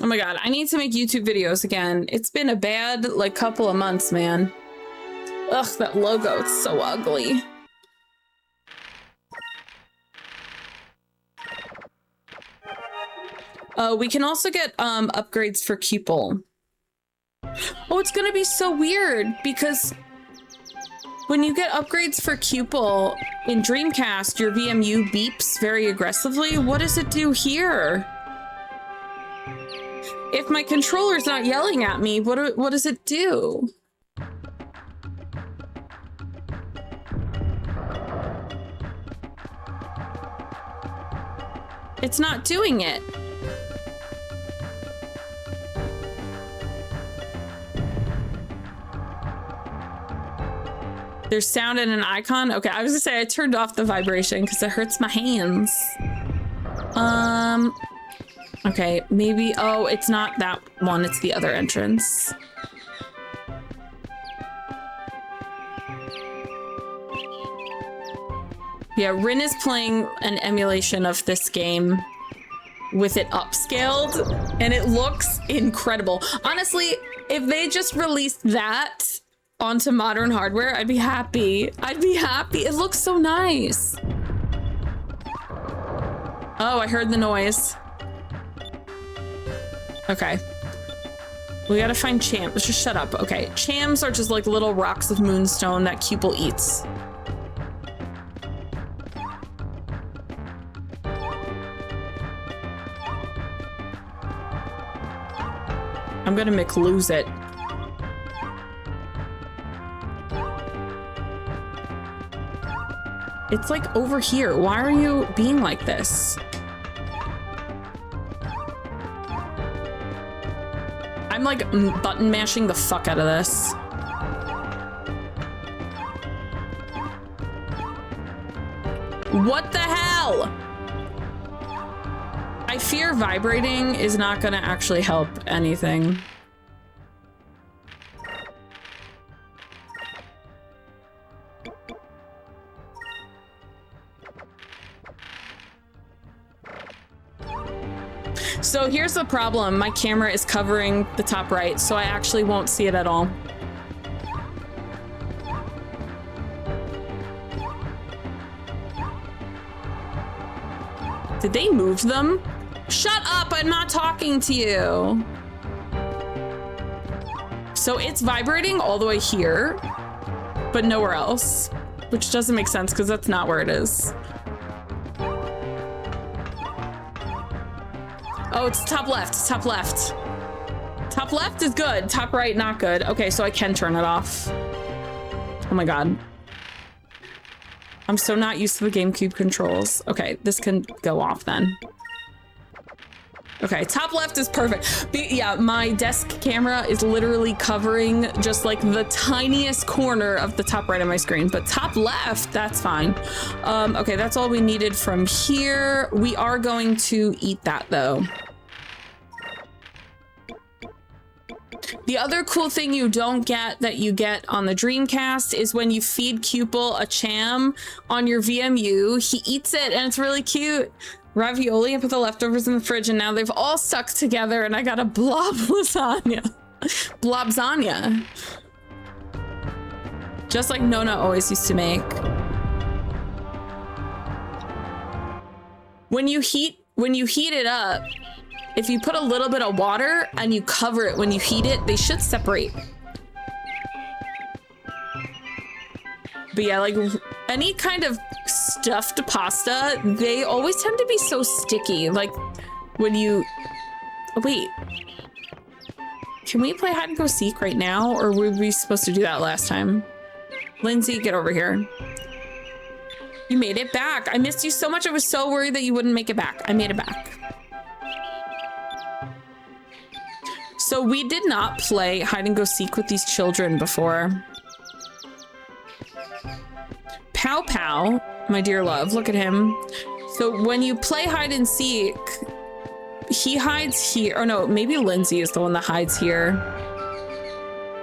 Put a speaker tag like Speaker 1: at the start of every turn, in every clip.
Speaker 1: Oh my god, I need to make YouTube videos again. It's been a bad, like, couple of months, man. Ugh, that logo, it's so ugly. We can also get upgrades for Cupel. Oh, it's gonna be so weird because when you get upgrades for Cupel in Dreamcast, your VMU beeps very aggressively. What does it do here? If my controller's not yelling at me, what does it do? It's not doing it. There's sound and an icon. Okay, I was gonna say I turned off the vibration because it hurts my hands. Okay, maybe, oh, it's not that one, it's the other entrance. Yeah, Rin is playing an emulation of this game with it upscaled, and it looks incredible. Honestly, if they just released that onto modern hardware, I'd be happy. I'd be happy. It looks so nice. Oh, I heard the noise. Okay. We gotta find Chams. Just shut up. Okay. Chams are just like little rocks of moonstone that Cupel eats. I'm gonna lose it. It's like over here. Why are you being like this? I'm like button mashing the fuck out of this. What the hell? I fear vibrating is not gonna actually help anything. So here's the problem. My camera is covering the top right, so I actually won't see it at all. Did they move them? Shut up, I'm not talking to you. So it's vibrating all the way here, but nowhere else, which doesn't make sense because that's not where it is. Oh, it's top left, top left. Top left is good, top right, not good. Okay, so I can turn it off. Oh my God. I'm so not used to the GameCube controls. Okay, this can go off then. Okay, top left is perfect. Yeah, my desk camera is literally covering just like the tiniest corner of the top right of my screen, but top left, that's fine. Okay, that's all we needed from here. We are going to eat that though. The other cool thing you don't get that you get on the Dreamcast is when you feed Cupel a Cham on your VMU, he eats it and it's really cute. Ravioli, I put the leftovers in the fridge and now they've all stuck together and I got a blob lasagna. Blobzania. Just like Nona always used to make. When you heat it up, if you put a little bit of water and you cover it when you heat it, they should separate. But yeah, like any kind of stuffed pasta, they always tend to be so sticky. Like when you, oh, wait, can we play hide and go seek right now? Or were we supposed to do that last time? Lindsay, get over here. You made it back. I missed you so much. I was so worried that you wouldn't make it back. I made it back. So we did not play hide and go seek with these children before. Pow Pow, my dear love, look at him. So when you play hide and seek, he hides here. Oh no, maybe Lindsay is the one that hides here.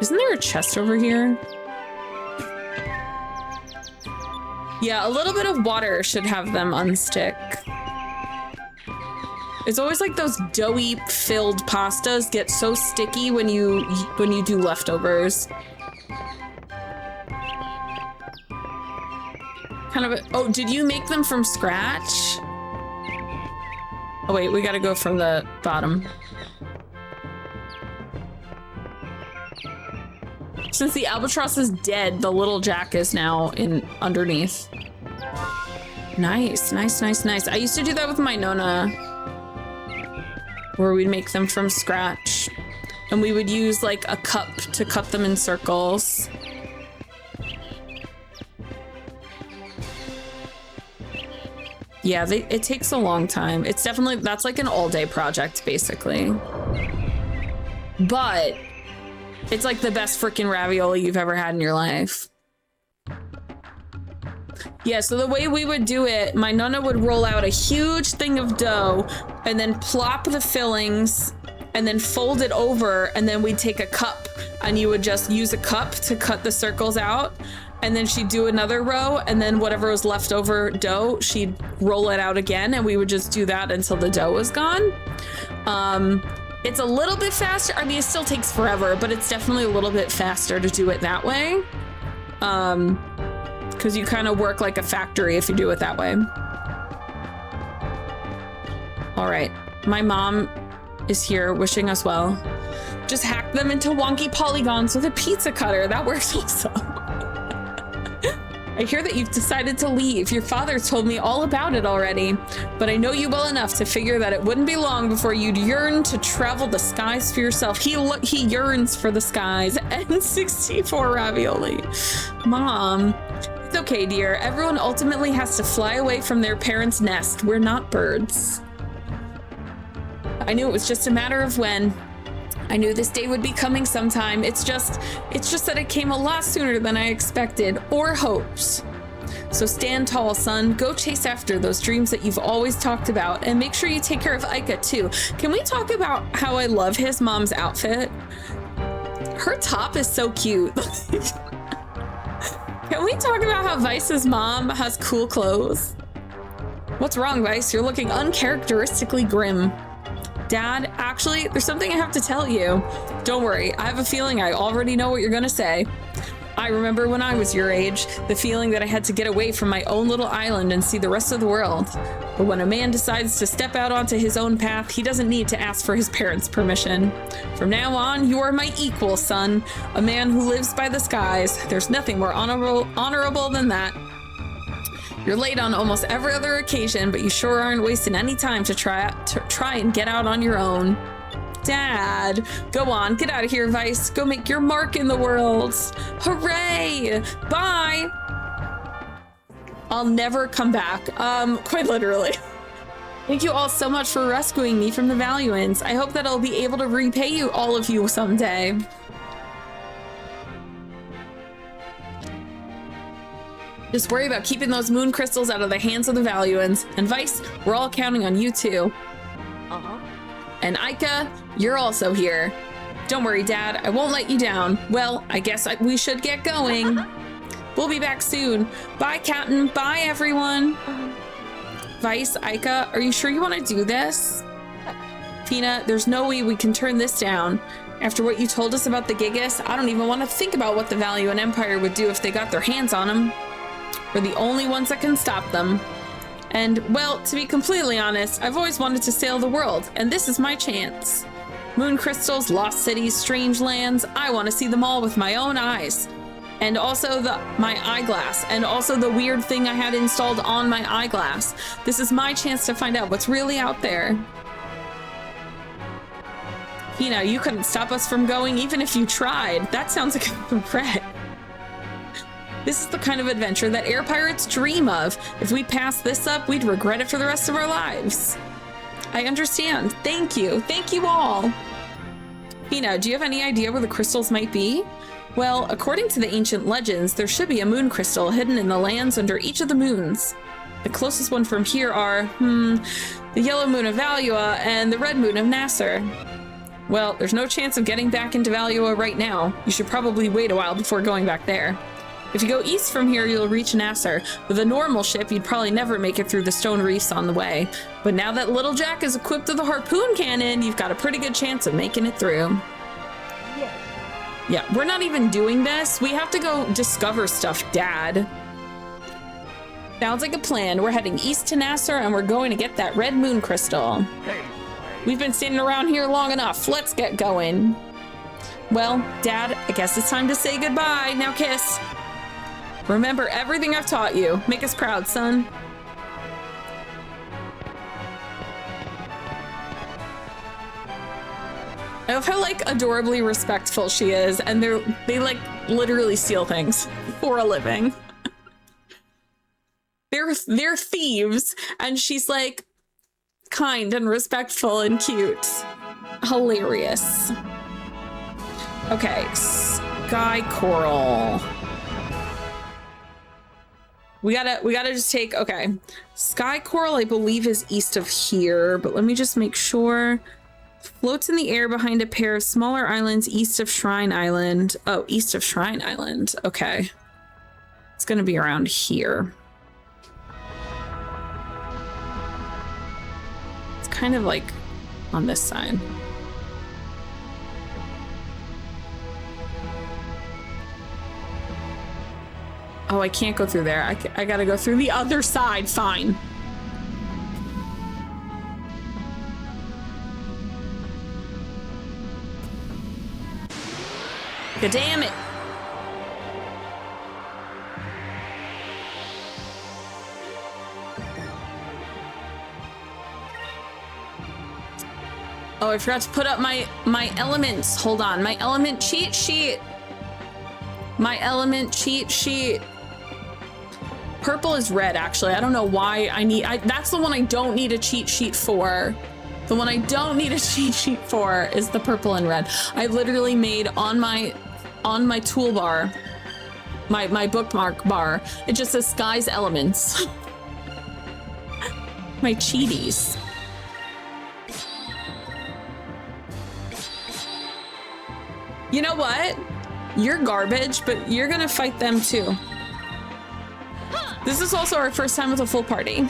Speaker 1: Isn't there a chest over here? Yeah, a little bit of water should have them unstick. It's always like those doughy filled pastas get so sticky when you do leftovers. Kind of oh, did you make them from scratch? Oh wait, we gotta go from the bottom. Since the albatross is dead, the little jack is now in underneath. Nice, nice, nice, nice. I used to do that with my Nona, where we'd make them from scratch. And we would use like a cup to cut them in circles. Yeah, it takes a long time. It's definitely, that's like an all-day project, basically. But it's like the best freaking ravioli you've ever had in your life. Yeah, so the way we would do it, my Nonna would roll out a huge thing of dough and then plop the fillings and then fold it over, and then we'd take a cup and you would just use a cup to cut the circles out. And then she'd do another row, and then whatever was left over dough, she'd roll it out again, and we would just do that until the dough was gone. It's a little bit faster. I mean, it still takes forever, but it's definitely a little bit faster to do it that way. Because you kind of work like a factory if you do it that way. All right, my mom is here wishing us well. Just hack them into wonky polygons with a pizza cutter. That works also. I hear that you've decided to leave. Your father told me all about it already, but I know you well enough to figure that it wouldn't be long before you'd yearn to travel the skies for yourself. He yearns for the skies. N64 ravioli. Mom, it's okay, dear. Everyone ultimately has to fly away from their parents' nest. We're not birds. I knew it was just a matter of when. I knew this day would be coming sometime. It's just that it came a lot sooner than I expected or hoped. So stand tall, son. Go chase after those dreams that you've always talked about, and make sure you take care of Aika too. Can we talk about how I love his mom's outfit? Her top is so cute. Can we talk about how Vice's mom has cool clothes? What's wrong, Vice? You're looking uncharacteristically grim. Dad, actually, there's something I have to tell you. Don't worry, I have a feeling I already know what you're gonna say. I remember when I was your age, the feeling that I had to get away from my own little island and see the rest of the world. But when a man decides to step out onto his own path, he doesn't need to ask for his parents' permission. From now on, you are my equal, son. A man who lives by the skies. There's nothing more honorable than that. You're late on almost every other occasion, but you sure aren't wasting any time to try and get out on your own. Dad, go on, get out of here, Vice. Go make your mark in the world. Hooray! Bye! I'll never come back. Quite literally. Thank you all so much for rescuing me from the Valuans. I hope that I'll be able to repay you, all of you, someday. Just worry about keeping those moon crystals out of the hands of the Valuans. And Vice, we're all counting on you too. And Aika, you're also here. Don't worry, Dad, I won't let you down. Well, I guess we should get going. We'll be back soon. Bye, Captain. Bye, everyone. Vice, Aika, are you sure you want to do this? Fina, there's no way we can turn this down. After what you told us about the Gigas, I don't even want to think about what the Valuan Empire would do if they got their hands on them. We're the only ones that can stop them. And, well, to be completely honest, I've always wanted to sail the world, and this is my chance. Moon crystals, lost cities, strange lands, I want to see them all with my own eyes. And also my eyeglass, and also the weird thing I had installed on my eyeglass. This is my chance to find out what's really out there. You know, you couldn't stop us from going even if you tried. That sounds like a threat. This is the kind of adventure that air pirates dream of. If we pass this up, we'd regret it for the rest of our lives. I understand. Thank you. Thank you all. Fina, do you have any idea where the crystals might be? Well, according to the ancient legends, there should be a moon crystal hidden in the lands under each of the moons. The closest one from here are, the yellow moon of Valua and the red moon of Nasr. Well, there's no chance of getting back into Valua right now. You should probably wait a while before going back there. If you go east from here, you'll reach Nasr. With a normal ship, you'd probably never make it through the stone reefs on the way. But now that Little Jack is equipped with a harpoon cannon, you've got a pretty good chance of making it through.
Speaker 2: Yes.
Speaker 1: Yeah, we're not even doing this. We have to go discover stuff, Dad. Sounds like a plan. We're heading east to Nasr, and we're going to get that red moon crystal.
Speaker 2: Hey.
Speaker 1: We've been standing around here long enough. Let's get going. Well, Dad, I guess it's time to say goodbye. Now kiss. Remember everything I've taught you. Make us proud, son. I love how, like, adorably respectful she is, and they like literally steal things for a living. They're thieves, and she's like kind and respectful and cute. Hilarious. Okay, sky coral. We gotta just take, okay. Sky coral, I believe, is east of here, but let me just make sure. Floats in the air behind a pair of smaller islands east of Shrine Island. Oh, east of Shrine Island. Okay. It's gonna be around here. It's kind of like on this side. Oh, I can't go through there. I gotta go through the other side. Fine. God damn it. Oh, I forgot to put up my elements. Hold on. My element cheat sheet. My element cheat sheet. Purple is red, actually. I don't know why that's the one I don't need a cheat sheet for. The one I don't need a cheat sheet for is the purple and red. I literally made on my toolbar, my bookmark bar, it just says Sky's Elements. My cheaties. You know what? You're garbage, but you're gonna fight them too. This is also our first time with a full party.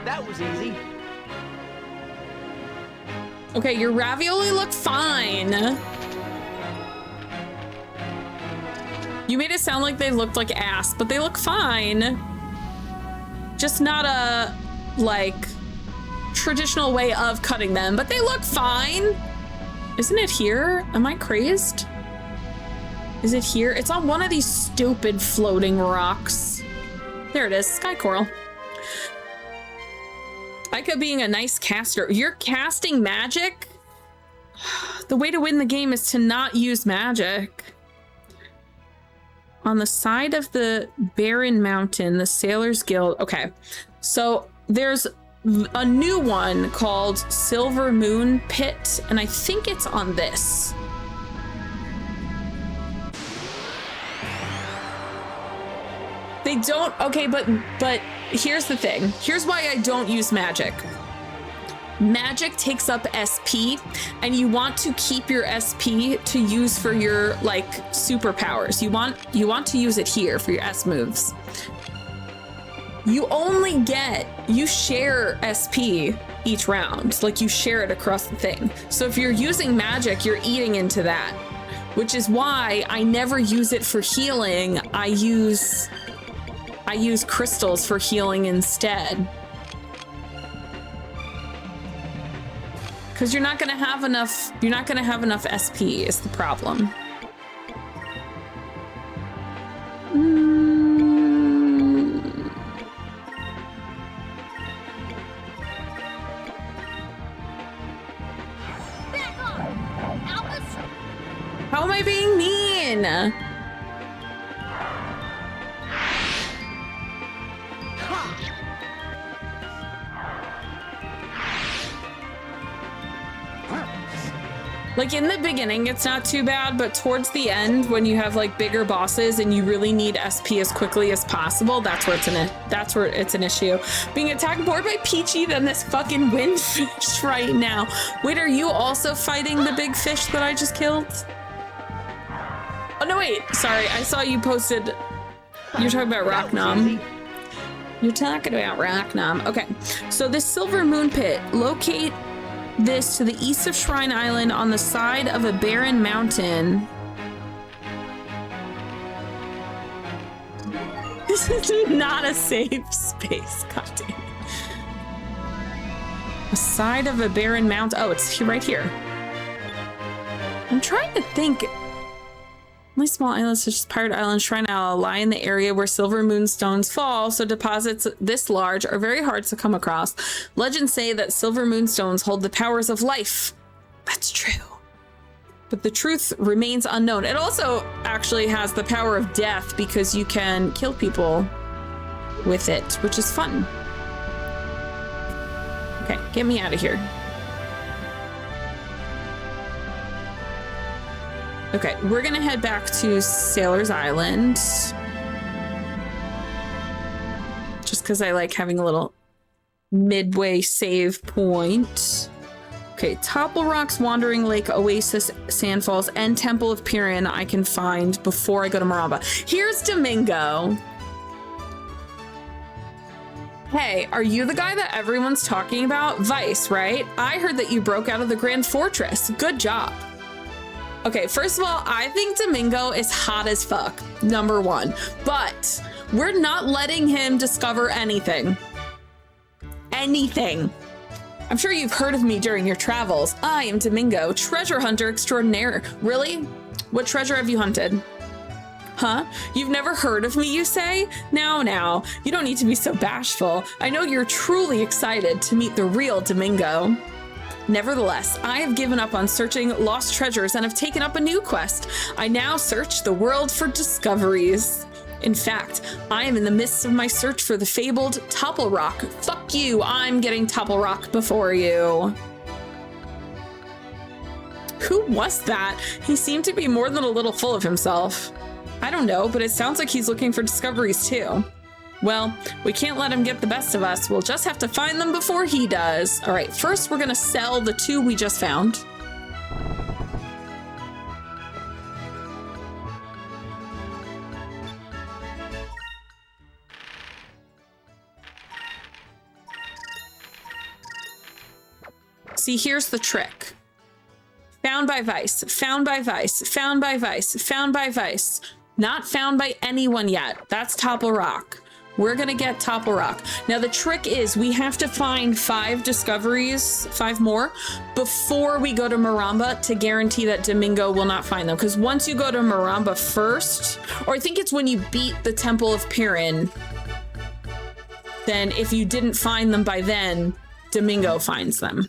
Speaker 2: That was easy.
Speaker 1: Okay, your ravioli look fine. You made it sound like they looked like ass, but they look fine. Just not a, like, traditional way of cutting them, but they look fine. Isn't it here? Am I crazed? Is it here? It's on one of these stupid floating rocks. There it is, sky coral. Ika being a nice caster. You're casting magic? The way to win the game is to not use magic. On the side of the Barren Mountain, the Sailors Guild. Okay, so there's a new one called Silver Moon Pit, and I think it's on this. They don't, okay, but here's the thing. Here's why I don't use magic. Magic takes up SP, and you want to keep your SP to use for your, like, superpowers. You want to use it here for your S moves. You share SP each round. Like, you share it across the thing. So if you're using magic, you're eating into that, which is why I never use it for healing. I use crystals for healing instead. Because you're not gonna have enough SP is the problem. How am I being mean? Like in the beginning, it's not too bad, but towards the end, when you have like bigger bosses and you really need SP as quickly as possible, that's where it's an issue. Being attacked more by Peachy than this fucking windfish right now. Wait, are you also fighting the big fish that I just killed? Oh no, wait, sorry, I saw you posted. You're talking about Rocknom. You're talking about Rocknom. Okay, so this Silver Moon Pit, locate this to the east of Shrine Island on the side of a barren mountain. This is not a safe space, goddamn. The side of a barren mountain. Oh, it's right here. I'm trying to think. Only small islands such as Pirate Island, Shrine Isle lie in the area where silver moonstones fall, so deposits this large are very hard to come across. Legends say that silver moonstones hold the powers of life. That's true. But the truth remains unknown. It also actually has the power of death because you can kill people with it, which is fun. Okay, get me out of here. Okay, we're gonna head back to Sailor's Island. Just because I like having a little midway save point. Okay, Topple Rock's Wandering Lake, Oasis, Sandfalls, and Temple of Pyrynn I can find before I go to Maramba. Here's Domingo. Hey, are you the guy that everyone's talking about? Vice, right? I heard that you broke out of the Grand Fortress. Good job. Okay, first of all, I think Domingo is hot as fuck, number one. But we're not letting him discover anything. Anything. I'm sure you've heard of me during your travels. I am Domingo, treasure hunter extraordinaire. Really? What treasure have you hunted? Huh? You've never heard of me, you say? Now, you don't need to be so bashful. I know you're truly excited to meet the real Domingo. Nevertheless, I have given up on searching lost treasures and have taken up a new quest. I now search the world for discoveries. In fact, I am in the midst of my search for the fabled Topple Rock. Fuck you, I'm getting Topple Rock before you. Who was that? He seemed to be more than a little full of himself. I don't know, but it sounds like he's looking for discoveries too. Well, we can't let him get the best of us. We'll just have to find them before he does. All right, first we're gonna sell the 2 we just found. See, here's the trick. Found by Vice, found by Vice, found by Vice, found by Vice. Not found by anyone yet. That's Topple Rock. We're gonna get Topple Rock. Now the trick is we have to find 5 discoveries, 5 more, before we go to Maramba to guarantee that Domingo will not find them. Because once you go to Maramba first, or I think it's when you beat the Temple of Pyrynn, then if you didn't find them by then, Domingo finds them.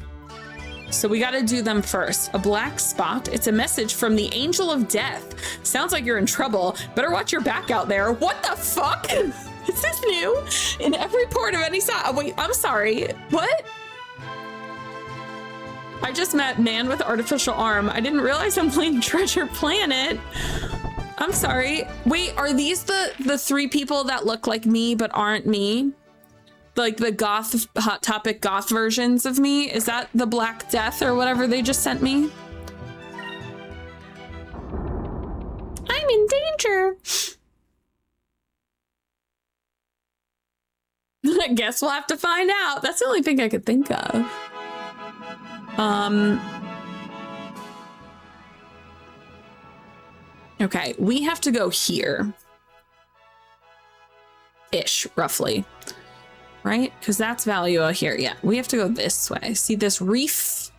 Speaker 1: So we gotta do them first. A black spot. It's a message from the Angel of Death. Sounds like you're in trouble. Better watch your back out there. What the fuck? Is this new? In every port of any size. Oh, wait, I'm sorry. What? I just met Man with Artificial Arm. I didn't realize I'm playing Treasure Planet. I'm sorry. Wait, are these the 3 people that look like me but aren't me? Like the goth, Hot Topic goth versions of me? Is that the Black Death or whatever they just sent me? I'm in danger. I guess we'll have to find out. That's the only thing I could think of. Okay, we have to go here. Ish, roughly. Right? Because that's Valua here. Yeah, we have to go this way. See this reef?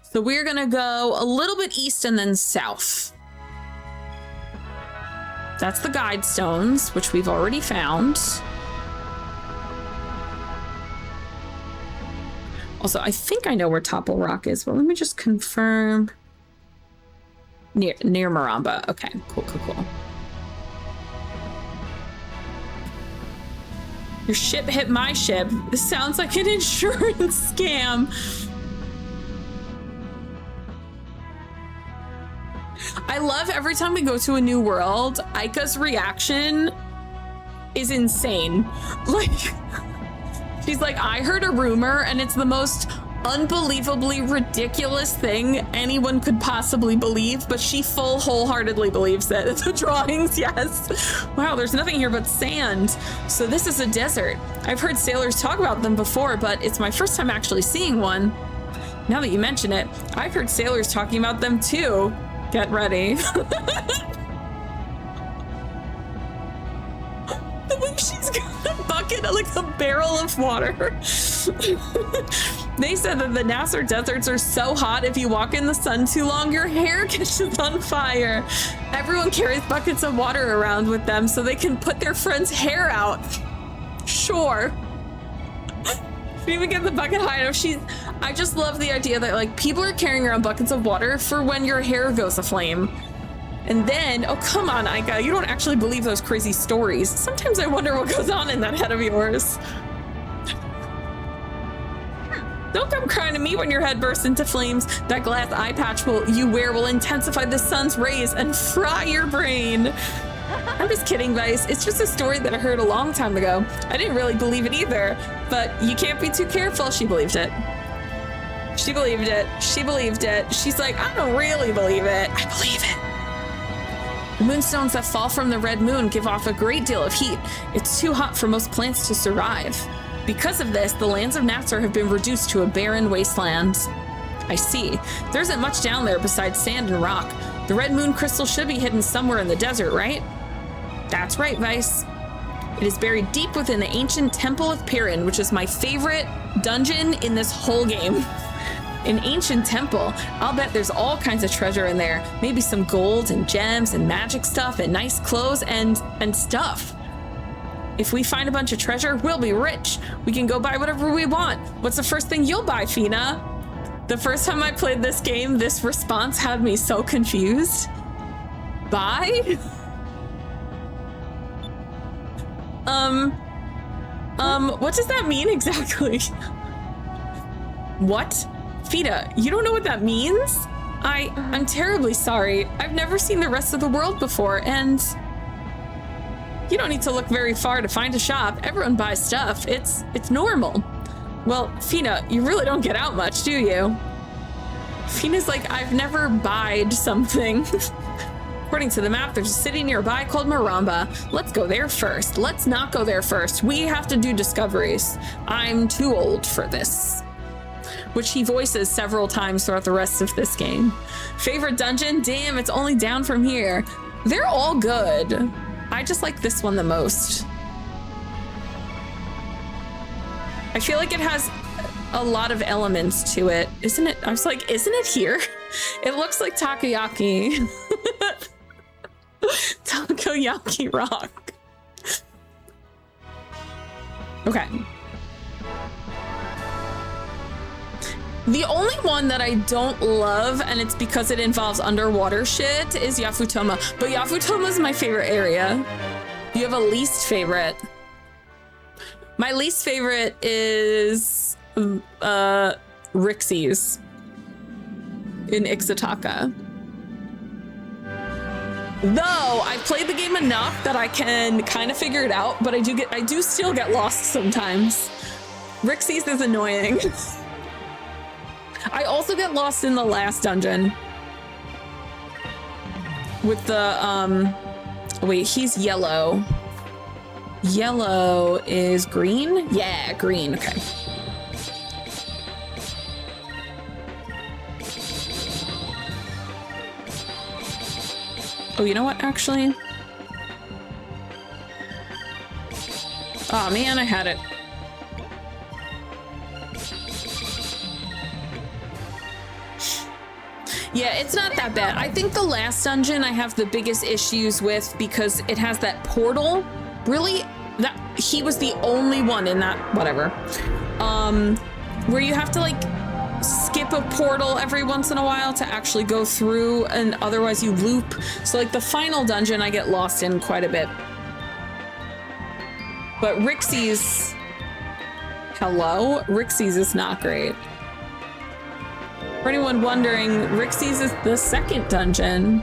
Speaker 1: So we're gonna go a little bit east and then south. That's the guide stones, which we've already found. Also, I think I know where Topple Rock is, but let me just confirm. Near Maramba. Okay, cool. Your ship hit my ship. This sounds like an insurance scam. I love every time we go to a new world, Aika's reaction is insane. Like, she's like, I heard a rumor and it's the most unbelievably ridiculous thing anyone could possibly believe, but she wholeheartedly believes it. The drawings, yes. Wow, there's nothing here but sand. So this is a desert. I've heard sailors talk about them before, but it's my first time actually seeing one. Now that you mention it, I've heard sailors talking about them too. Get ready. The way she's got a bucket, like a barrel of water. They said that the Nasr deserts are so hot, if you walk in the sun too long, your hair catches on fire. Everyone carries buckets of water around with them so they can put their friend's hair out. Sure. She even get the bucket high enough. I just love the idea that like people are carrying around buckets of water for when your hair goes aflame. And then, oh, come on, Aika, you don't actually believe those crazy stories. Sometimes I wonder what goes on in that head of yours. Don't come crying to me when your head bursts into flames. That glass eye patch you wear will intensify the sun's rays and fry your brain. I'm just kidding, Vice. It's just a story that I heard a long time ago. I didn't really believe it either, but you can't be too careful. She believed it. She believed it. She believed it. She's like, I don't really believe it. I believe it. The moonstones that fall from the red moon give off a great deal of heat. It's too hot for most plants to survive. Because of this, the lands of Nasr have been reduced to a barren wasteland. I see. There isn't much down there besides sand and rock. The red moon crystal should be hidden somewhere in the desert, right? That's right, Vice. It is buried deep within the ancient temple of Pyrynn, which is my favorite dungeon in this whole game. An ancient temple. I'll bet there's all kinds of treasure in there. Maybe some gold and gems and magic stuff and nice clothes and stuff. If we find a bunch of treasure, we'll be rich. We can go buy whatever we want. What's the first thing you'll buy, Fina? The first time I played this game, this response had me so confused. Buy? What does that mean exactly? What? Fina, you don't know what that means? I'm terribly sorry. I've never seen the rest of the world before, and you don't need to look very far to find a shop. Everyone buys stuff. It's normal. Well, Fina, you really don't get out much, do you? Fina's like, I've never buyed something. According to the map, there's a city nearby called Maramba. Let's go there first. Let's not go there first. We have to do discoveries. I'm too old for this. Which he voices several times throughout the rest of this game. Favorite dungeon? Damn, it's only down from here. They're all good. I just like this one the most. I feel like it has a lot of elements to it. Isn't it? I was like, isn't it here? It looks like takoyaki. Takoyaki rock. Okay. The only one that I don't love, and it's because it involves underwater shit, is Yafutoma. But Yafutoma is my favorite area. Do you have a least favorite? My least favorite is Rixie's in Ixataka. Though I've played the game enough that I can kind of figure it out, but I do still get lost sometimes. Rixie's is annoying. I also get lost in the last dungeon with the wait, he's yellow. Yellow is green? Yeah, green. Okay. Oh, you know what, actually? Oh man, I had it. Yeah, it's not that bad. I think the last dungeon I have the biggest issues with because it has that portal. Really? He was the only one in that, whatever. Where you have to like skip a portal every once in a while to actually go through, and otherwise you loop. So like the final dungeon I get lost in quite a bit. But Rixie's, hello? Rixie's is not great. For anyone wondering, Rixie's is the second dungeon.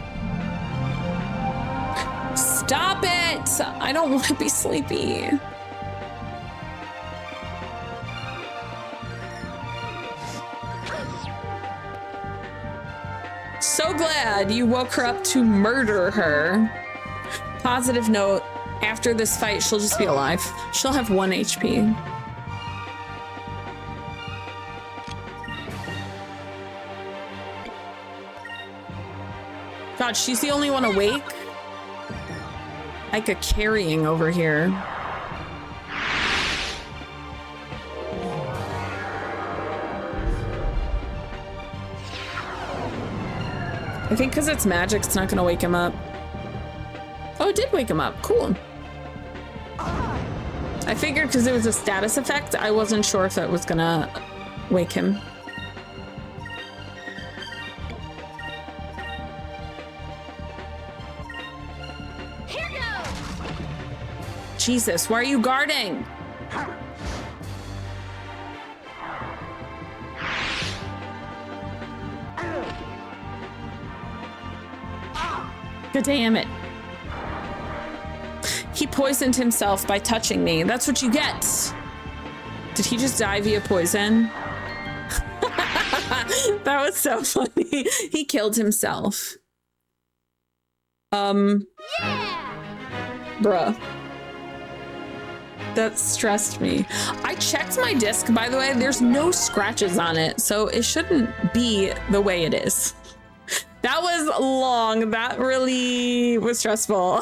Speaker 1: Stop it! I don't want to be sleepy. So glad you woke her up to murder her. Positive note, after this fight, she'll just be alive. She'll have 1 HP. God, she's the only one awake? Like a carrying over here. I think because it's magic, it's not gonna wake him up. Oh, it did wake him up. Cool. I figured because it was a status effect, I wasn't sure if it was gonna wake him.
Speaker 3: Here goes.
Speaker 1: Jesus, why are you guarding? God damn it. He poisoned himself by touching me. That's what you get. Did he just die via poison? That was so funny. He killed himself.
Speaker 3: Yeah.
Speaker 1: Bruh. That stressed me. I checked my disc, by the way. There's no scratches on it, so it shouldn't be the way it is. That was long. That really was stressful.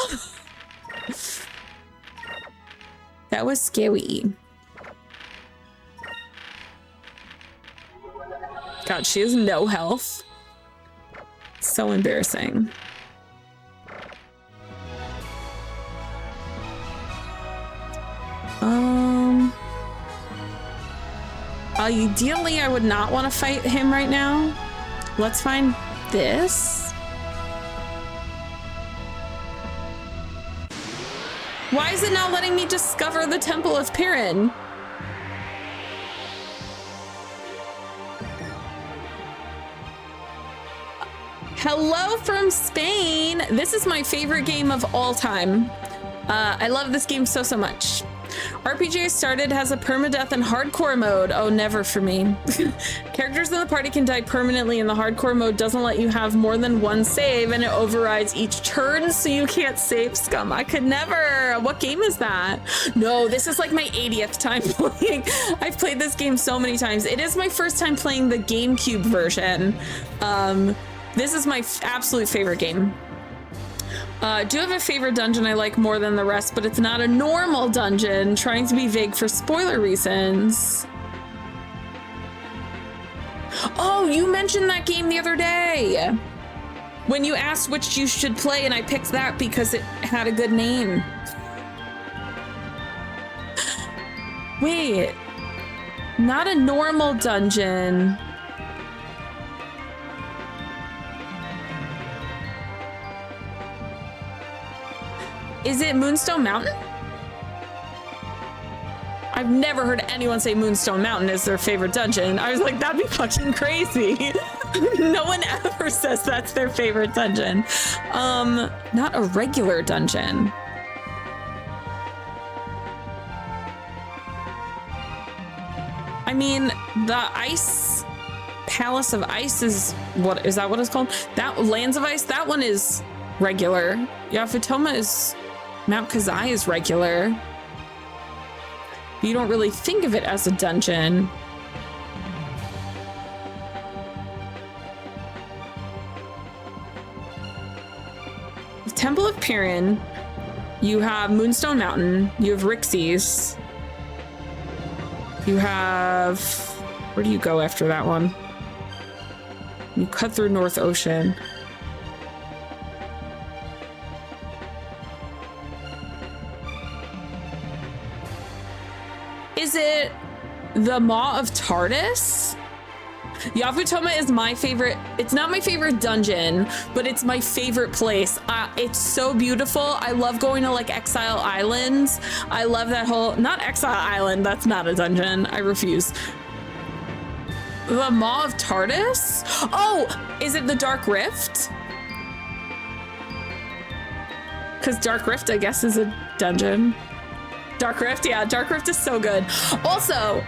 Speaker 1: That was scary. God, she has no health. So embarrassing. Ideally, I would not want to fight him right now. Let's find this. Why is it not letting me discover the Temple of Pyrynn? Hello from Spain. This is my favorite game of all time. I love this game so much. RPG started has a permadeath and hardcore mode. Oh, never for me. Characters in the party can die permanently, and the hardcore mode doesn't let you have more than one save, and it overrides each turn, so you can't save. Scum, I could never. What game is that? No, this is like my 80th time playing. I've played this game so many times. It is my first time playing the GameCube version. This is my absolute favorite game. Do have a favorite dungeon I like more than the rest, but it's not a normal dungeon, trying to be vague for spoiler reasons. Oh, you mentioned that game the other day when you asked which you should play, and I picked that because it had a good name. Wait, not a normal dungeon. Is it Moonstone Mountain? I've never heard anyone say Moonstone Mountain is their favorite dungeon. I was like, that'd be fucking crazy. No one ever says that's their favorite dungeon. Not a regular dungeon. I mean, the Ice Palace of Ice is that what it's called? That Lands of Ice, that one is regular. Yafutoma is Mount Kazai is regular. You don't really think of it as a dungeon. The Temple of Pyrynn, you have Moonstone Mountain, you have Rixie's, you have, where do you go after that one? You cut through North Ocean. Is it the Maw of Tardis? Yafutoma is my favorite. It's not my favorite dungeon, but it's my favorite place. It's so beautiful. I love going to like Exile Islands. I love that whole, not Exile Island, that's not a dungeon. I refuse. The Maw of Tardis? Oh, is it the Dark Rift? Because Dark Rift, I guess, is a dungeon. Dark Rift, yeah, Dark Rift is so good. Also,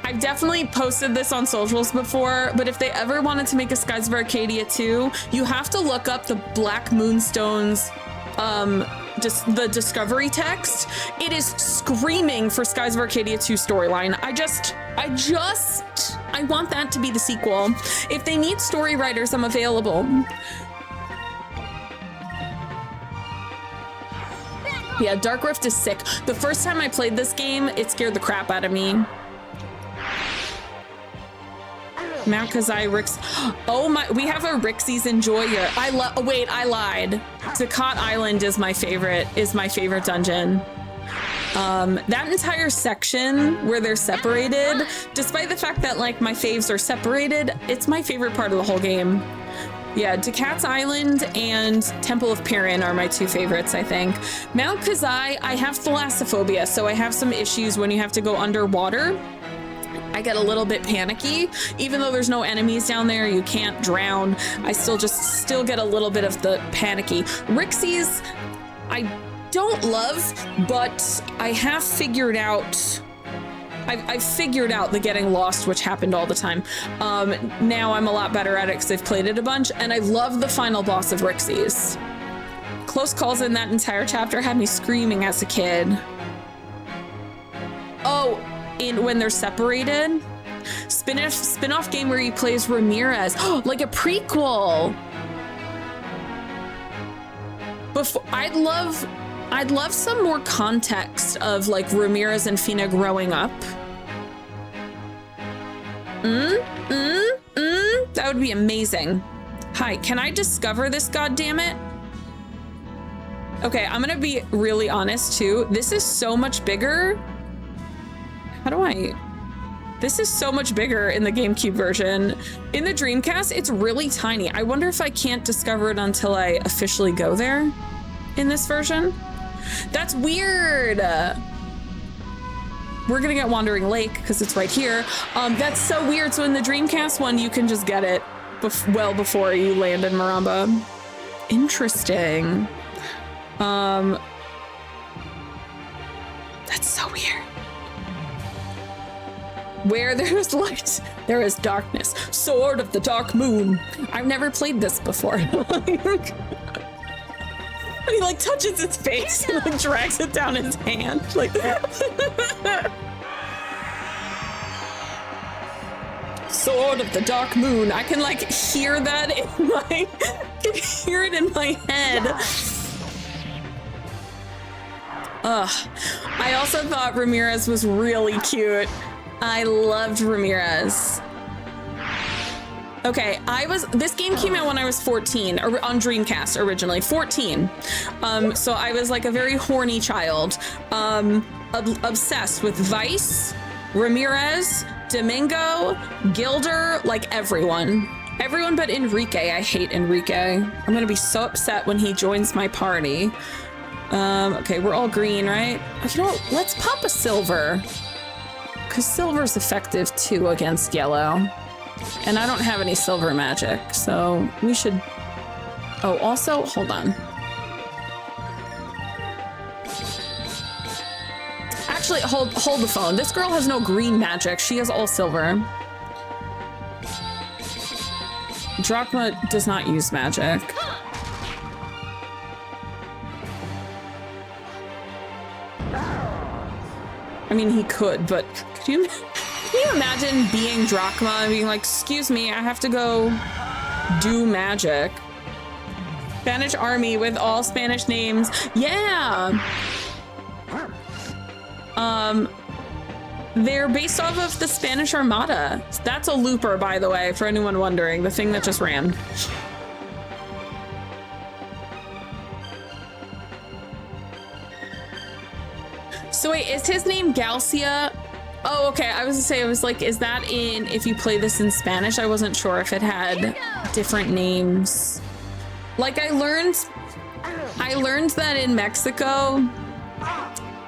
Speaker 1: I've definitely posted this on socials before, but if they ever wanted to make a Skies of Arcadia 2, you have to look up the Black Moonstone's, just the discovery text. It is screaming for Skies of Arcadia 2 storyline. I want that to be the sequel. If they need story writers, I'm available. Yeah, Dark Rift is sick. The first time I played this game, it scared the crap out of me. Mount Kazai Rix. Oh my, we have a Rixie's Enjoyer. Wait, I lied. Ducat Island is my favorite dungeon. That entire section where they're separated, despite the fact that like my faves are separated, it's my favorite part of the whole game. Yeah, Ducat's Island and Temple of Pyrynn are my two favorites, I think. Mount Kazai, I have thalassophobia, so I have some issues when you have to go underwater. I get a little bit panicky. Even though there's no enemies down there, you can't drown. I still get a little bit of the panicky. Rixie's, I don't love, but I have figured out I've figured out the getting lost, which happened all the time. Now I'm a lot better at it because I've played it a bunch, and I love the final boss of Rixie's. Close calls in that entire chapter had me screaming as a kid. Oh, when they're separated? Spin-off game where he plays Ramirez. Oh, like a prequel. I'd love some more context of like Ramirez and Fina growing up. That would be amazing. Hi, can I discover this, goddammit? Okay, I'm gonna be really honest too. This is so much bigger. This is so much bigger in the GameCube version. In the Dreamcast, it's really tiny. I wonder if I can't discover it until I officially go there in this version. That's weird. We're gonna get Wandering Lake because it's right here. That's so weird. So in the Dreamcast one, you can just get it well before you land in Maramba. Interesting. That's so weird. Where there is light, there is darkness. Sword of the Dark Moon. I've never played this before. And he like touches its face and like drags it down his hand. Like Sword of the Dark Moon. I can like hear that in my hear it in my head. Ugh. I also thought Ramirez was really cute. I loved Ramirez. Okay, this game came out when I was 14, or on Dreamcast originally, 14. So I was like a very horny child, obsessed with Vice, Ramirez, Domingo, Gilder, like everyone. Everyone but Enrique. I hate Enrique. I'm gonna be so upset when he joins my party. Okay, we're all green, right? You know what? Let's pop a silver. Because silver's effective too against yellow. And I don't have any silver magic, so we should... Oh, also, hold on. Actually, hold the phone. This girl has no green magic. She has all silver. Drachma does not use magic. I mean, he could, but can you imagine being Drachma and being like, excuse me, I have to go do magic. Spanish army with all Spanish names. Yeah. They're based off of the Spanish Armada. That's a looper, by the way, for anyone wondering, the thing that just ran. So wait, is his name Galcia? Oh, okay. I was gonna say, I was like, is that in, if you play this in Spanish? I wasn't sure if it had different names. Like I learned that in Mexico,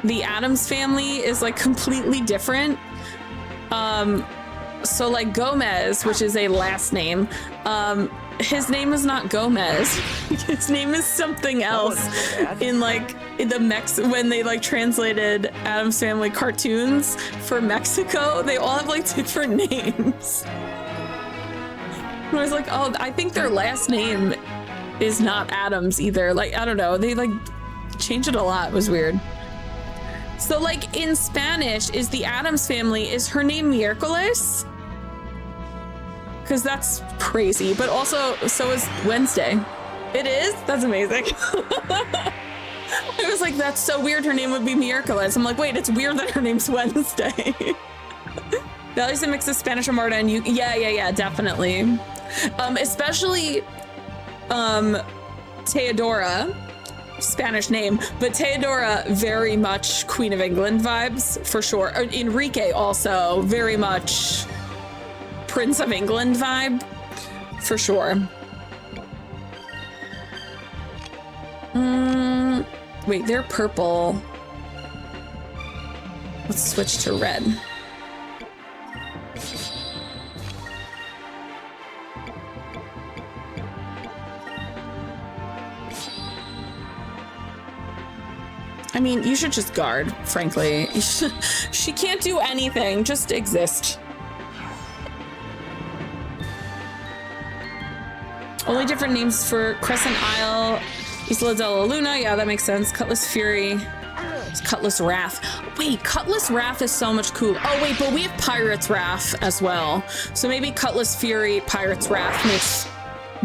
Speaker 1: the Addams family is like completely different. So like Gomez, which is a last name, his name is not Gomez. His name is something else. In like in the when they like translated Addams Family cartoons for Mexico, they all have like different names. And I was like, oh, I think their last name is not Addams either. Like, I don't know. They like changed it a lot. It was weird. So like in Spanish, is the Addams Family, is her name Miércoles? Because that's crazy. But also, so is Wednesday. It is? That's amazing. I was like, that's so weird. Her name would be Miércoles. I'm like, wait, it's weird that her name's Wednesday. Values a mix of Spanish and Marta and you. Yeah, definitely. Especially Theodora, Spanish name, but Theodora, very much Queen of England vibes for sure. Enrique also very much Prince of England vibe for sure. Wait, they're purple. Let's switch to red. I mean, you should just guard, frankly. She can't do anything, just exist. Only different names for Crescent Isle, Isla de la Luna. Yeah, that makes sense. Cutlass Fury. It's Cutlass Wrath. Wait, Cutlass Wrath is so much cooler. Oh, wait, but we have Pirate's Wrath as well. So maybe Cutlass Fury, Pirate's Wrath makes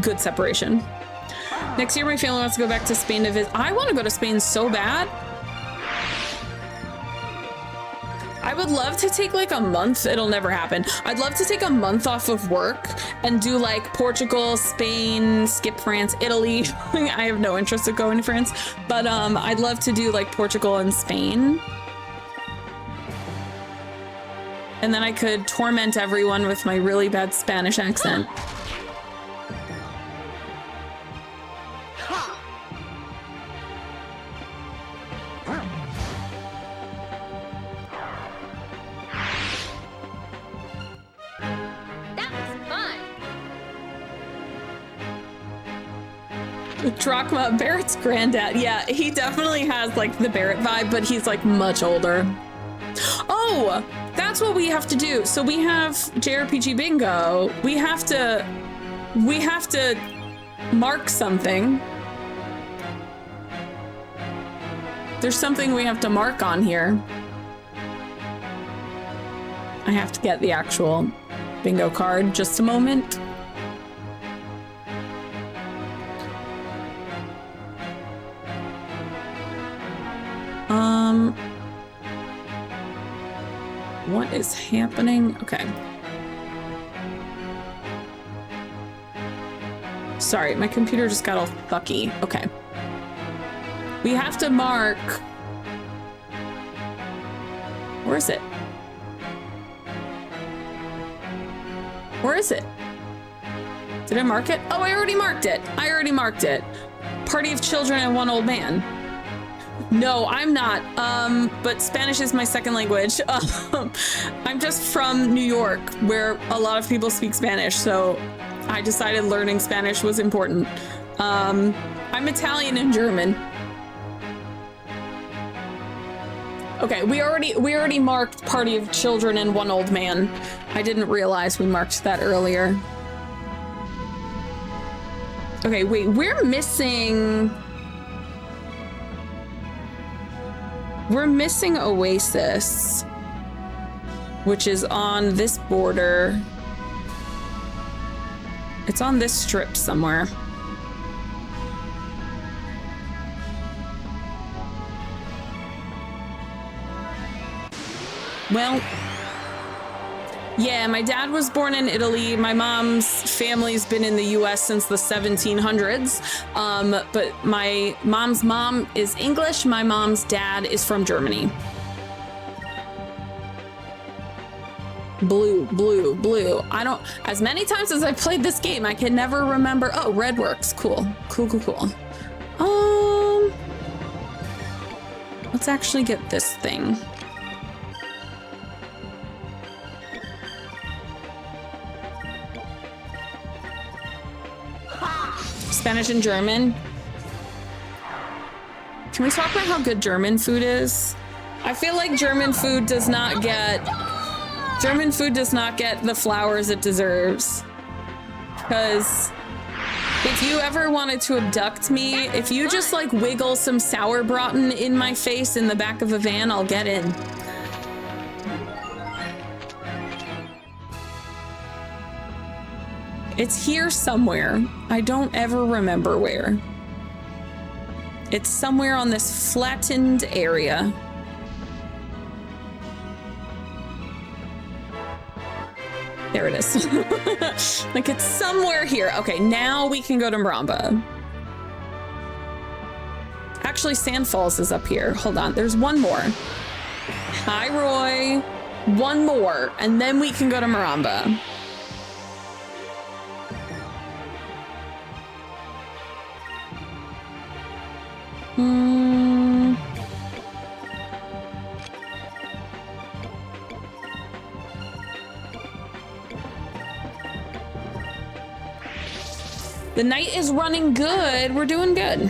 Speaker 1: good separation. Next year, my family wants to go back to Spain to visit. I want to go to Spain so bad. I would love to take like a month. It'll never happen. I'd love to take a month off of work and do like Portugal, Spain, skip France, Italy. I have no interest in going to France, but I'd love to do like Portugal and Spain. And then I could torment everyone with my really bad Spanish accent. Drachma, Barrett's granddad. Yeah, he definitely has like the Barrett vibe, but he's like much older. Oh, that's what we have to do. So we have JRPG bingo. We have to mark something. There's something we have to mark on here. I have to get the actual bingo card. Just a moment. What is happening? Okay. Sorry, my computer just got all fucky. Okay. We have to mark. Where is it? Where is it? Did I mark it? Oh, I already marked it. Party of children and one old man. No, I'm not. But Spanish is my second language. I'm just from New York, where a lot of people speak Spanish, so I decided learning Spanish was important. I'm Italian and German. Okay, we already marked Party of Children and One Old Man. I didn't realize we marked that earlier. Okay, wait, we're missing Oasis, which is on this border. It's on this strip somewhere. Well, yeah, my dad was born in Italy. My mom's family's been in the US since the 1700s. But my mom's mom is English. My mom's dad is from Germany. Blue, blue, blue. I don't, as many times as I've played this game, I can never remember. Oh, red works. Cool. Cool, cool, cool. Let's actually get this thing. Spanish and German. Can we talk about how good German food is? I feel like German food does not get the flowers it deserves. Because if you ever wanted to abduct me, if you just like wiggle some sauerbraten in my face in the back of a van, I'll get in. It's here somewhere. I don't ever remember where. It's somewhere on this flattened area. There it is. Like it's somewhere here. Okay, now we can go to Maramba. Actually, Sand Falls is up here. Hold on, there's one more. Hi, Roy. One more, and then we can go to Maramba. The night is running good. We're doing good.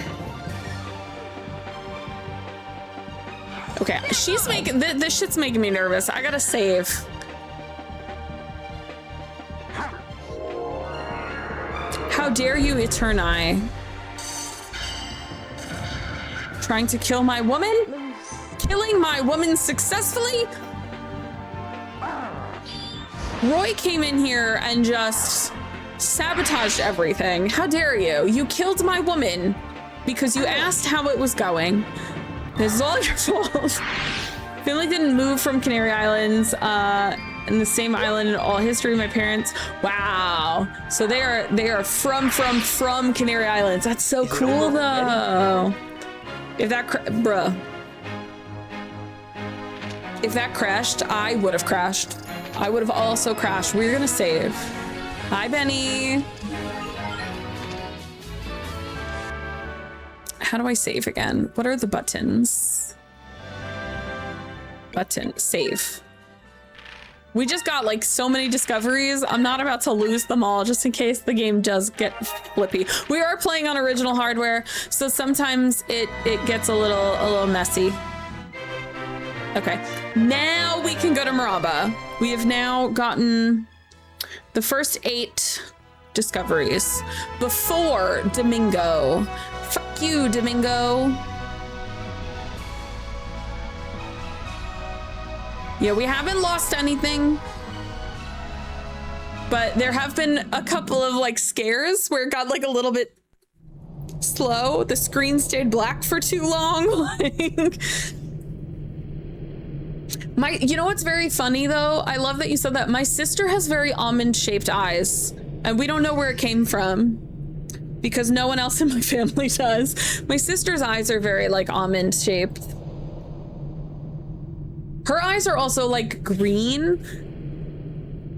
Speaker 1: Okay, she's making this shit's making me nervous. I gotta save. How dare you, Eterni? Trying to kill my woman? Killing my woman successfully? Roy came in here and just sabotaged everything. How dare you? You killed my woman because you asked how it was going. This is all your fault. Family didn't move from Canary Islands, in the same island in all history. My parents, wow. So they are from Canary Islands. That's so cool though. If that bruh. If that crashed, I would have crashed. I would have also crashed. We're gonna save. Hi, Benny. How do I save again? What are the buttons? Button, save. We just got like so many discoveries. I'm not about to lose them all just in case the game does get flippy. We are playing on original hardware, so sometimes it gets a little messy. Okay, now we can go to Maramba. We have now gotten the first 8 discoveries before Domingo. Fuck you, Domingo. Yeah, we haven't lost anything, but there have been a couple of like scares where it got like a little bit slow. The screen stayed black for too long. You know what's very funny though? I love that you said that. My sister has very almond-shaped eyes, and we don't know where it came from because no one else in my family does. My sister's eyes are very like almond-shaped. Her eyes are also like green,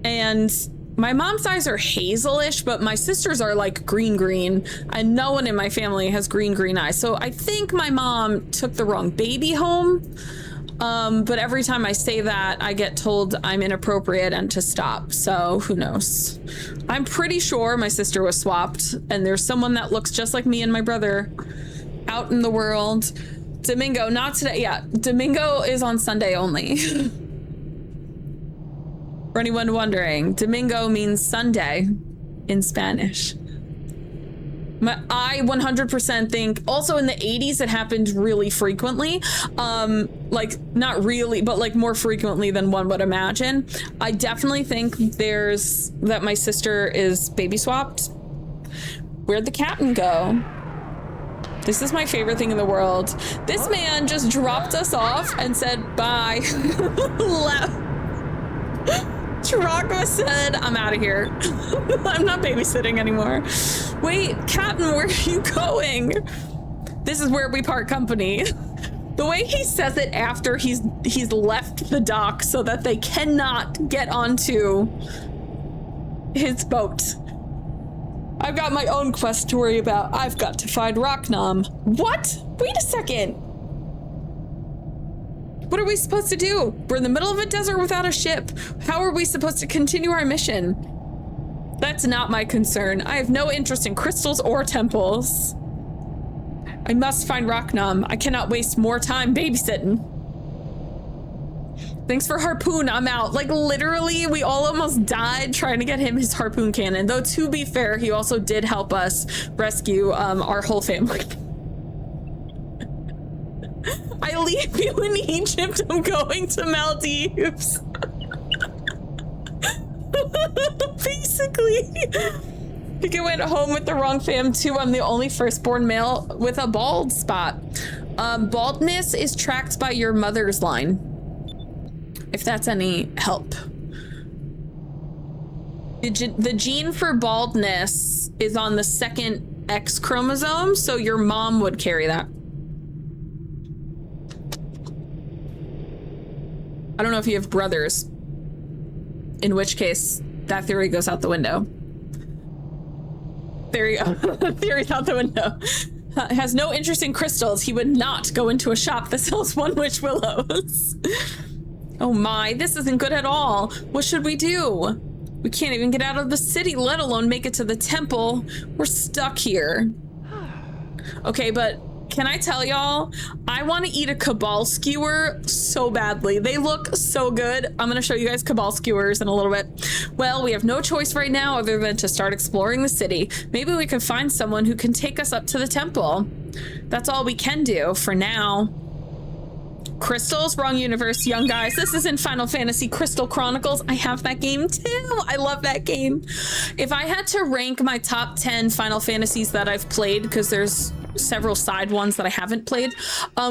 Speaker 1: and my mom's eyes are hazelish, but my sister's are like green, and no one in my family has green eyes. So I think my mom took the wrong baby home. But every time I say that, I get told I'm inappropriate and to stop. So who knows? I'm pretty sure my sister was swapped, and there's someone that looks just like me and my brother out in the world. Domingo, not today. Yeah, Domingo is on Sunday only. For anyone wondering, Domingo means Sunday in Spanish. I 100% think also in the 80s it happened really frequently. Like not really, but like more frequently than one would imagine. I definitely think that my sister is baby swapped. Where'd the captain go? This is my favorite thing in the world. This man just dropped us off and said bye. Left. Chiraga said, I'm out of here. I'm not babysitting anymore. Wait, Captain, where are you going? This is where we part company. The way he says it after he's left the dock so that they cannot get onto his boat. I've got my own quest to worry about. I've got to find Rocknom. What? Wait a second. What are we supposed to do? We're in the middle of a desert without a ship. How are we supposed to continue our mission? That's not my concern. I have no interest in crystals or temples. I must find Recumen. I cannot waste more time babysitting. Thanks for harpoon, I'm out. Like literally, we all almost died trying to get him his harpoon cannon. Though to be fair, he also did help us rescue our whole family. I leave you in Egypt, I'm going to Maldives. Basically. I think I went home with the wrong fam too. I'm the only firstborn male with a bald spot. Baldness is tracked by your mother's line. If that's any help. The gene for baldness is on the second X chromosome, so your mom would carry that. I don't know if you have brothers, in which case that theory goes out the window. Theory's out the window. Has no interest in crystals. He would not go into a shop that sells one witch willows. Oh my, this isn't good at all. What should we do? We can't even get out of the city, let alone make it to the temple. We're stuck here. Okay, but can I tell y'all? I want to eat a cabal skewer so badly. They look so good. I'm going to show you guys cabal skewers in a little bit. Well, we have no choice right now other than to start exploring the city. Maybe we can find someone who can take us up to the temple. That's all we can do for now. Crystals, wrong universe, young guys. This isn't Final Fantasy Crystal Chronicles. I have that game too. I love that game. If I had to rank my top 10 Final Fantasies that I've played, because there's several side ones that I haven't played,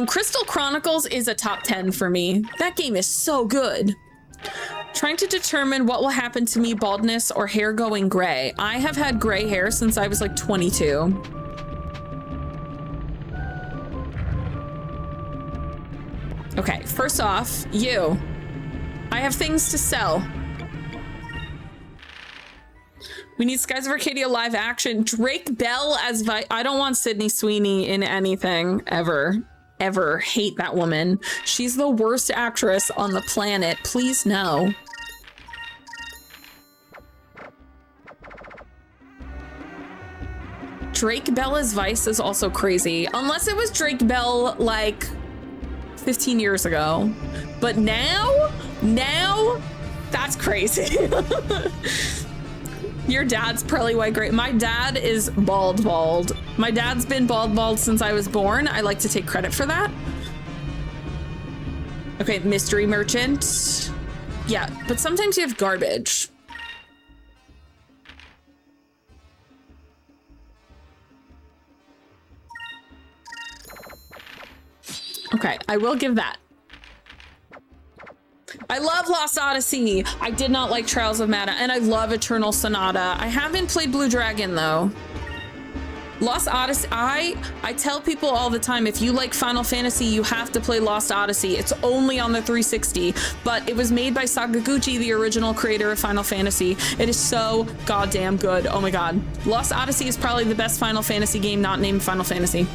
Speaker 1: Crystal Chronicles is a top 10 for me. That game is so good. Trying to determine what will happen to me, baldness or hair going gray. I have had gray hair since I was like 22. Okay, first off, you. I have things to sell. We need Skies of Arcadia live action. Drake Bell as I don't want Sydney Sweeney in anything, ever. Ever. Hate that woman. She's the worst actress on the planet. Please no. Drake Bell as Vice is also crazy. Unless it was Drake Bell, like 15 years ago. But now, that's crazy. Your dad's pearly white gray. My dad is bald. My dad's been bald since I was born. I like to take credit for that. Okay, mystery merchant. Yeah, but sometimes you have garbage. Okay, I will give that. I love Lost Odyssey. I did not like Trials of Mana, and I love Eternal Sonata. I haven't played Blue Dragon though. Lost Odyssey, I tell people all the time, if you like Final Fantasy, you have to play Lost Odyssey. It's only on the 360, but it was made by Sakaguchi, the original creator of Final Fantasy. It is so goddamn good. Oh my god. Lost Odyssey is probably the best Final Fantasy game not named Final Fantasy.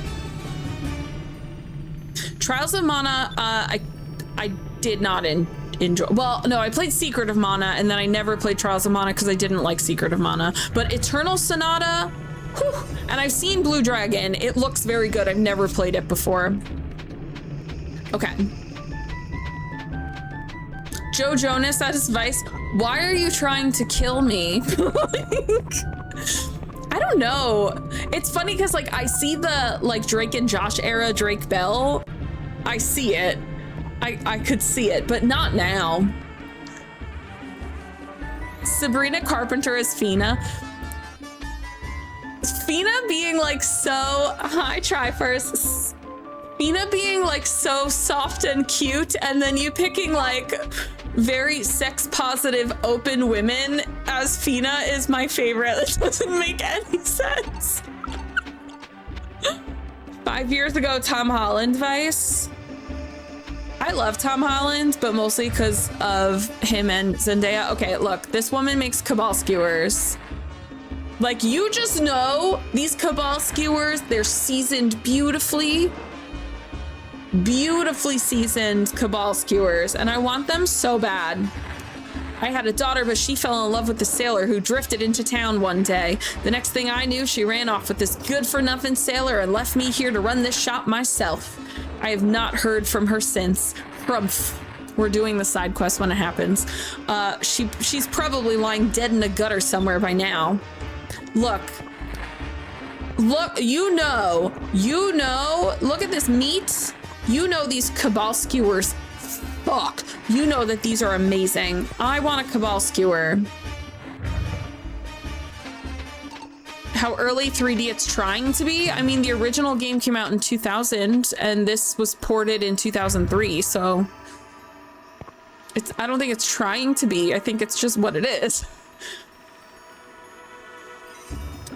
Speaker 1: Trials of Mana, I did not enjoy. Well, no, I played Secret of Mana, and then I never played Trials of Mana because I didn't like Secret of Mana. But Eternal Sonata, whew, and I've seen Blue Dragon. It looks very good. I've never played it before. Okay. Joe Jonas at his Vice. Why are you trying to kill me? I don't know. It's funny because like I see the like Drake and Josh era Drake Bell. I see it. I could see it, but not now. Sabrina Carpenter as Fina. Fina being like so, I try first. Fina being like so soft and cute, and then you picking like very sex positive open women as Fina is my favorite. It doesn't make any sense. 5 years ago, Tom Holland Vice. I love Tom Holland, but mostly because of him and Zendaya. Okay, look, this woman makes cabal skewers. Like, you just know these cabal skewers, they're seasoned beautifully. Beautifully seasoned cabal skewers, and I want them so bad. I had a daughter, but she fell in love with the sailor who drifted into town one day. The next thing I knew, she ran off with this good-for-nothing sailor and left me here to run this shop myself. I have not heard from her since. We're doing the side quest when it happens. She's probably lying dead in a gutter somewhere by now. Look, you know, look at this meat. You know these cabal skewers. Fuck, you know that these are amazing. I want a cabal skewer. How early 3D it's trying to be? I mean, the original game came out in 2000 and this was ported in 2003, so I don't think it's trying to be. I think it's just what it is.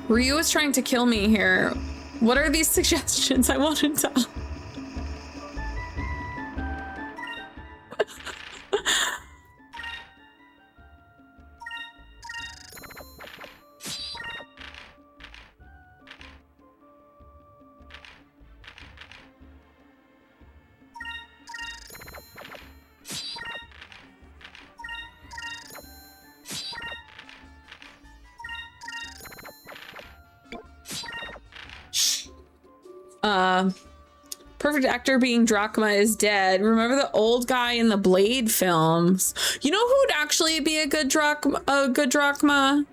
Speaker 1: Ryu is trying to kill me here. What are these suggestions? I wanted to... Perfect actor being Drachma is dead. Remember the old guy in the Blade films? You know who would actually be a good Drachma?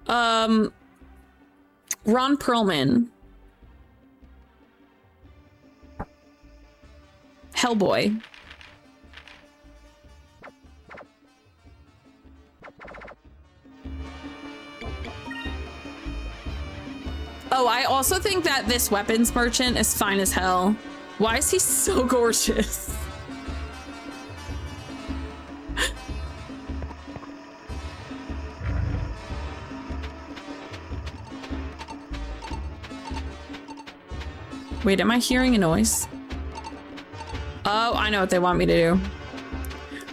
Speaker 1: Ron Perlman. Hellboy. Oh, I also think that this weapons merchant is fine as hell. Why is he so gorgeous? Wait, am I hearing a noise? Oh, I know what they want me to do.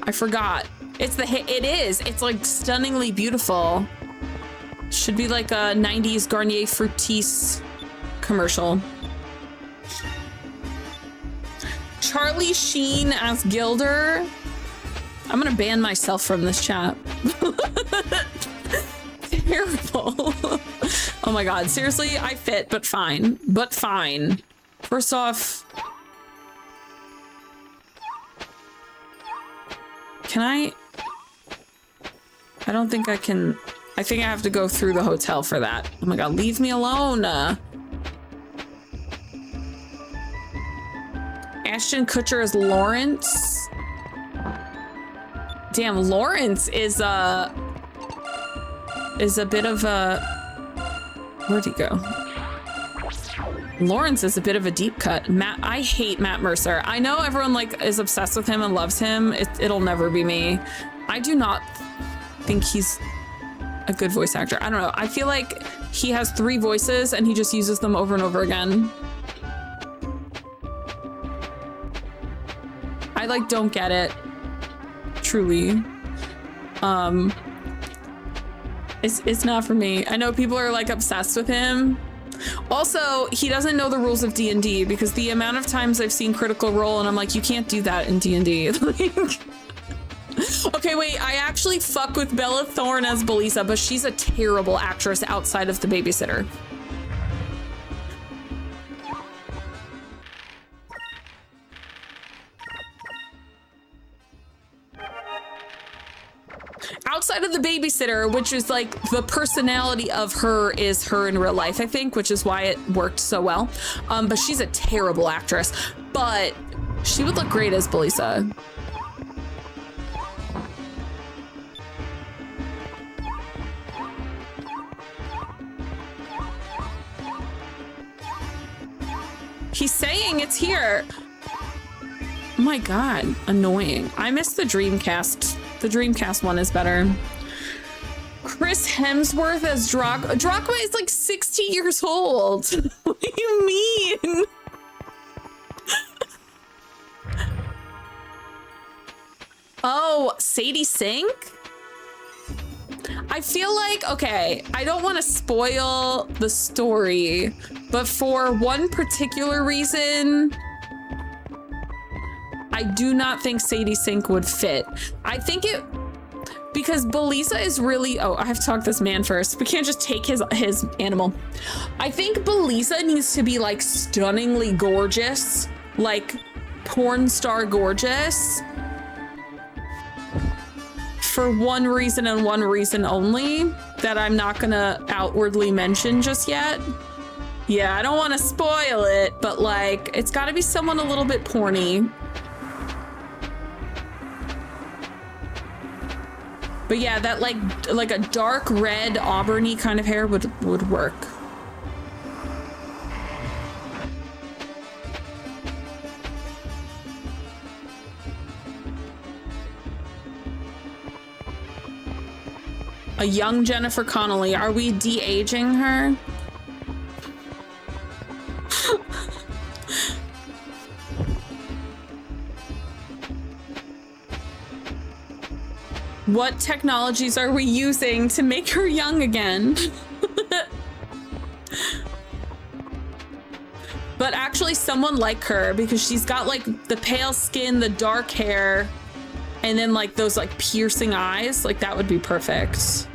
Speaker 1: I forgot. It is. It's like stunningly beautiful. Should be like a 90s Garnier Fructis commercial. Charlie Sheen as Gilder. I'm gonna ban myself from this chat. Terrible. Oh my god, seriously, I fit, but fine. But fine. First off, can I don't think I can. I think I have to go through the hotel for that. Oh my god, leave me alone. Ashton Kutcher is Lawrence. Damn, Lawrence is a bit of a... Where'd he go? Lawrence is a bit of a deep cut. I hate Matt Mercer. I know everyone like is obsessed with him and loves him. It'll never be me. I do not think he's a good voice actor. I don't know. I feel like he has 3 voices and he just uses them over and over again. I like don't get it. Truly. It's not for me. I know people are like obsessed with him. Also, he doesn't know the rules of D&D because the amount of times I've seen Critical Role and I'm like, you can't do that in D&D. Okay, wait, I actually fuck with Bella Thorne as Belisa, but she's a terrible actress outside of The Babysitter. Outside of The Babysitter, which is like the personality of her is her in real life, I think, which is why it worked so well. But she's a terrible actress, but she would look great as Belisa. He's saying it's here. Oh my god, annoying. I miss the Dreamcast. The Dreamcast one is better. Chris Hemsworth as Drachma. Drachma is like 60 years old. What do you mean? Oh, Sadie Sink? I feel like, okay, I don't want to spoil the story, but for one particular reason, I do not think Sadie Sink would fit. I think because Belisa is really, oh, I have to talk to this man first. We can't just take his animal. I think Belisa needs to be like stunningly gorgeous, like porn star gorgeous, for one reason and one reason only that I'm not gonna outwardly mention just yet. Yeah, I don't want to spoil it, but like, it's got to be someone a little bit porny. But yeah, that like a dark red auburny kind of hair would work. A young Jennifer Connelly. Are we de-aging her? What technologies are we using to make her young again? But actually someone like her, because she's got like the pale skin, the dark hair, and then like those like piercing eyes. Like that would be perfect.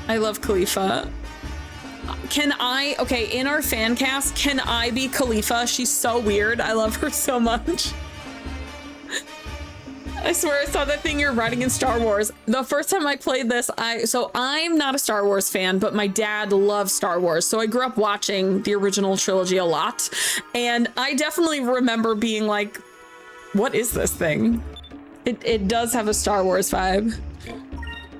Speaker 1: I love Khalifa. Can I, okay, in our fan cast, can I be Khalifa? She's so weird. I love her so much. I swear I saw that thing you're writing in Star Wars. The first time I played this, so I'm not a Star Wars fan, but my dad loves Star Wars. So I grew up watching the original trilogy a lot. And I definitely remember being like, what is this thing? It does have a Star Wars vibe.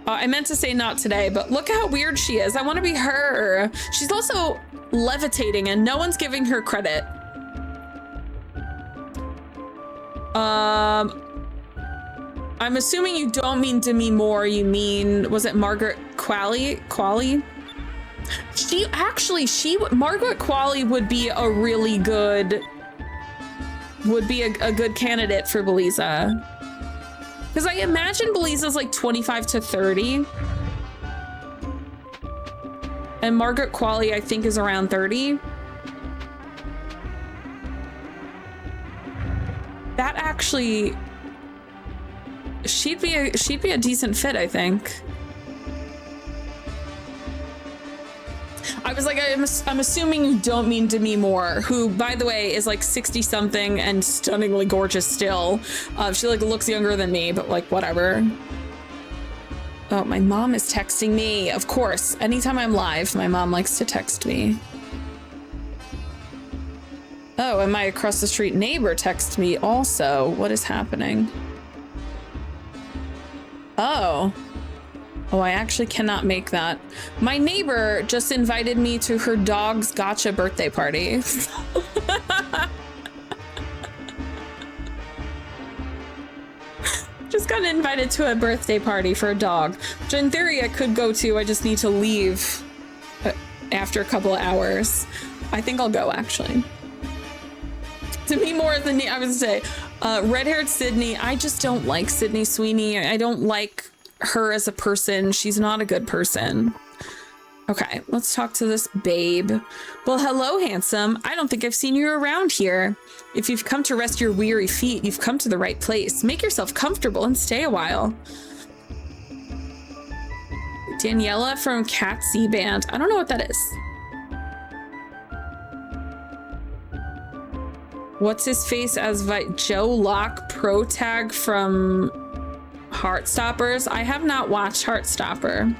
Speaker 1: I meant to say not today, but look how weird she is. I want to be her. She's also levitating and no one's giving her credit. I'm assuming you don't mean Demi Moore, you mean, was it Margaret Qualley? Margaret Qualley would be a really good, a good candidate for Belisa. Because I imagine Belisa's like 25 to 30. And Margaret Qualley, I think, is around 30. That actually, she'd be a decent fit, I think. I was like, I'm assuming you don't mean Demi Moore, who, by the way, is like 60 something and stunningly gorgeous still. She like looks younger than me, but like whatever. Oh, my mom is texting me. Of course, anytime I'm live, my mom likes to text me. Oh, and my across the street neighbor texted me also. What is happening? Oh, I actually cannot make that. My neighbor just invited me to her dog's gotcha birthday party. Just got invited to a birthday party for a dog, which in theory I could go to. I just need to leave after a couple of hours. I think I'll go, actually. To me, more than I was gonna say, red-haired Sydney. I just don't like Sydney Sweeney. I don't like her as a person. She's not a good person. Okay, let's talk to this babe. Well, hello, handsome. I don't think I've seen you around here. If you've come to rest your weary feet, you've come to the right place. Make yourself comfortable and stay a while. Daniela from Cat C Band. I don't know what that is. What's his face as Joe Locke pro tag from Heartstoppers? I have not watched Heartstopper.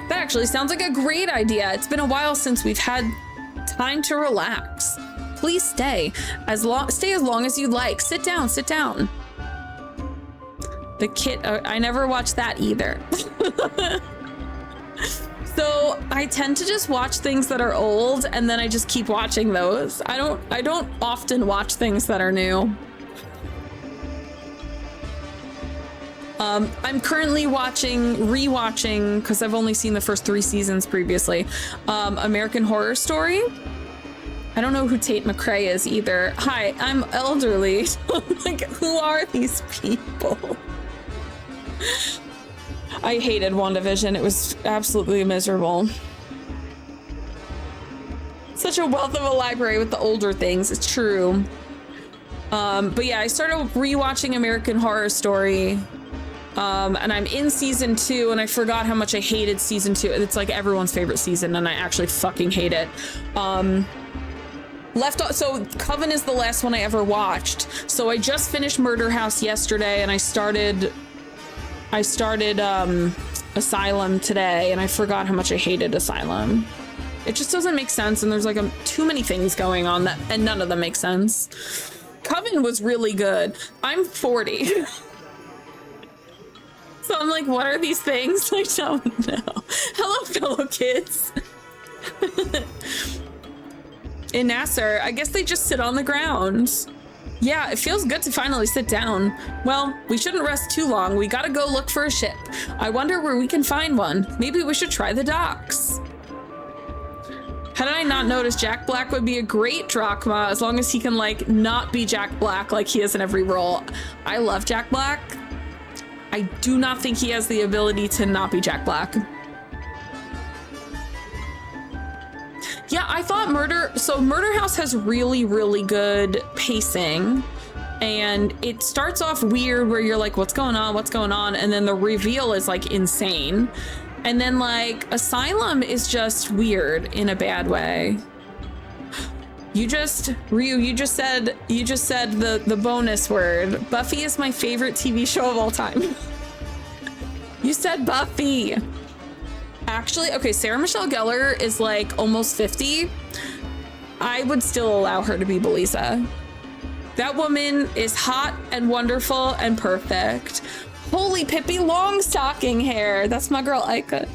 Speaker 1: That actually sounds like a great idea. It's been a while since we've had time to relax. Please stay as long as you'd like. Sit down, sit down. The kid, I never watched that either. So I tend to just watch things that are old and then I just keep watching those. I don't often watch things that are new. I'm currently rewatching, because I've only seen the first 3 seasons previously, American Horror Story. I don't know who Tate McRae is either. Hi, I'm elderly. Like, who are these people? I hated WandaVision. It was absolutely miserable. Such such a wealth of a library with the older things. It's true. But yeah, I started rewatching American Horror Story. And I'm in season 2, and I forgot how much I hated season 2. It's like everyone's favorite season, and I actually fucking hate it. So Coven is the last one I ever watched. So I just finished Murder House yesterday, and I started Asylum today, and I forgot how much I hated Asylum. It just doesn't make sense, and there's like too many things going on and none of them make sense. Coven was really good. I'm 40. So I'm like, what are these things? I don't know. Hello, fellow kids. In Nasr, I guess they just sit on the ground. Yeah, it feels good to finally sit down. Well, we shouldn't rest too long. We gotta go look for a ship. I wonder where we can find one. Maybe we should try the docks. How did I not notice Jack Black would be a great Drachma as long as he can, like, not be Jack Black like he is in every role. I love Jack Black. I do not think he has the ability to not be Jack Black. Yeah, I thought Murder House has really, really good pacing. And it starts off weird where you're like, what's going on? What's going on? And then the reveal is like insane. And then like Asylum is just weird in a bad way. Ryu, you just said the bonus word. Buffy is my favorite TV show of all time. You said Buffy. Actually, okay, Sarah Michelle Gellar is like almost 50. I would still allow her to be Belisa. That woman is hot and wonderful and perfect. Holy Pippi Longstocking hair. That's my girl Ica.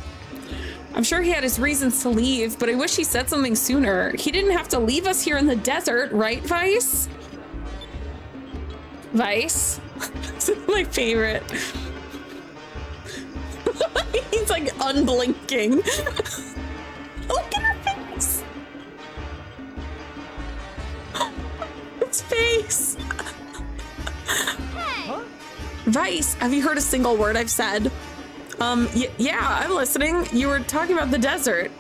Speaker 1: I'm sure he had his reasons to leave, but I wish he said something sooner. He didn't have to leave us here in the desert, right, Vice? Vice? This is my favorite. He's like unblinking. Look at her face. His face.
Speaker 3: Hey!
Speaker 1: Vice, have you heard a single word I've said? Yeah, I'm listening. You were talking about the desert.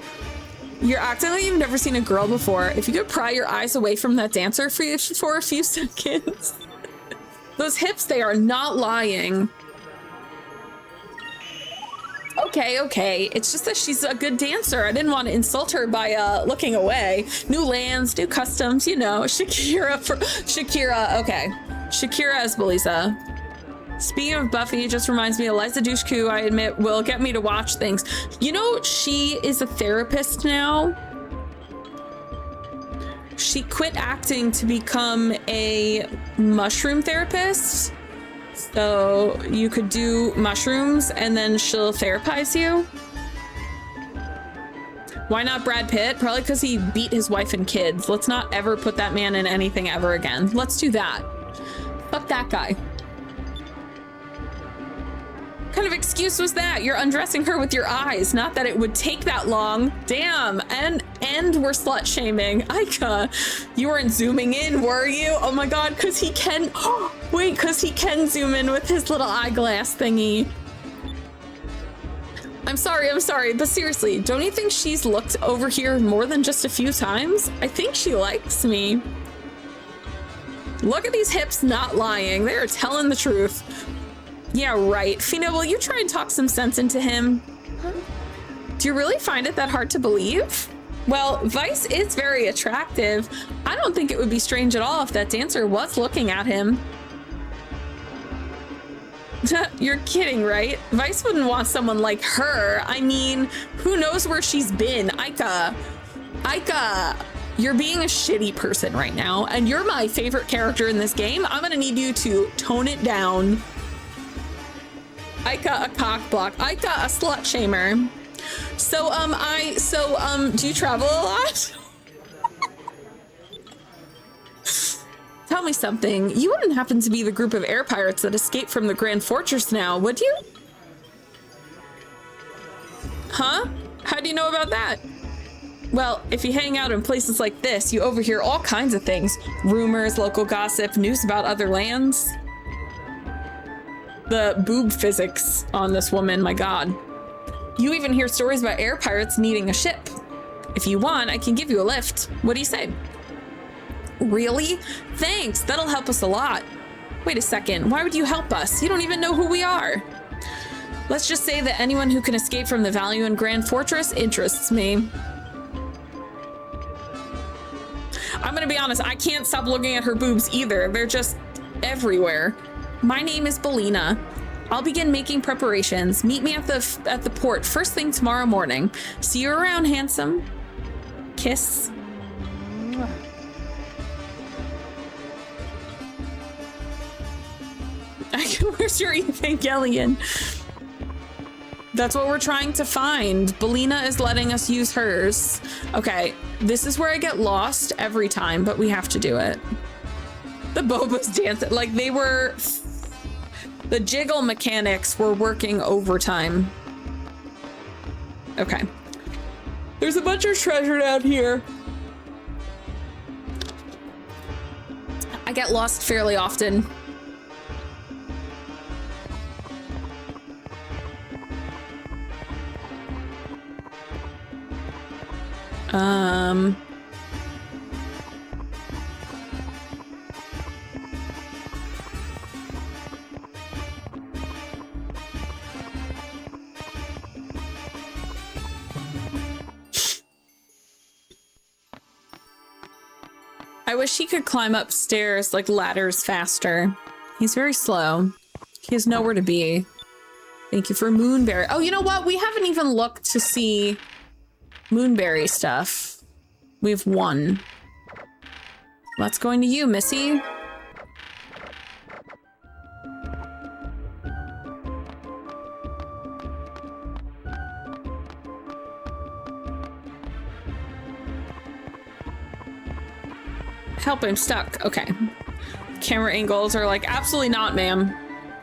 Speaker 1: You're acting like you've never seen a girl before. If you could pry your eyes away from that dancer for a few seconds. Those hips, they are not lying. Okay. It's just that she's a good dancer. I didn't want to insult her by looking away. New lands, new customs, you know. Shakira, okay. Shakira as Belisa. Speaking of Buffy, it just reminds me, Eliza Dushku, I admit, will get me to watch things. You know, she is a therapist now. She quit acting to become a mushroom therapist. So you could do mushrooms and then she'll therapize you. Why not Brad Pitt? Probably because he beat his wife and kids. Let's not ever put that man in anything ever again. Let's do that. Fuck that guy. What kind of excuse was that? You're undressing her with your eyes. Not that it would take that long. Damn. And we're slut shaming. Ica, you weren't zooming in, were you? Oh my god, because he can. Wait, because he can zoom in with his little eyeglass thingy. I'm sorry, but seriously, don't you think she's looked over here more than just a few times? I think she likes me. Look at these hips not lying. They are telling the truth. Yeah, right. Fina, will you try and talk some sense into him? Huh? Do you really find it that hard to believe? Well, Vice is very attractive. I don't think it would be strange at all if that dancer was looking at him. You're kidding, right? Vice wouldn't want someone like her. I mean, who knows where she's been? Ica, you're being a shitty person right now, and you're my favorite character in this game. I'm gonna need you to tone it down. Ica, a cock block. Ica, a slut shamer. So, do you travel a lot? Tell me something. You wouldn't happen to be the group of air pirates that escaped from the Grand Fortress now, would you? Huh? How do you know about that? Well, if you hang out in places like this, you overhear all kinds of things. Rumors, local gossip, news about other lands. The boob physics on this woman, my god. You even hear stories about air pirates needing a ship. If you want, I can give you a lift. What do you say? Really? Thanks, that'll help us a lot. Wait a second, why would you help us? You don't even know who we are. Let's just say that anyone who can escape from the Valuan Grand Fortress interests me. I'm gonna be honest, I can't stop looking at her boobs either. They're just everywhere. My name is Belina. I'll begin making preparations. Meet me at the port first thing tomorrow morning. See you around, handsome. Kiss. Where's your Evangelion? That's what we're trying to find. Belina is letting us use hers. Okay, this is where I get lost every time, but we have to do it. The Boba's dancing, like they were, the jiggle mechanics were working overtime. Okay. There's a bunch of treasure down here. I get lost fairly often. I wish he could climb upstairs like ladders faster. He's very slow. He has nowhere to be. Thank you for Moonberry. Oh, you know what? We haven't even looked to see Moonberry stuff. We have one. Let's go into you, Missy. Help, I'm stuck. Okay. Camera angles are like, absolutely not, ma'am.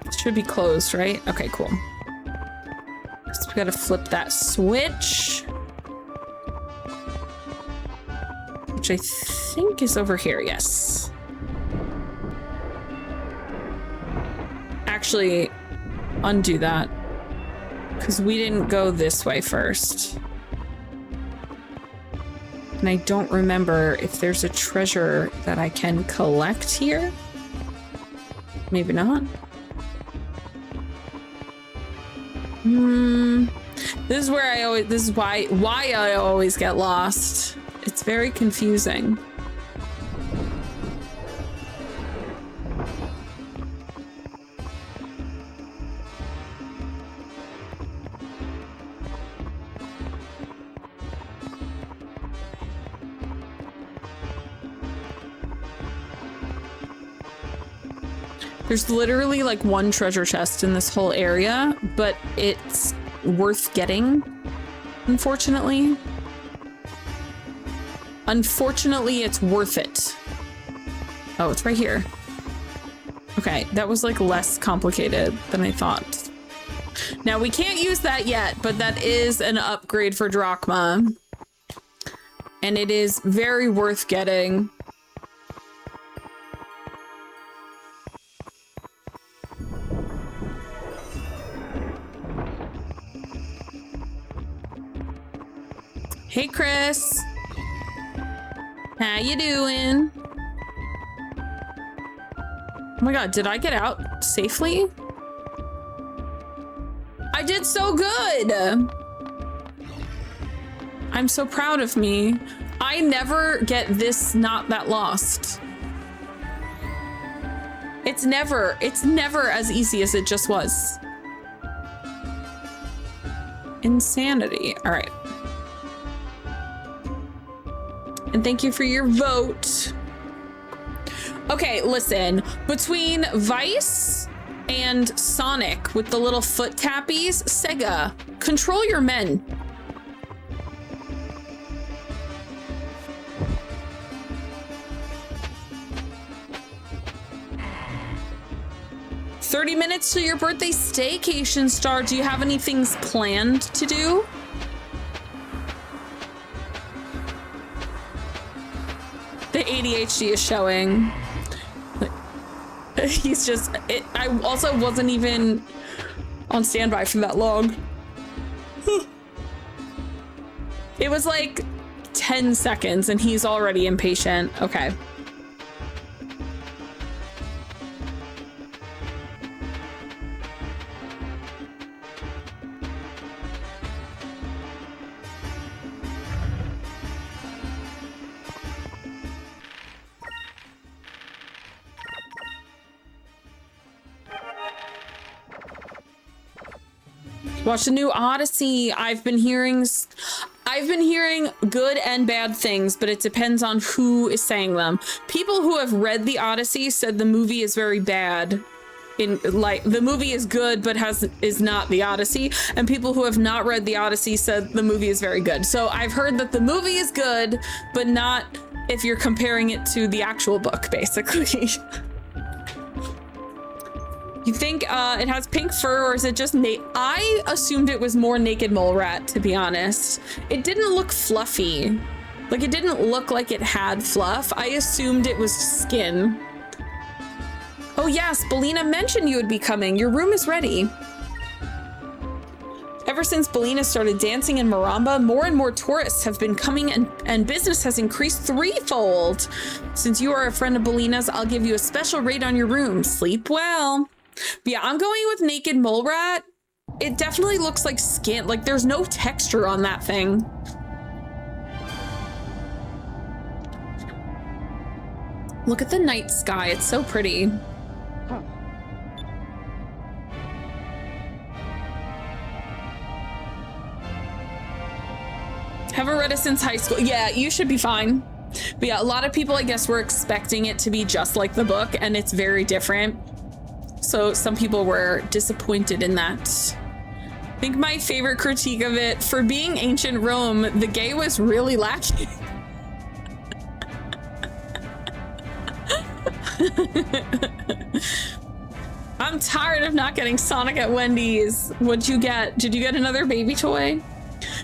Speaker 1: It should be closed, right? Okay, cool. So we gotta flip that switch. Which I think is over here, yes. Actually, undo that. Because we didn't go this way first. And I don't remember if there's a treasure that I can collect here. Maybe not. This is where I always, this is why I always get lost. It's very confusing. There's literally like one treasure chest in this whole area, but it's worth getting, unfortunately. Unfortunately, it's worth it. Oh, it's right here. Okay, that was like less complicated than I thought. Now we can't use that yet, but that is an upgrade for Drachma. And it is very worth getting. Hey, Chris. How you doing? Oh my god, did I get out safely? I did so good! I'm so proud of me. I never get this not that lost. It's never as easy as it just was. Insanity. All right. And thank you for your vote. Okay, listen. Between Vice and Sonic with the little foot tappies, Sega, control your men. "30 minutes to your birthday staycation, Star. Do you have any things planned to do?" The ADHD is showing. He's just, I also wasn't even on standby for that long. It was like 10 seconds and he's already impatient. Okay. Watch the new Odyssey. I've been hearing good and bad things, but it depends on who is saying them. People who have read the Odyssey said the movie is very bad. The movie is good, but is not the Odyssey. And people who have not read the Odyssey said the movie is very good. So I've heard that the movie is good, but not if you're comparing it to the actual book, basically. You think it has pink fur, or is it just I assumed it was more naked mole rat, to be honest. It didn't look fluffy. Like, it didn't look like it had fluff. I assumed it was skin. Oh yes, Belina mentioned you would be coming. Your room is ready. Ever since Belina started dancing in Maramba, more and more tourists have been coming and business has increased threefold. Since you are a friend of Belina's, I'll give you a special rate on your room. Sleep well. But yeah, I'm going with naked mole rat. It definitely looks like skin. Like, there's no texture on that thing. Look at the night sky. It's so pretty. Haven't read it since high school. Yeah, you should be fine. But yeah, a lot of people, I guess, were expecting it to be just like the book, and it's very different. So some people were disappointed in that. I think my favorite critique of it, for being ancient Rome, the gay was really lacking. I'm tired of not getting Sonic at Wendy's. What'd you get? Did you get another baby toy?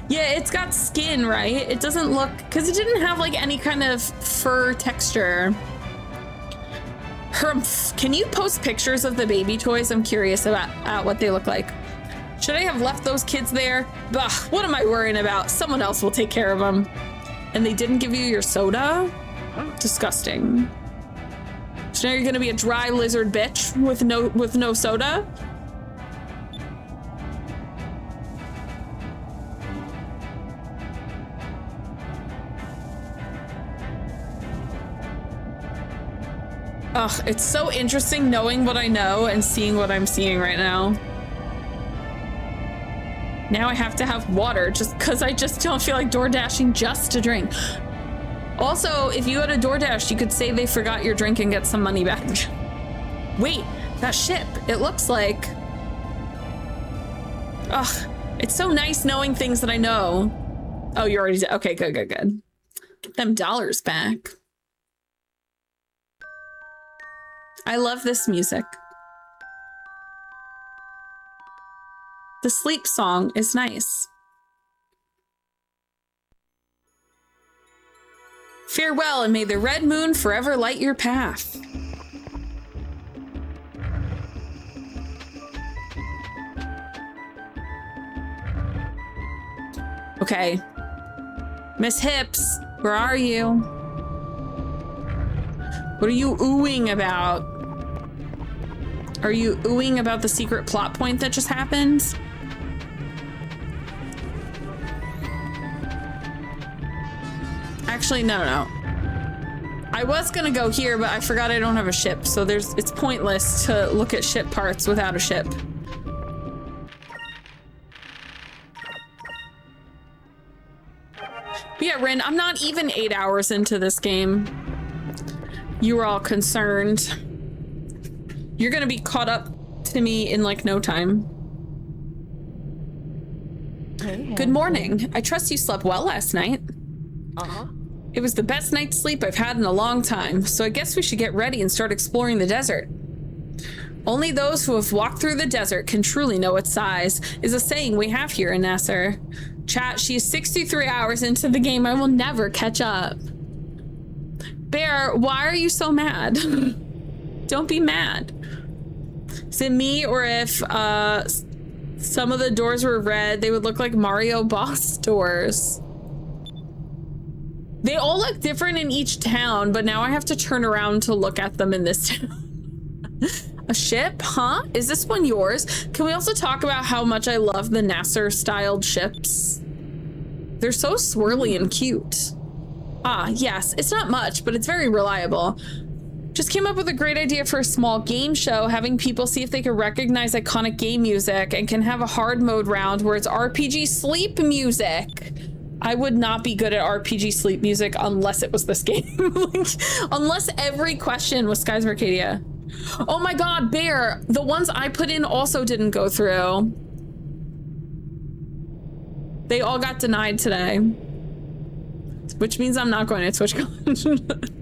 Speaker 1: Yeah, it's got skin, right? It doesn't look, because it didn't have like any kind of fur texture. Humph. Can you post pictures of the baby toys? I'm curious about what they look like. Should I have left those kids there? Bah, what am I worrying about? Someone else will take care of them. And they didn't give you your soda? Disgusting. So now you're gonna be a dry lizard bitch with no soda? Ugh, it's so interesting knowing what I know and seeing what I'm seeing right now. Now I have to have water just because I just don't feel like door dashing just to drink. Also, if you had a DoorDash, you could say they forgot your drink and get some money back. Wait, that ship, it looks like... Ugh, it's so nice knowing things that I know. Oh, you already did. Okay, good. Get them dollars back. I love this music. The sleep song is nice. Farewell, and may the red moon forever light your path. Okay. Miss Hips, where are you? What are you oohing about? Are you oohing about the secret plot point that just happened? Actually, no. I was gonna go here, but I forgot I don't have a ship, so it's pointless to look at ship parts without a ship. But yeah, Rin, I'm not even 8 hours into this game. You were all concerned. You're gonna be caught up to me in like no time.
Speaker 2: Hey,
Speaker 1: Good morning. I trust you slept well last night.
Speaker 2: Uh-huh.
Speaker 1: It was the best night's sleep I've had in a long time, so I guess we should get ready and start exploring the desert. Only those who have walked through the desert can truly know its size, is a saying we have here in Nasr. Chat, she's 63 hours into the game. I will never catch up. Bear, why are you so mad? Don't be mad. Is it me, or if some of the doors were red, they would look like Mario boss doors? They all look different in each town, but now I have to turn around to look at them in this town. A ship, huh? Is this one yours? Can we also talk about how much I love the Nasr styled ships? They're so swirly and cute. Ah, yes, it's not much, but it's very reliable. Just came up with a great idea for a small game show, having people see if they can recognize iconic game music, and can have a hard mode round where it's RPG sleep music. I would not be good at RPG sleep music unless it was this game. Like, unless every question was Skies of Arcadia. Oh my god, Bear, the ones I put in also didn't go through. They all got denied today. Which means I'm not going to TwitchCon.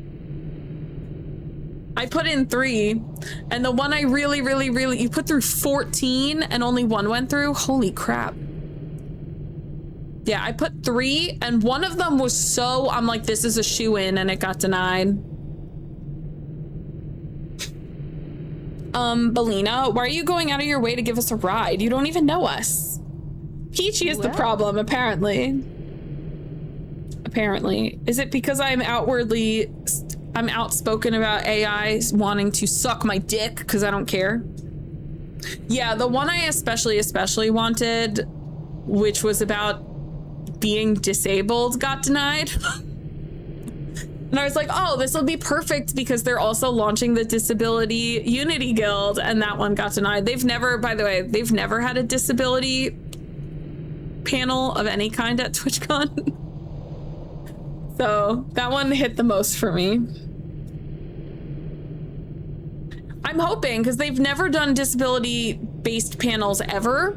Speaker 1: I put in 3, and the one I really, you put through 14 and only 1 went through? Holy crap. Yeah, I put 3, and one of them was so, I'm like, this is a shoe-in, and it got denied. Belina, why are you going out of your way to give us a ride? You don't even know us. Peachy is the problem, apparently. Apparently. Is it because I'm outspoken about AI wanting to suck my dick because I don't care? Yeah, the one I especially wanted, which was about being disabled, got denied. And I was like, oh, this will be perfect because they're also launching the Disability Unity Guild, and that one got denied. They've never, by the way, they've never had a disability panel of any kind at TwitchCon. So that one hit the most for me. I'm hoping, because they've never done disability-based panels ever,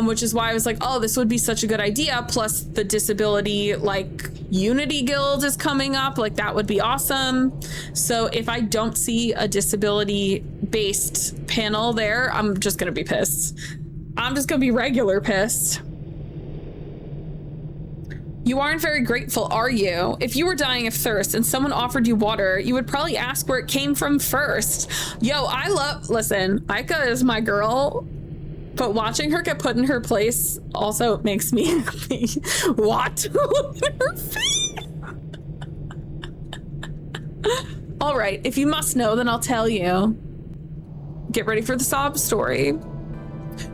Speaker 1: which is why I was like, oh, this would be such a good idea. Plus the disability, like, Unity Guild is coming up. Like, that would be awesome. So if I don't see a disability-based panel there, I'm just gonna be pissed. I'm just gonna be regular pissed. You aren't very grateful, are you? If you were dying of thirst and someone offered you water, you would probably ask where it came from first. Yo, listen, Aika is my girl, but watching her get put in her place also makes me happy. What? Look at her face. All right, if you must know, then I'll tell you. Get ready for the sob story.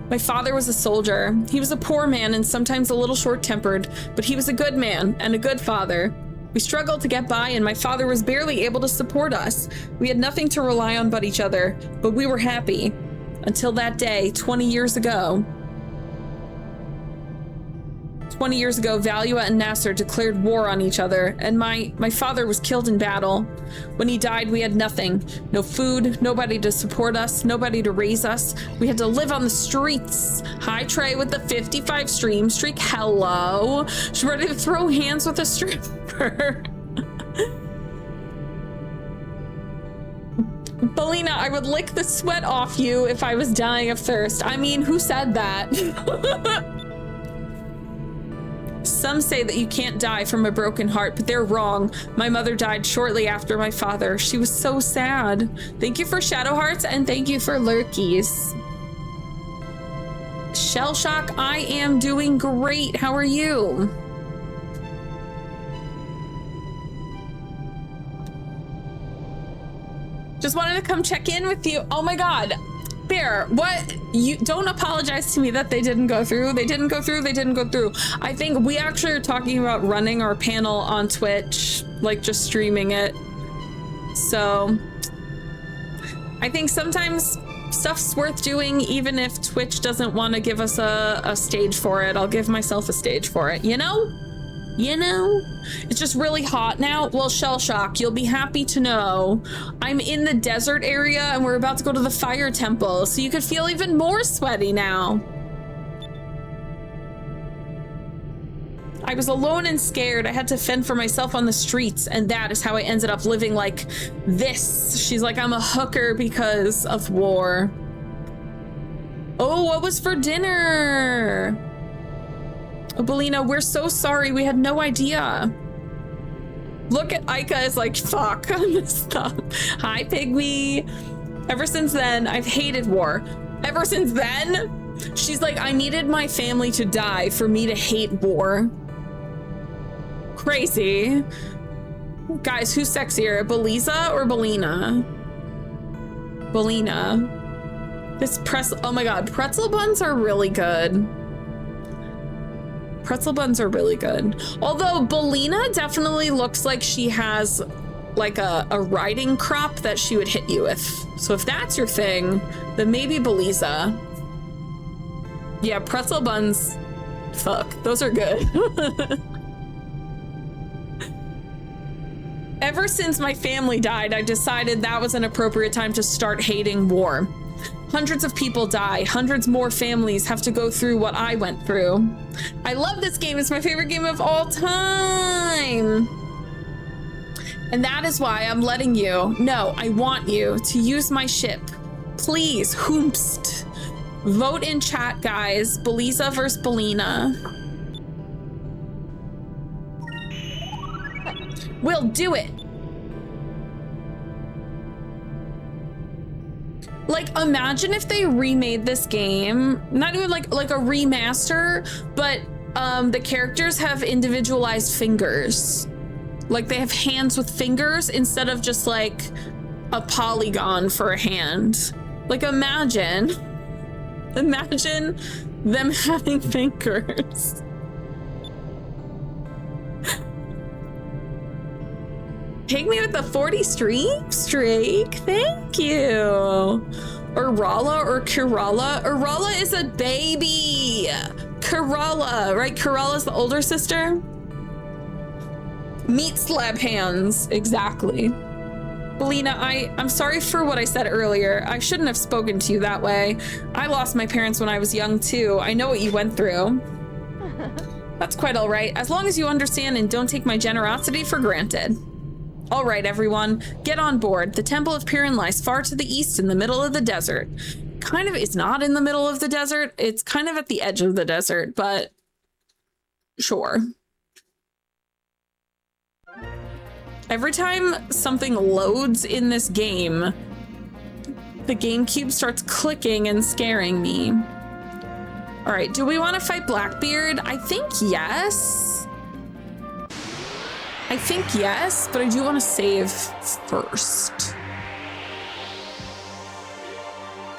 Speaker 1: My father was a soldier. He was a poor man and sometimes a little short-tempered, but he was a good man and a good father. We struggled to get by, and my father was barely able to support us. We had nothing to rely on but each other, but we were happy. Until that day, 20 years ago. 20 years ago, Valua and Nasr declared war on each other, and my father was killed in battle. When he died, we had nothing. No food, nobody to support us, nobody to raise us. We had to live on the streets. Hi, Trey with the 55 stream streak. Hello. She's ready to throw hands with a stripper. Belina, I would lick the sweat off you if I was dying of thirst. I mean, who said that? Some say that you can't die from a broken heart, but they're wrong. My mother died shortly after my father. She was so sad. Thank you for Shadow Hearts, and thank you for Lurkies. Shell Shock, I am doing great. How are you? Just wanted to come check in with you. Oh my god. Bear, what? You don't apologize to me that they didn't go through. They didn't go through. I think we actually are talking about running our panel on Twitch, like just streaming it. So I think sometimes stuff's worth doing, even if Twitch doesn't want to give us a stage for it. I'll give myself a stage for it, you know? You know? It's just really hot now. Well, Shell Shock, you'll be happy to know I'm in the desert area and we're about to go to the fire temple, so you could feel even more sweaty now. I was alone and scared. I had to fend for myself on the streets, and that is how I ended up living like this. She's like, I'm a hooker because of war. Oh, what was for dinner? Oh, Belina, we're so sorry. We had no idea. Look at Aika is like, fuck, I messed up. Hi, Pygmy. Ever since then, I've hated war. Ever since then? She's like, I needed my family to die for me to hate war. Crazy. Guys, who's sexier, Belisa or Belina? Belina. This oh my god, pretzel buns are really good. Pretzel buns are really good. Although Belina definitely looks like she has like a riding crop that she would hit you with. So if that's your thing, then maybe Belisa. Yeah, pretzel buns, fuck, those are good. Ever since my family died, I decided that was an appropriate time to start hating war. Hundreds of people die, hundreds more families have to go through what I went through. I love this game, it's my favorite game of all time. And that is why I'm letting you, no, I want you to use my ship. Please, hoomst. Vote in chat, guys. Belisa versus Belina. We'll do it. Like, imagine if they remade this game, not even like a remaster, but the characters have individualized fingers. Like they have hands with fingers instead of just like a polygon for a hand. Like imagine them having fingers. Take me with the 40 streak. Thank you. Urala or Kerala. Urala is a baby. Kerala, right? Kerala's the older sister. Meat slab hands. Exactly. Belina, I'm sorry for what I said earlier. I shouldn't have spoken to you that way. I lost my parents when I was young too. I know what you went through. That's quite all right, as long as you understand and don't take my generosity for granted. All right, everyone, get on board. The Temple of Pyrynn lies far to the east in the middle of the desert. Kind of, it's not in the middle of the desert. It's kind of at the edge of the desert, but sure. Every time something loads in this game, the GameCube starts clicking and scaring me. All right, do we want to fight Blackbeard? I think yes. I think yes, but I do want to save first.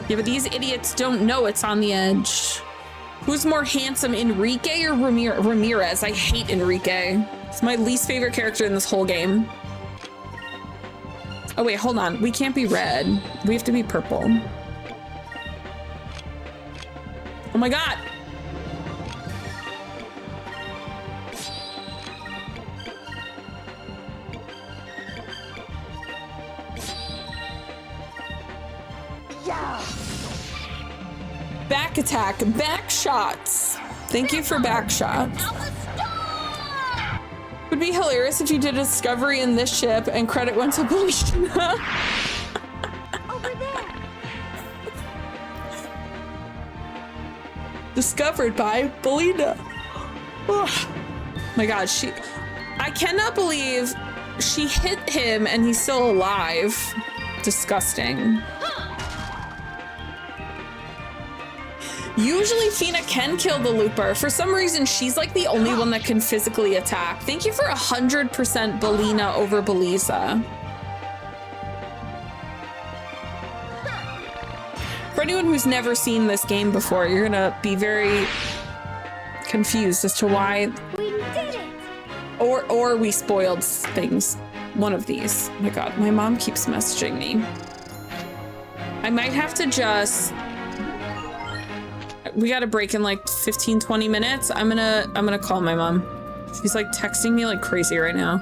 Speaker 1: Yeah, but these idiots don't know it's on the edge. Who's more handsome, Enrique or Ramirez? I hate Enrique. It's my least favorite character in this whole game. Oh wait, hold on. We can't be red. We have to be purple. Oh my god.
Speaker 2: Yeah.
Speaker 1: Back attack, back shots. Thank you for back shots. Would be hilarious if you did a discovery in this ship and credit went to Belina.
Speaker 3: Over there.
Speaker 1: Discovered by Belina. Oh my god, I cannot believe she hit him and he's still alive. Disgusting. Usually Fina can kill the looper. For some reason, she's like the only one that can physically attack. Thank you for 100% Belina over Belisa. For anyone who's never seen this game before, you're gonna be very confused as to why.
Speaker 3: We did it.
Speaker 1: Or we spoiled things. One of these. Oh my god, my mom keeps messaging me. I might have to just... We got a break in like 15, 20 minutes. I'm gonna call my mom. She's like texting me like crazy right now.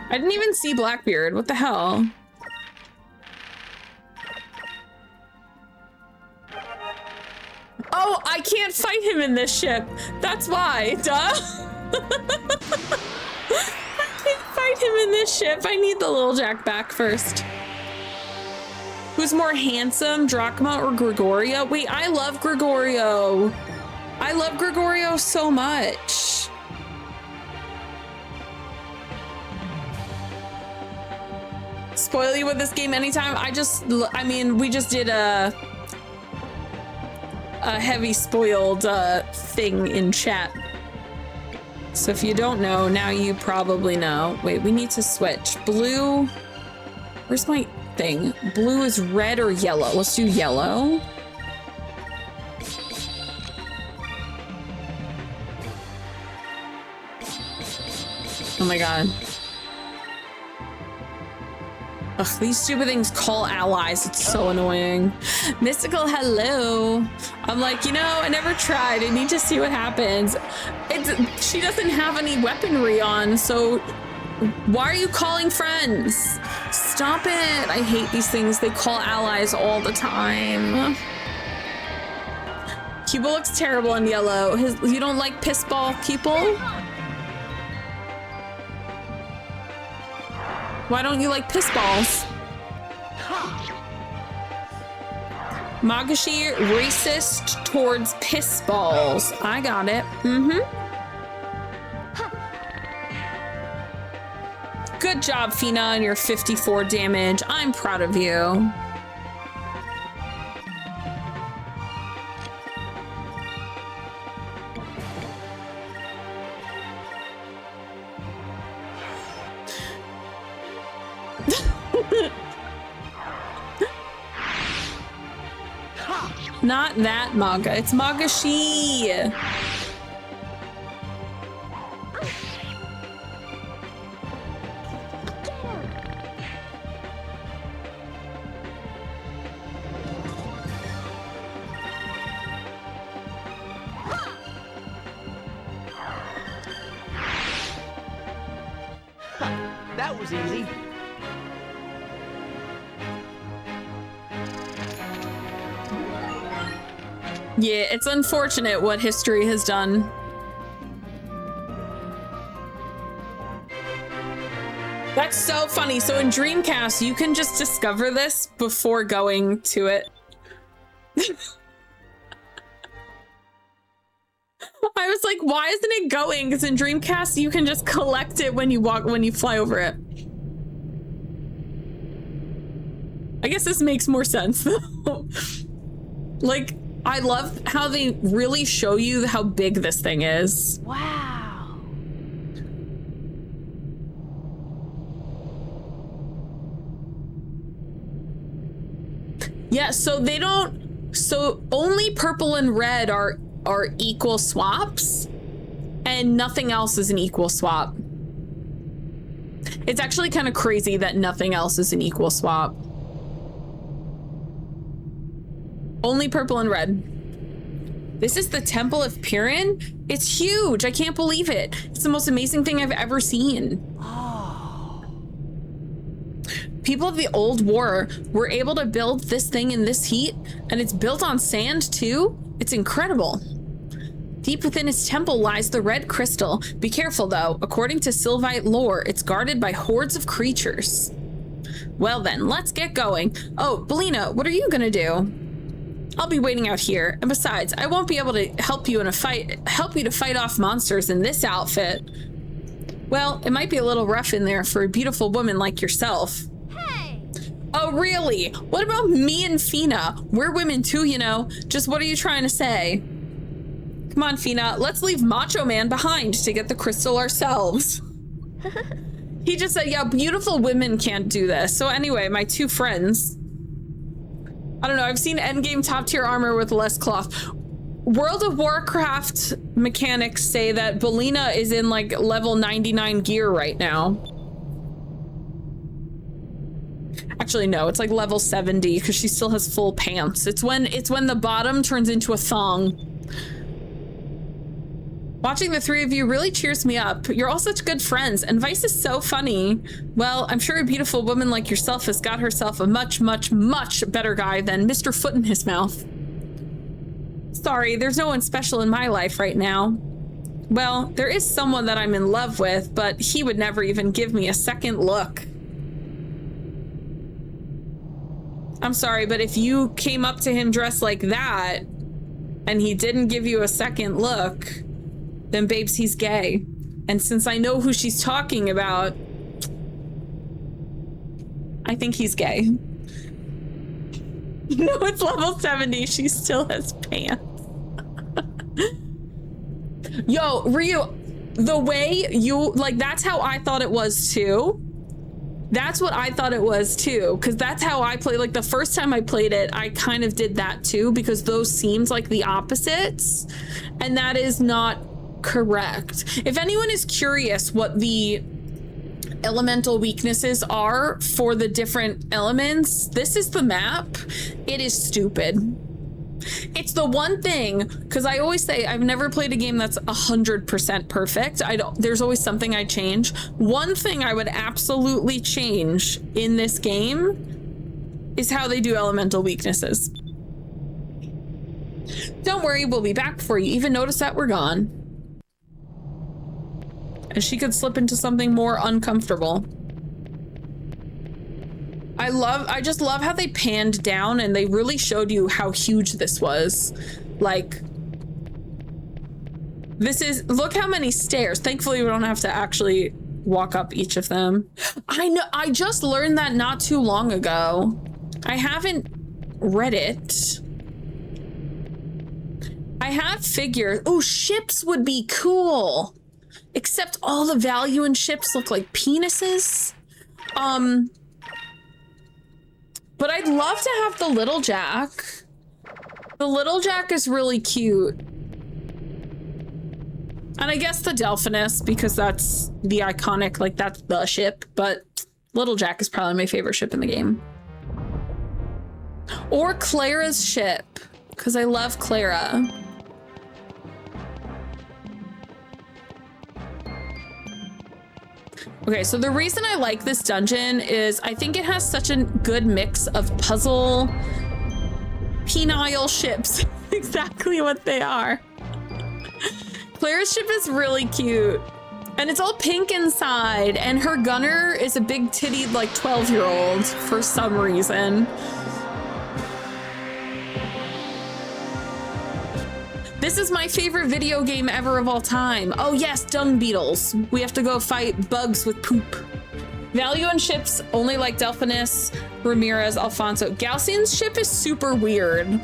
Speaker 1: I didn't even see Blackbeard. What the hell? Oh, I can't fight him in this ship. That's why, duh. I can't fight him in this ship. I need the little Jack back first. Who's more handsome, Drachma or Gregorio? Wait, I love Gregorio. I love Gregorio so much. Spoil you with this game anytime. I mean, we just did a heavy spoiled thing in chat. So if you don't know, now you probably know. Wait, we need to switch. Blue, where's my thing? Blue is red or yellow? Let's do yellow. Oh my god. Ugh, these stupid things call allies. It's so annoying. Mystical, hello. I'm like, you know, I never tried. I need to see what happens. She doesn't have any weaponry on, so why are you calling friends? Stop it. I hate these things. They call allies all the time. Cuba looks terrible in yellow. You don't like pissball people? Why don't you like piss balls? Magashi racist towards piss balls. I got it. Good job, Fina, on your 54 damage. I'm proud of you. Not that Maga, it's Magashi.
Speaker 2: That was easy.
Speaker 1: Yeah, it's unfortunate what history has done. That's so funny. So in Dreamcast, you can just discover this before going to it. I was like, why isn't it going? Because in Dreamcast, you can just collect it when you fly over it. I guess this makes more sense though. Like, I love how they really show you how big this thing is.
Speaker 3: Wow.
Speaker 1: Yeah, so they don't, so only purple and red are equal swaps, and nothing else is an equal swap. It's actually kind of crazy that nothing else is an equal swap. Only purple and red. This is the Temple of Pyrynn? It's huge. I can't believe it. It's the most amazing thing I've ever seen. Oh. People of the old war were able to build this thing in this heat, and it's built on sand too? It's incredible. Deep within its temple lies the red crystal. Be careful though. According to Sylvite lore, it's guarded by hordes of creatures. Well then, let's get going. Oh, Belina, what are you gonna do? I'll be waiting out here, and besides, I won't be able to help you in a fight. Help you to fight off monsters in this outfit. Well, it might be a little rough in there for a beautiful woman like yourself.
Speaker 3: Hey!
Speaker 1: Oh, really? What about me and Fina? We're women too, you know. Just what are you trying to say? Come on, Fina. Let's leave Macho Man behind to get the crystal ourselves. He just said, yeah, beautiful women can't do this. So anyway, my two friends. I don't know, I've seen endgame top tier armor with less cloth. World of Warcraft mechanics say that Belina is in like level 99 gear right now. Actually, no, it's like level 70 because she still has full pants. It's when the bottom turns into a thong. Watching the three of you really cheers me up. You're all such good friends, and Vice is so funny. Well, I'm sure a beautiful woman like yourself has got herself a much, much, much better guy than Mr. Foot in his mouth. Sorry, there's no one special in my life right now. Well, there is someone that I'm in love with, but he would never even give me a second look. I'm sorry, but if you came up to him dressed like that, and he didn't give you a second look, then babes, he's gay. And since I know who she's talking about, I think he's gay. No, it's level 70. She still has pants. Yo, Ryu, the way you, like, that's how I thought it was too. That's what I thought it was too, because that's how I played. Like the first time I played it, I kind of did that too, because those seemed like the opposites, and that is not correct. If anyone is curious what the elemental weaknesses are for the different elements, this is the map. It is stupid. It's the one thing, because I always say I've never played a game that's 100% perfect. There's always something I change. One thing I would absolutely change in this game is how they do elemental weaknesses. Don't worry, we'll be back before you even notice that we're gone. And she could slip into something more uncomfortable. I just love how they panned down and they really showed you how huge this was. Like, look how many stairs. Thankfully, we don't have to actually walk up each of them. I know, I just learned that not too long ago. I haven't read it. I have figured, oh, ships would be cool. Except all the value in ships look like penises. But I'd love to have the little Jack. The little Jack is really cute. And I guess the Delphinus, because that's the iconic, like that's the ship, but little Jack is probably my favorite ship in the game. Or Clara's ship, because I love Clara. Okay, so the reason I like this dungeon is I think it has such a good mix of puzzle, penile ships. Exactly what they are. Clara's ship is really cute. And it's all pink inside. And her gunner is a big tittied, like, 12-year-old for some reason. This is my favorite video game ever of all time. Oh yes, dung beetles. We have to go fight bugs with poop. Value in ships, only like Delphinus, Ramirez, Alfonso. Galcian's ship is super weird.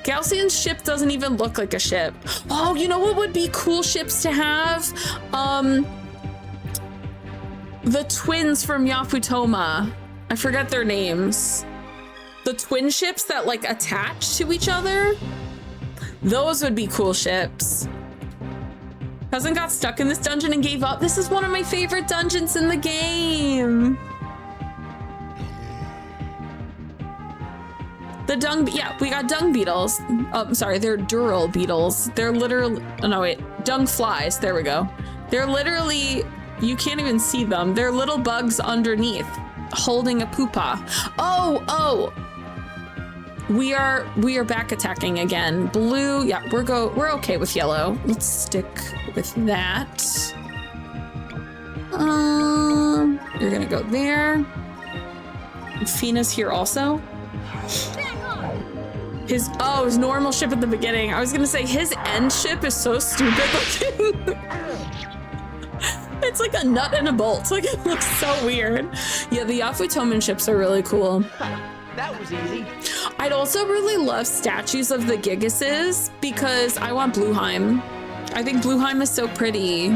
Speaker 1: Galcian's ship doesn't even look like a ship. Oh, you know what would be cool ships to have? The twins from Yafutoma. I forget their names. The twin ships that like attach to each other. Those would be cool ships. Cousin got stuck in this dungeon and gave up. This is one of my favorite dungeons in the game. The dung, yeah, we got dung beetles. Oh, I'm sorry, they're dural beetles. They're literally, oh no wait, dung flies, there we go. They're literally, you can't even see them. They're little bugs underneath, holding a pupa. Oh. We are back attacking again. Blue, yeah, we're okay with yellow. Let's stick with that. You're gonna go there. Fina's here also. His normal ship at the beginning. I was gonna say his end ship is so stupid looking. It's like a nut and a bolt. Like it looks so weird. Yeah, the Yafutoman ships are really cool.
Speaker 4: That was easy.
Speaker 1: I'd also really love statues of the Gigases because I want Blueheim. I think Blueheim is so pretty.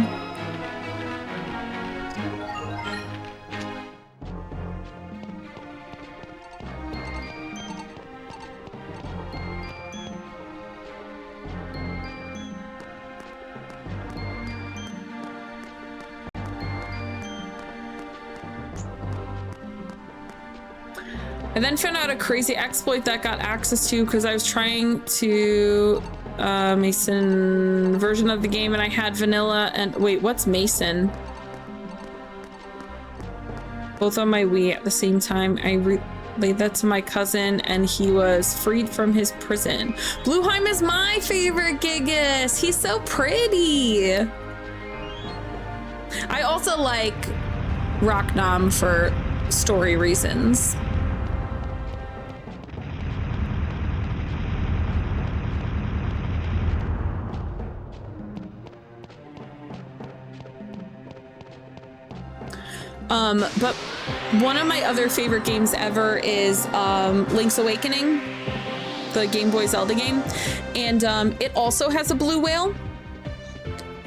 Speaker 1: I then found out a crazy exploit that got access to because I was trying to Mason version of the game and I had vanilla and wait, what's Mason? Both on my Wii at the same time. I relayed that to my cousin and he was freed from his prison. Blueheim is my favorite Gigas. He's so pretty. I also like Rocknom for story reasons. But one of my other favorite games ever is Link's Awakening, the Game Boy Zelda game, and it also has a blue whale.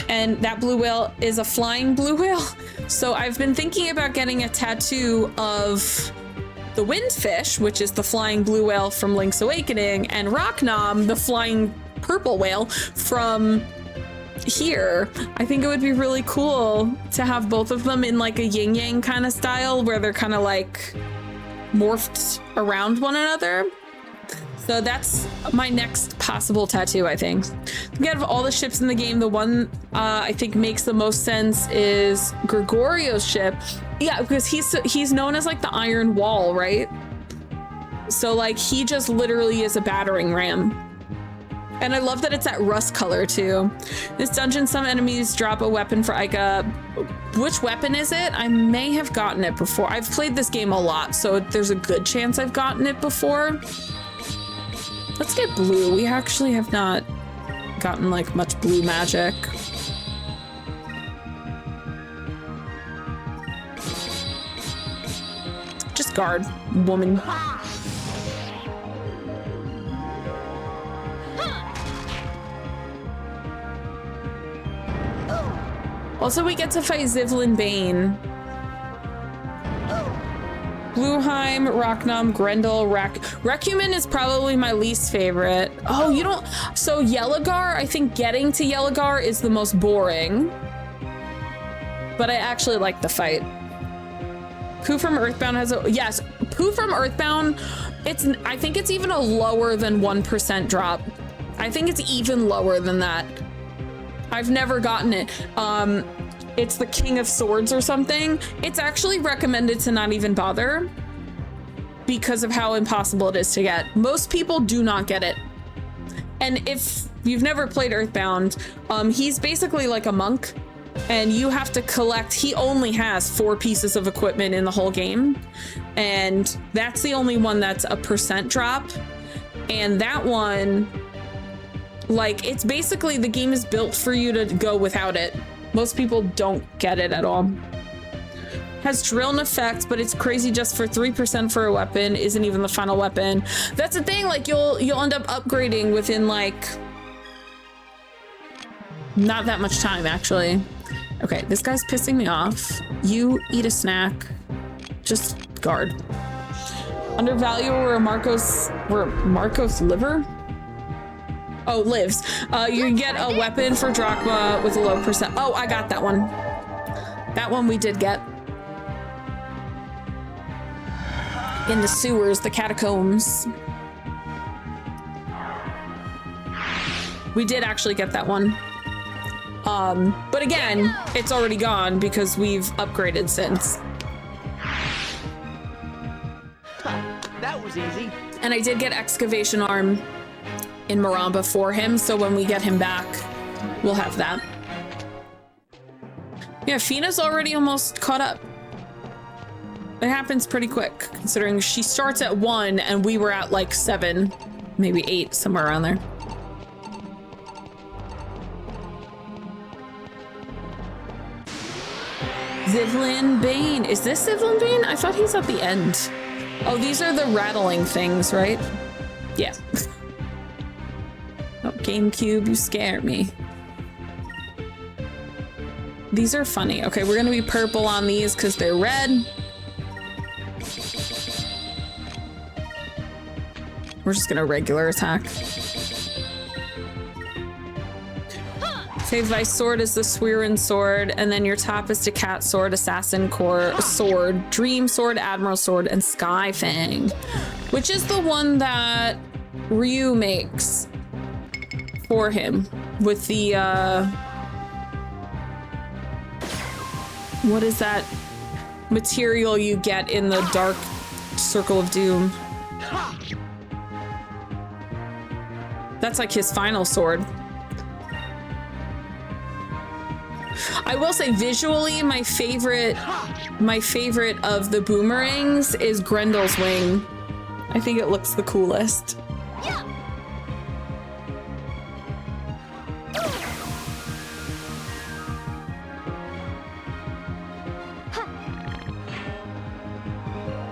Speaker 1: And that blue whale is a flying blue whale. So I've been thinking about getting a tattoo of the windfish, which is the flying blue whale from Link's Awakening, and Rocknom, the flying purple whale from here. I think it would be really cool to have both of them in like a yin yang kind of style where they're kind of like morphed around one another. So that's my next possible tattoo, I think. Out of all the ships in the game, the one I think makes the most sense is Gregorio's ship. Yeah, because he's known as like the Iron Wall, right? So like he just literally is a battering ram. And I love that it's that rust color too. This dungeon, some enemies drop a weapon for Ica. Which weapon is it? I may have gotten it before. I've played this game a lot, so there's a good chance I've gotten it before. Let's get blue. We actually have not gotten like much blue magic. Just guard, woman. Also, we get to fight Zivlin Bane. Blueheim, Rocknom, Grendel, Recumen is probably my least favorite. Oh, you don't... So Yelagar, I think getting to Yelagar is the most boring. But I actually like the fight. Pooh from Earthbound has a... Yes, Pooh from Earthbound, I think it's even a lower than 1% drop. I think it's even lower than that. I've never gotten it. It's the King of Swords or something. It's actually recommended to not even bother because of how impossible it is to get. Most people do not get it. And if you've never played Earthbound, he's basically like a monk and you have to collect, he only has 4 pieces of equipment in the whole game. And that's the only one that's a % drop. And that one, like, it's basically, the game is built for you to go without it. Most people don't get it at all. Has drill and effect, but it's crazy just for 3% for a weapon. Isn't even the final weapon. That's the thing, like you'll end up upgrading within like not that much time actually. Okay, this guy's pissing me off. You eat a snack. Just guard. Undervalue or Marcos liver? Oh, lives. You can get a weapon for Drachma with a low %. Oh, I got that one. That one we did get. In the sewers, the catacombs. We did actually get that one. But again, it's already gone because we've upgraded since.
Speaker 2: That was easy.
Speaker 1: And I did get excavation arm in Maramba for him, so when we get him back, we'll have that. Yeah, Fina's already almost caught up. It happens pretty quick, considering she starts at 1 and we were at like 7, maybe 8, somewhere around there. Zivlin Bane. Is this Zivlin Bane? I thought he's at the end. Oh, these are the rattling things, right? Yeah. Oh, GameCube, you scare me. These are funny. Okay, we're gonna be purple on these because they're red. We're just gonna regular attack. Save thy sword is the Swearin sword, and then your top is to Cat sword, Assassin core sword, Dream sword, Admiral sword, and Sky Fang, which is the one that Ryu makes for him with the what is that material you get in the Dark Circle of Doom? That's like his final sword. I will say visually, my favorite of the boomerangs is Grendel's wing. I think it looks the coolest.
Speaker 3: Yeah.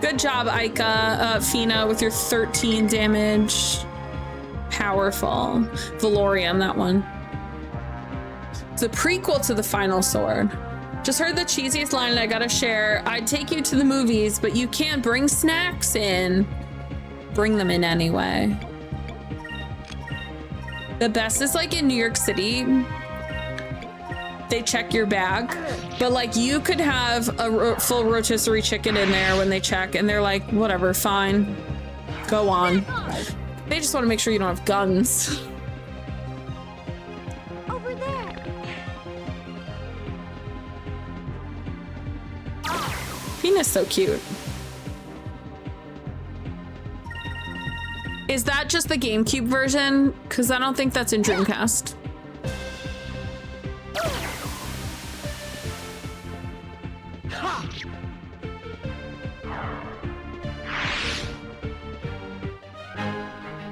Speaker 1: Good job, Ica, Fina, with your 13 damage. Powerful. Valorium, that one. It's a prequel to The Final Sword. Just heard the cheesiest line and I gotta share. I'd take you to the movies, but you can't bring snacks in. Bring them in anyway. The best is like in New York City, they check your bag, but like you could have a full rotisserie chicken in there when they check and they're like, whatever, fine, go on. They just want to make sure you don't have guns.
Speaker 3: Over there.
Speaker 1: Pina's so cute. Is that just the GameCube version? Because I don't think that's in Dreamcast.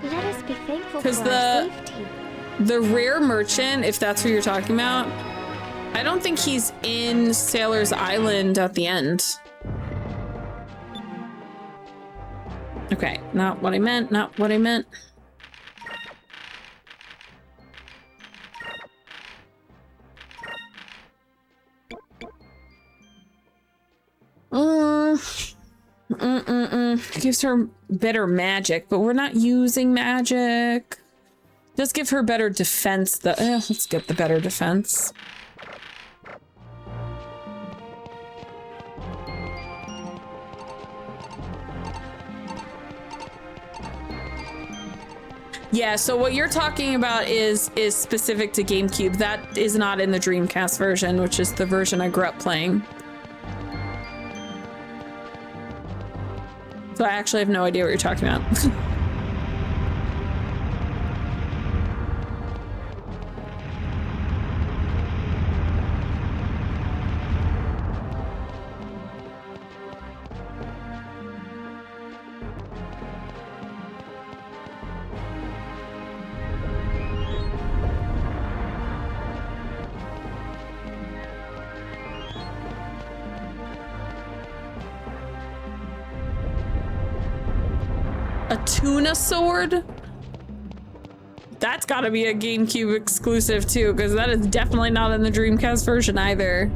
Speaker 3: Let us be thankful for
Speaker 1: Because
Speaker 3: our safety.
Speaker 1: the rare merchant, if that's what you're talking about, I don't think he's in Sailor's Island at the end. Okay, not what I meant, not what I meant. Gives her better magic, but we're not using magic. Does give her better defense though. Let's get the better defense. Yeah, so what you're talking about is specific to GameCube. That is not in the Dreamcast version, which is the version I grew up playing. So I actually have no idea what you're talking about. A tuna sword? That's gotta be a GameCube exclusive too, because that is definitely not in the Dreamcast version either.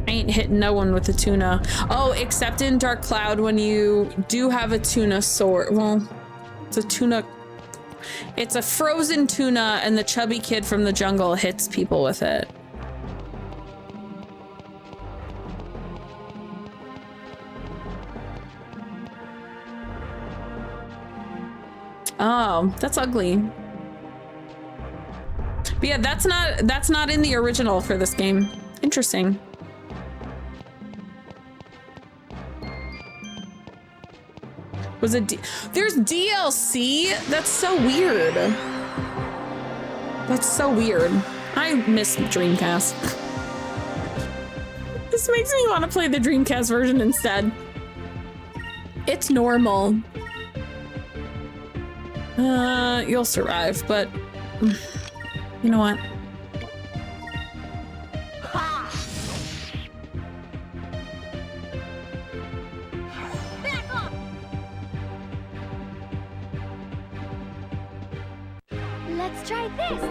Speaker 1: I ain't hitting no one with a tuna. Oh, except in Dark Cloud when you do have a tuna sword. Well, it's a tuna. It's a frozen tuna and the chubby kid from the jungle hits people with it. Oh, that's ugly. But yeah, that's not in the original for this game. Interesting. Was it there's DLC? That's so weird. That's so weird. I miss Dreamcast. This makes me want to play the Dreamcast version instead. It's normal. You'll survive, but you know what?
Speaker 3: Back up. Let's try this.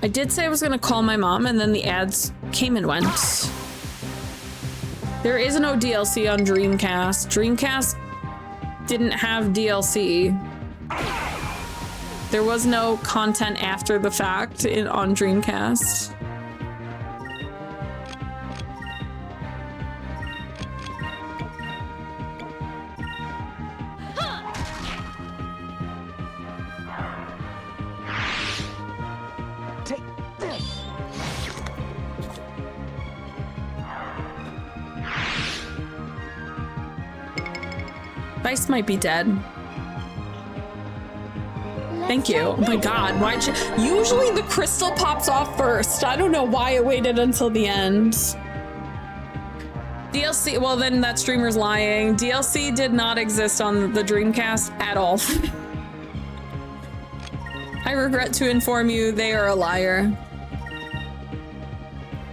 Speaker 1: I did say I was gonna call my mom, and then the ads came and went. There is no DLC on Dreamcast. Dreamcast didn't have DLC. There was no content after the fact on Dreamcast.
Speaker 2: Take this.
Speaker 1: Vice might be dead. Thank you. Oh my god, why'd you? Usually the crystal pops off first. I don't know why I waited until the end. DLC, well then that streamer's lying. DLC did not exist on the Dreamcast at all. I regret to inform you, they are a liar.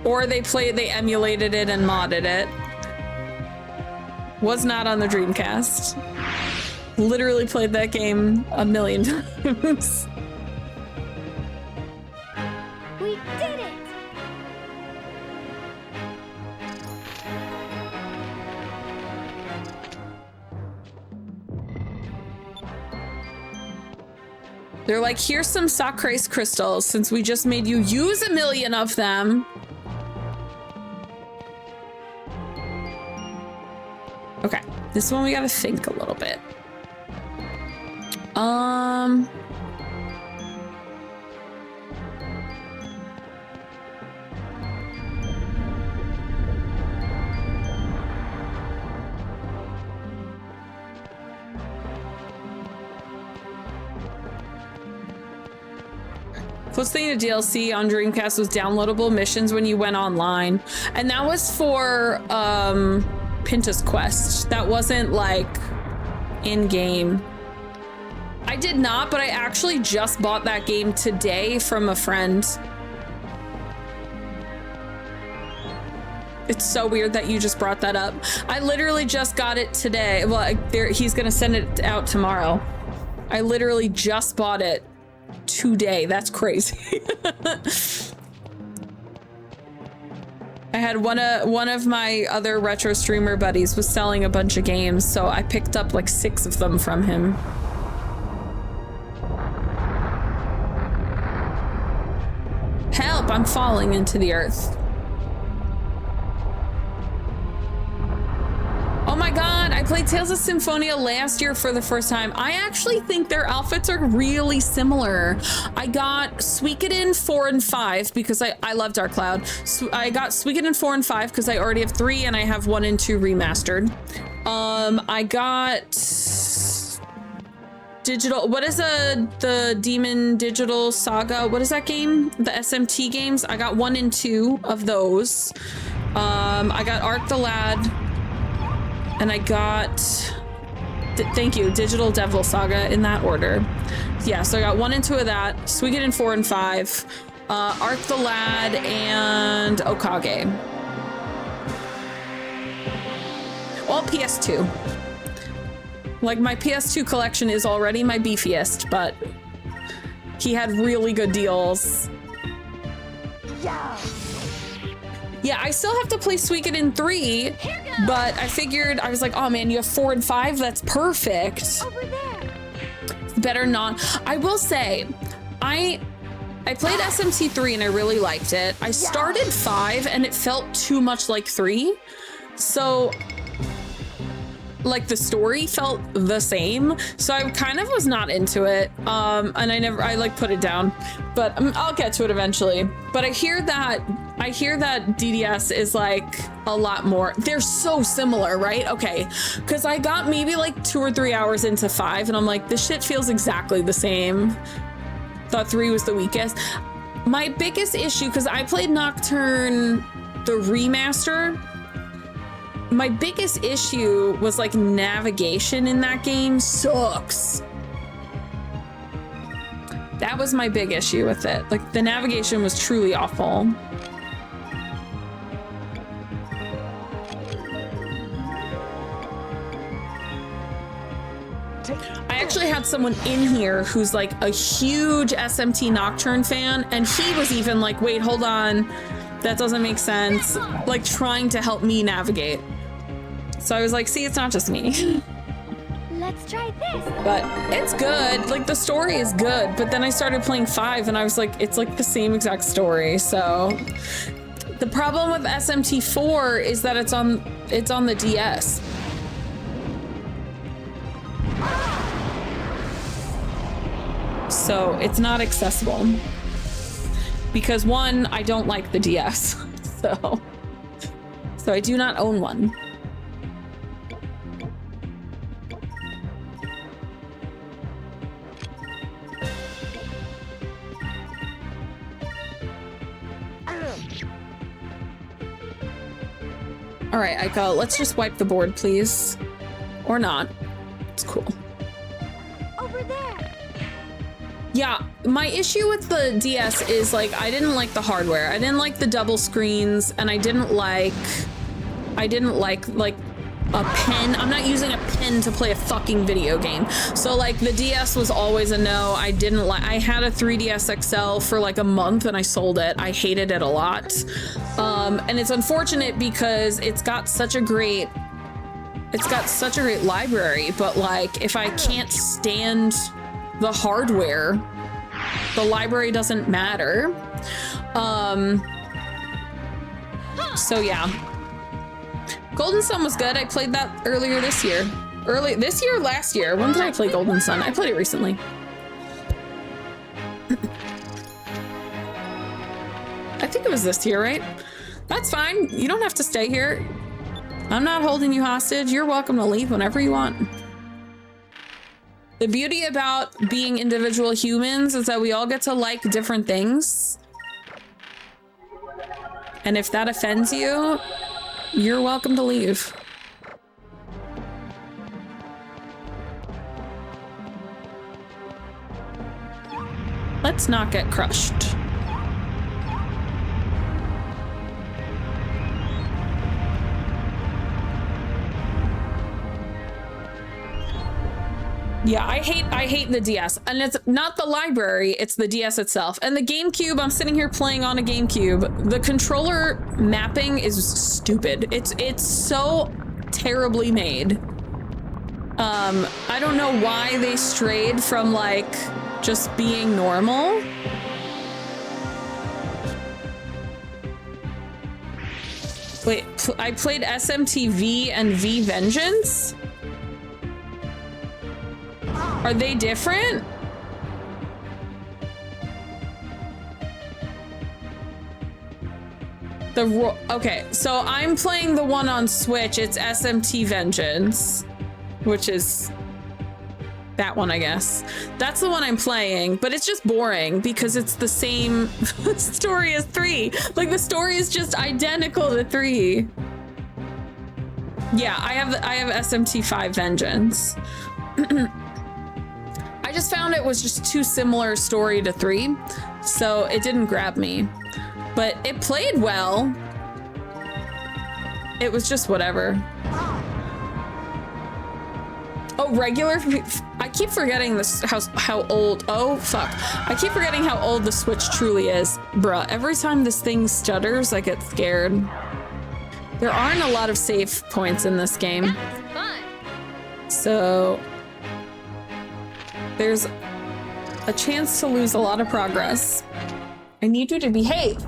Speaker 1: Or they emulated it and modded it. Was not on the Dreamcast. Literally played that game a million times. They're like, here's some Sacres crystals since we just made you use 1 million of them. Okay, this one we gotta think a little bit. Close thing to DLC on Dreamcast was downloadable missions when you went online. And that was for Pinta's Quest. That wasn't like in-game. I did not, but I actually just bought that game today from a friend. It's so weird that you just brought that up. I literally just got it today. Well, he's gonna send it out tomorrow. I literally just bought it today. That's crazy. I had one of my other retro streamer buddies was selling a bunch of games, so I picked up like 6 of them from him. Help, I'm falling into the earth. Oh my god, I played Tales of Symphonia last year for the first time. I actually think their outfits are really similar. I got Suikoden 4 and 5 because I love Dark Cloud. So I got Suikoden 4 and 5 because I already have 3 and I have 1 and 2 remastered. I got digital, what is the Demon Digital Saga? What is that game? The SMT games? I got 1 and 2 of those. I got Arc the Lad. And I got, thank you, Digital Devil Saga in that order. Yeah, so I got 1 and 2 of that, Suikoden 4 and 5, Arc the Lad, and Okage. All PS2. Like, my PS2 collection is already my beefiest, but he had really good deals.
Speaker 2: Yeah.
Speaker 1: Yeah, I still have to play Suikoden 3, but I figured, I was like, oh man, you have 4 and 5, that's perfect.
Speaker 3: Over there.
Speaker 1: Better not. I will say, I played SMT 3 and I really liked it. I started 5 and it felt too much like 3. So, like the story felt the same. So I kind of was not into it. And I like put it down, but I'll get to it eventually. But I hear that DDS is like a lot more. They're so similar, right? Okay. Cause I got maybe like 2 or 3 hours into 5 and I'm like, this shit feels exactly the same. Thought 3 was the weakest. My biggest issue, cause I played Nocturne, the remaster. My biggest issue was like navigation in that game sucks. That was my big issue with it. Like the navigation was truly awful. I actually had someone in here who's like a huge SMT Nocturne fan, and he was even like, wait, hold on, that doesn't make sense. Like trying to help me navigate. So I was like, see, it's not just me.
Speaker 3: Let's try this.
Speaker 1: But it's good. Like the story is good. But then I started playing 5 and I was like, it's like the same exact story. So the problem with SMT4 is that it's on the DS. So it's not accessible. Because 1, I don't like the DS. So I do not own one. All right, Aiko, let's just wipe the board, please. Or not. It's cool.
Speaker 3: Over there.
Speaker 1: Yeah, my issue with the DS is like, I didn't like the hardware. I didn't like the double screens, and I didn't like a pen. I'm not using a pen to play a fucking video game. So like the DS was always a no. I had a 3DS XL for like a month and I sold it. I hated it a lot. And it's unfortunate because it's got such a great library, but like if I can't stand the hardware, the library doesn't matter. So yeah. Golden Sun was good. I played that earlier this year. This year or last year? When did I play Golden Sun? I played it recently. I think it was this year, right? That's fine. You don't have to stay here. I'm not holding you hostage. You're welcome to leave whenever you want. The beauty about being individual humans is that we all get to like different things. And if that offends you, you're welcome to leave. Let's not get crushed. Yeah, I hate the DS, and it's not the library, it's the DS itself. And the GameCube, I'm sitting here playing on a GameCube. The controller mapping is stupid. It's so terribly made. I don't know why they strayed from like just being normal. Wait, I played SMTV and V Vengeance? Are they different? Okay, so I'm playing the one on Switch. It's SMT Vengeance, which is that one, I guess. That's the one I'm playing, but it's just boring because it's the same story as 3. Like the story is just identical to 3. Yeah, I have SMT5 Vengeance. I just found it was just too similar story to 3, so it didn't grab me. But it played well. It was just whatever. Oh, regular? I keep forgetting this how old. Oh, fuck. I keep forgetting how old the Switch truly is. Bruh, every time this thing stutters, I get scared. There aren't a lot of save points in this game.
Speaker 3: That's fun.
Speaker 1: So there's a chance to lose a lot of progress. I need you to behave.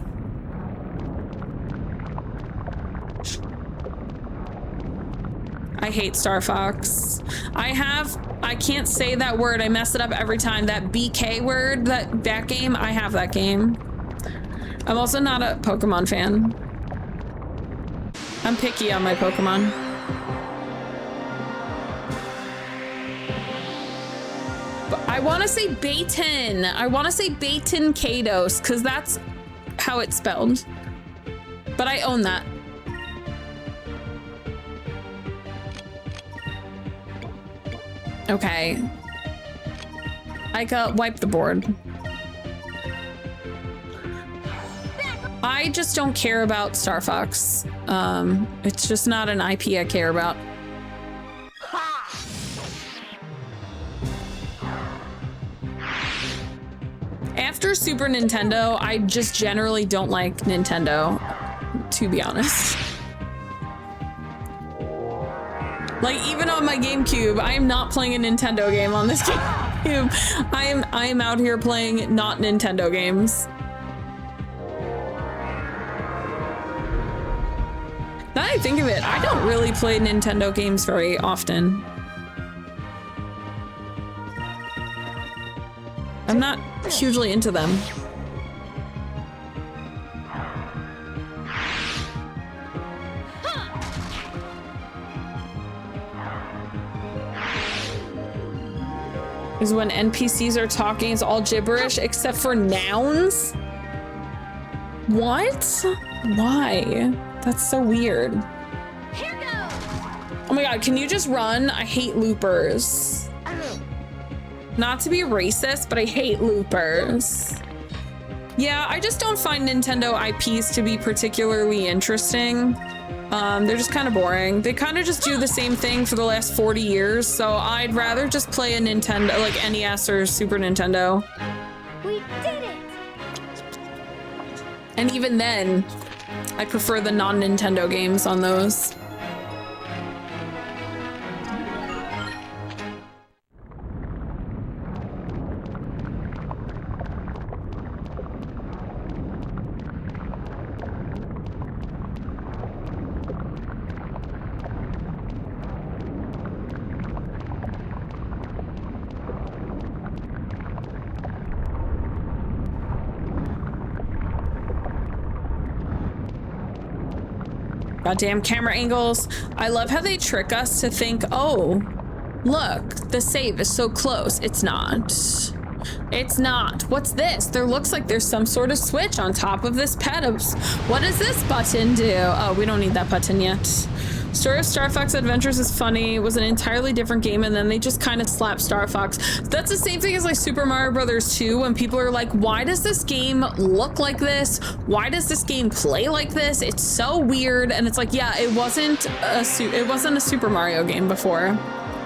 Speaker 1: I hate Star Fox. I can't say that word. I mess it up every time. That BK word, that game, I have that game. I'm also not a Pokemon fan. I'm picky on my Pokemon. I want to say Baton. I want to say Baton Kados because that's how it's spelled. But I own that. Okay. I got wipe the board. I just don't care about Star Fox. It's just not an IP I care about. After Super Nintendo, I just generally don't like Nintendo, to be honest. Like, even on my GameCube, I am not playing a Nintendo game on this GameCube. I am out here playing not Nintendo games. Now that I think of it, I don't really play Nintendo games very often. I'm not hugely into them. Is when NPCs are talking, it's all gibberish except for nouns? What? Why? That's so weird.
Speaker 3: Here goes.
Speaker 1: Oh my god, can you just run? I hate loopers. Not to be racist, but I hate loopers. Yeah, I just don't find Nintendo IPs to be particularly interesting. They're just kind of boring. They kind of just do the same thing for the last 40 years, so I'd rather just play a Nintendo, like NES or Super Nintendo.
Speaker 3: We did it!
Speaker 1: And even then, I prefer the non-Nintendo games on those. Goddamn camera angles. I love how they trick us to think, oh, look, the save is so close. It's not. It's not. What's this? There looks like there's some sort of switch on top of this pedals. What does this button do? Oh, we don't need that button yet. Story of Star Fox Adventures is funny. It was an entirely different game, and then they just kind of slapped Star Fox. That's the same thing as like Super Mario Brothers 2, when people are like, why does this game look like this? Why does this game play like this? It's so weird. And it's like, yeah, it wasn't a Super Mario game before.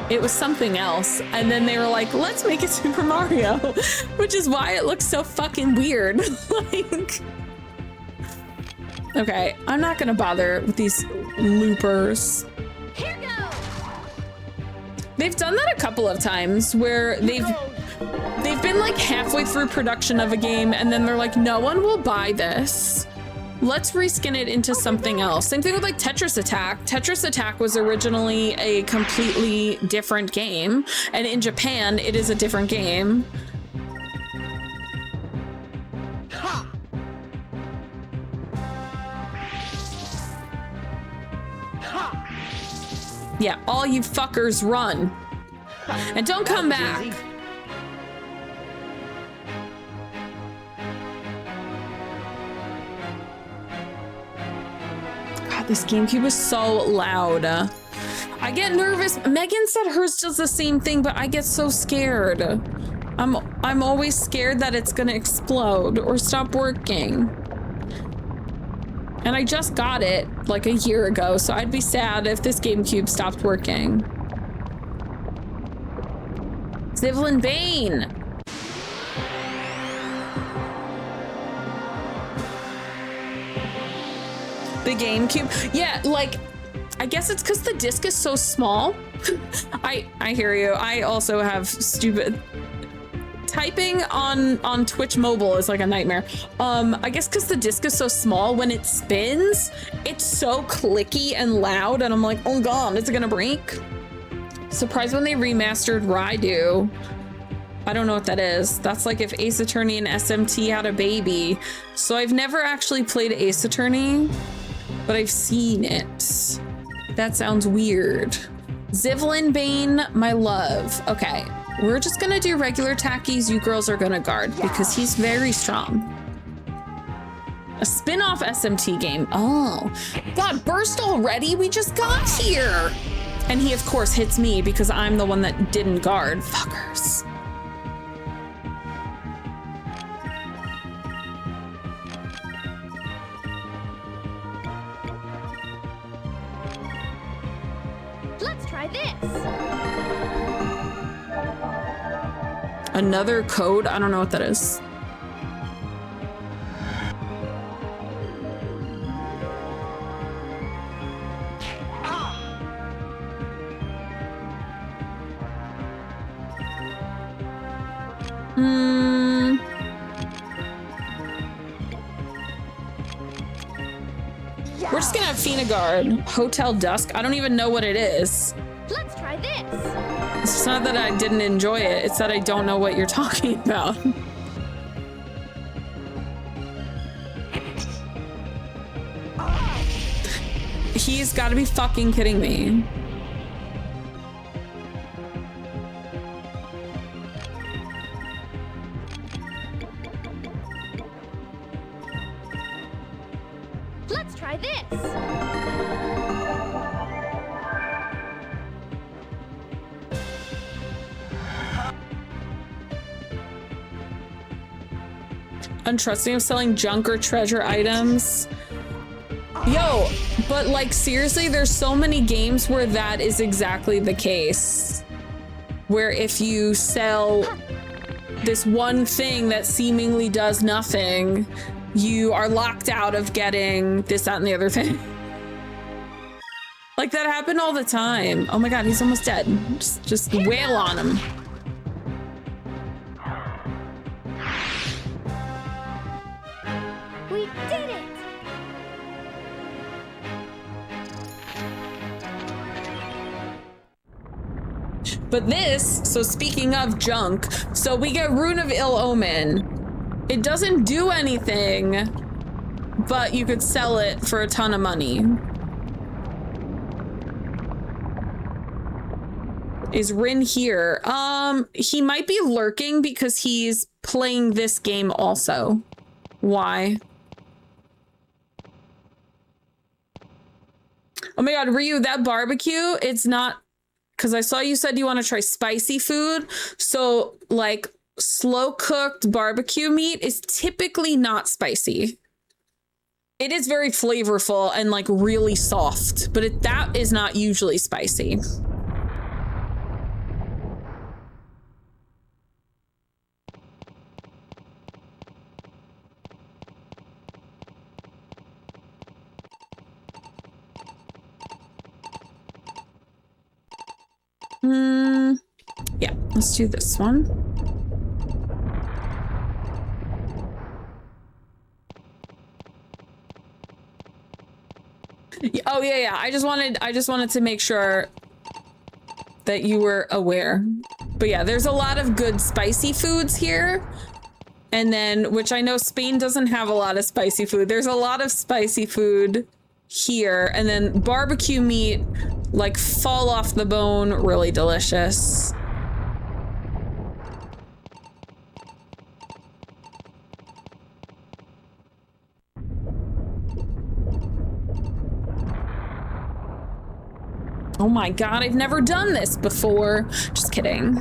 Speaker 1: It was something else. And then they were like, let's make it Super Mario, which is why it looks so fucking weird. Like, okay, I'm not gonna bother with these loopers.
Speaker 3: Here goes.
Speaker 1: They've done that a couple of times where they've been like halfway through production of a game and then they're like, no one will buy this. Let's reskin it into something else. Same thing with like Tetris Attack. Tetris Attack was originally a completely different game, and in Japan, it is a different game. Yeah, all you fuckers run. And don't come back. God, this GameCube is so loud. I get nervous. Megan said hers does the same thing, but I get so scared. I'm always scared that it's gonna explode or stop working. And I just got it like a year ago, so I'd be sad if this GameCube stopped working. Zivlin Bane. The GameCube. Yeah, like, I guess it's because the disc is so small. I hear you. I also have stupid... Typing on Twitch mobile is like a nightmare. I guess because the disc is so small, when it spins, it's so clicky and loud, and I'm like, oh god, is it gonna break? Surprised when they remastered Raidu. I don't know what that is. That's like if Ace Attorney and SMT had a baby. So I've never actually played Ace Attorney, but I've seen it. That sounds weird. Zivlin Bane, my love. Okay. We're just gonna do regular tackies. You girls are gonna guard because he's very strong. A spin-off SMT game. Oh, God, burst already? We just got here. And he, of course, hits me because I'm the one that didn't guard. Fuckers.
Speaker 3: Let's try this.
Speaker 1: Another code? I don't know what that is. We're just gonna have Fina guard. Hotel Dusk? I don't even know what it is.
Speaker 3: Let's try this.
Speaker 1: It's not that I didn't enjoy it, it's that I don't know what you're talking about. He's gotta be fucking kidding me.
Speaker 3: Let's try this.
Speaker 1: Untrusting of selling junk or treasure items. Yo, but like seriously, there's so many games where that is exactly the case. Where if you sell this one thing that seemingly does nothing, you are locked out of getting this, that, and the other thing. Like that happened all the time. Oh my god, he's almost dead. Just wail on him.
Speaker 3: We did it!
Speaker 1: But this, so speaking of junk, so we get Rune of Ill Omen. It doesn't do anything, but you could sell it for a ton of money. Is Rin here? He might be lurking because he's playing this game also. Why? Oh my god, Ryu, that barbecue, it's not... Because I saw you said you want to try spicy food. So, like, slow-cooked barbecue meat is typically not spicy. It is very flavorful and, like, really soft. But that is not usually spicy. Yeah, let's do this one. Oh yeah. I just wanted to make sure that you were aware. But yeah, there's a lot of good spicy foods here. And then, which I know Spain doesn't have a lot of spicy food. There's a lot of spicy food here. And then barbecue meat, like fall off the bone, really delicious. Oh my god, I've never done this before. Just kidding.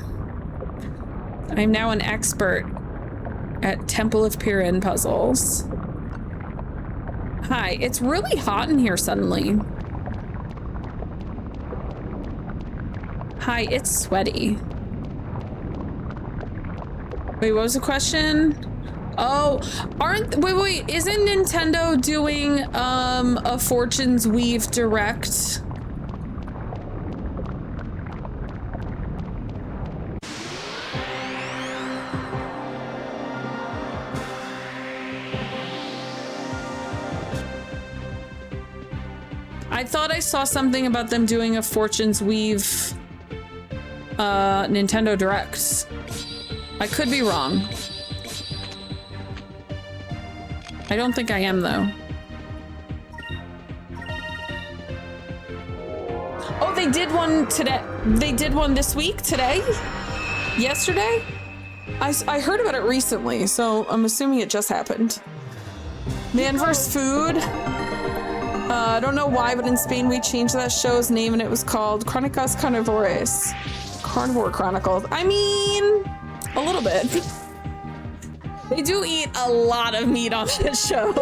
Speaker 1: I'm now an expert at Temple of Pyrynn puzzles. Hi, it's really hot in here suddenly. Hi, it's sweaty. Wait, what was the question? Oh, wait, isn't Nintendo doing a Fortune's Weave Direct? I thought I saw something about them doing a Fortune's Weave Nintendo Direct. I could be wrong. I don't think I am, though. Oh, they did one today. They did one this week? Today? Yesterday? I heard about it recently, so I'm assuming it just happened. Man vs. Food. I don't know why, but in Spain we changed that show's name and it was called Crónicas Carnívores. Carnivore Chronicles. I mean, a little bit. They do eat a lot of meat on this show.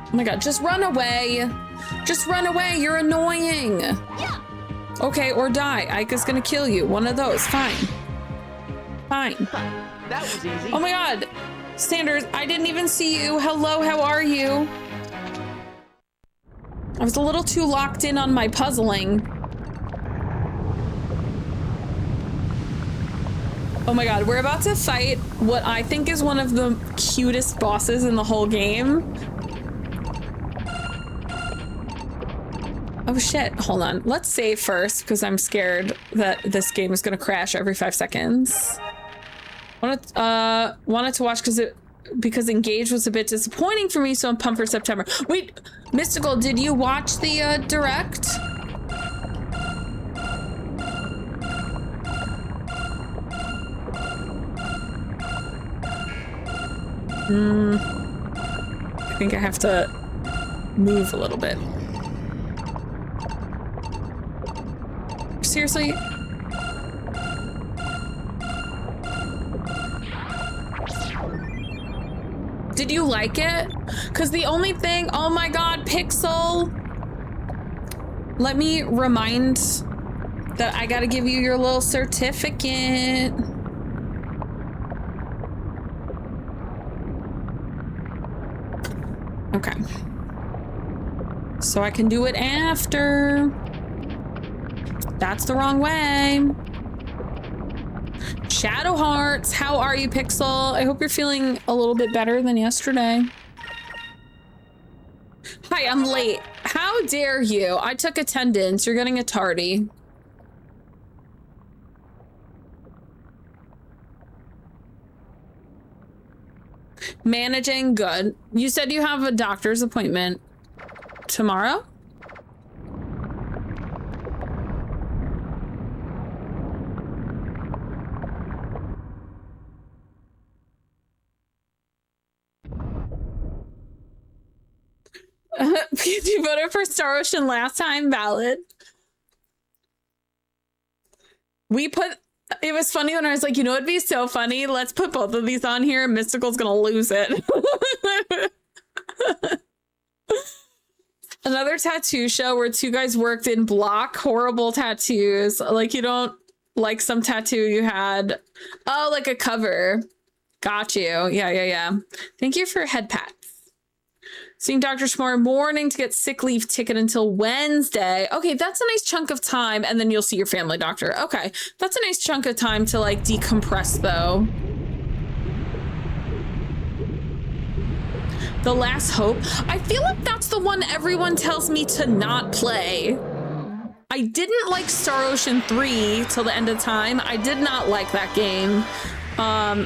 Speaker 1: Oh my god, just run away. Just run away, you're annoying.
Speaker 3: Yeah.
Speaker 1: Okay, or die. Ika's gonna kill you. One of those. Fine. Fine.
Speaker 4: That was easy.
Speaker 1: Oh my god. Sanders, I didn't even see you. Hello, how are you? I was a little too locked in on my puzzling. Oh my god, we're about to fight what I think is one of the cutest bosses in the whole game. Oh shit, hold on. Let's save first because I'm scared that this game is gonna crash every 5 seconds. Wanted to watch because Engage was a bit disappointing for me, so I'm pumped for September. Wait, Mystical, did you watch the direct? I think I have to move a little bit. Seriously? Did you like it? Because the only thing, oh my god, Pixel. Let me remind that I gotta give you your little certificate. Okay. So I can do it after. That's the wrong way. Shadow Hearts, how are you, Pixel? I hope you're feeling a little bit better than yesterday. Hi, I'm late. How dare you? I took attendance. You're getting a tardy. Managing, good. You said you have a doctor's appointment tomorrow? You voted for Star Ocean last time, valid. We put, it was funny when I was like, you know, it'd be so funny. Let's put both of these on here. Mystical's gonna lose it. Another tattoo show where two guys worked in block horrible tattoos. Like, you don't like some tattoo you had. Oh, like a cover. Got you. Yeah. Thank you for head pats. Seeing doctor tomorrow morning to get sick leave ticket until Wednesday. Okay, that's a nice chunk of time, and then you'll see your family doctor. Okay, that's a nice chunk of time to like decompress though. The Last Hope. I feel like that's the one everyone tells me to not play. I didn't like Star Ocean 3 till the end of time. I did not like that game.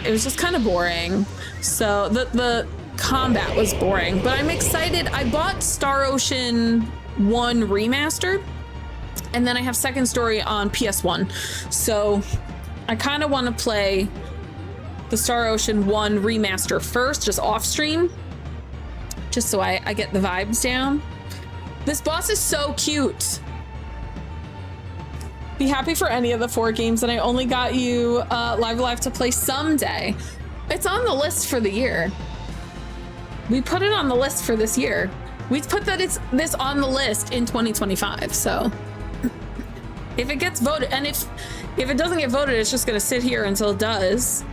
Speaker 1: It was just kind of boring. So the combat was boring, but I'm excited. I bought Star Ocean 1 Remastered, and then I have Second Story on PS1. So I kind of want to play the Star Ocean 1 Remaster first, just off stream, just so I get the vibes down. This boss is so cute. Be happy for any of the 4 games, and I only got you Live to play someday. It's on the list for the year. We put it on the list for this year. We put that it's this on the list in 2025. So if it gets voted, and if it doesn't get voted, it's just gonna sit here until it does.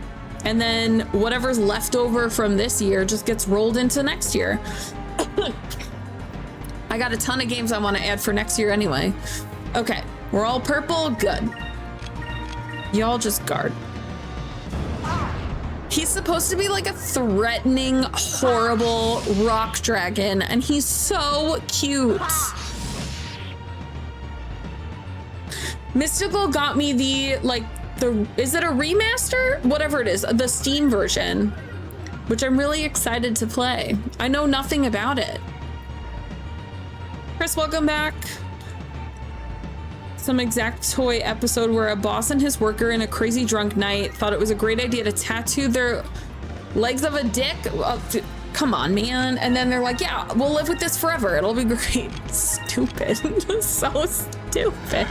Speaker 1: And then whatever's left over from this year just gets rolled into next year. I got a ton of games I want to add for next year anyway. Okay, we're all purple, good. Y'all just guard. He's supposed to be like a threatening, horrible rock dragon, and he's so cute. Mystical got me is it a remaster? Whatever it is, the Steam version, which I'm really excited to play. I know nothing about it. Chris, welcome back. Some Exact Toy episode where a boss and his worker in a crazy drunk night thought it was a great idea to tattoo their legs of a dick. Come on, man. And then they're like, yeah, we'll live with this forever. It'll be great. Stupid. So stupid.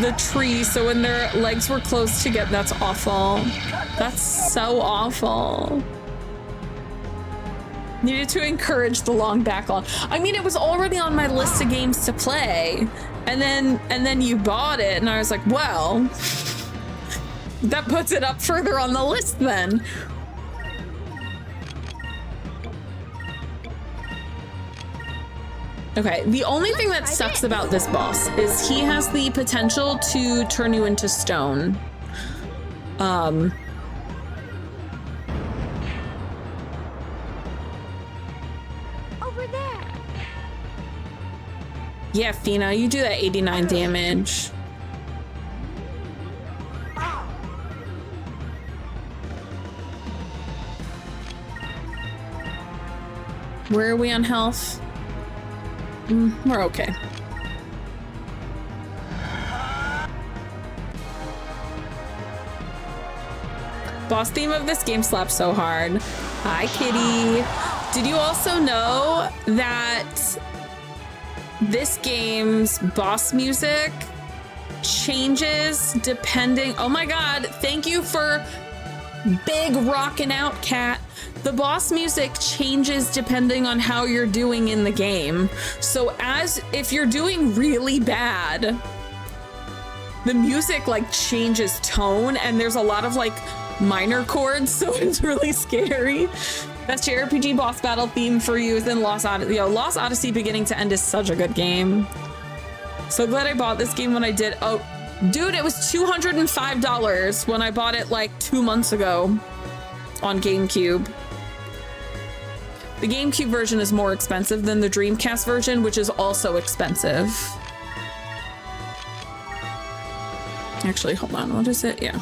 Speaker 1: The tree, so when their legs were close together, that's awful. That's so awful. Needed to encourage the long backlog. I mean, it was already on my list of games to play, and then you bought it, and I was like, well, that puts it up further on the list then. Okay, the only thing that sucks about this boss is he has the potential to turn you into stone. Yeah, Fina, you do that 89 damage. Where are we on health? We're okay. Boss theme of this game slaps so hard. Hi, kitty. Did you also know that this game's boss music changes depending... Oh my god, thank you for big rocking out, cat. The boss music changes depending on how you're doing in the game. So if you're doing really bad, the music like changes tone, and there's a lot of like minor chords, so it's really scary. Best JRPG boss battle theme for you is in Lost Odyssey. Yo, Lost Odyssey beginning to end is such a good game. So glad I bought this game when I did. Oh, dude, it was $205 when I bought it like 2 months ago on GameCube. The GameCube version is more expensive than the Dreamcast version, which is also expensive. Actually, hold on, what is it? Yeah.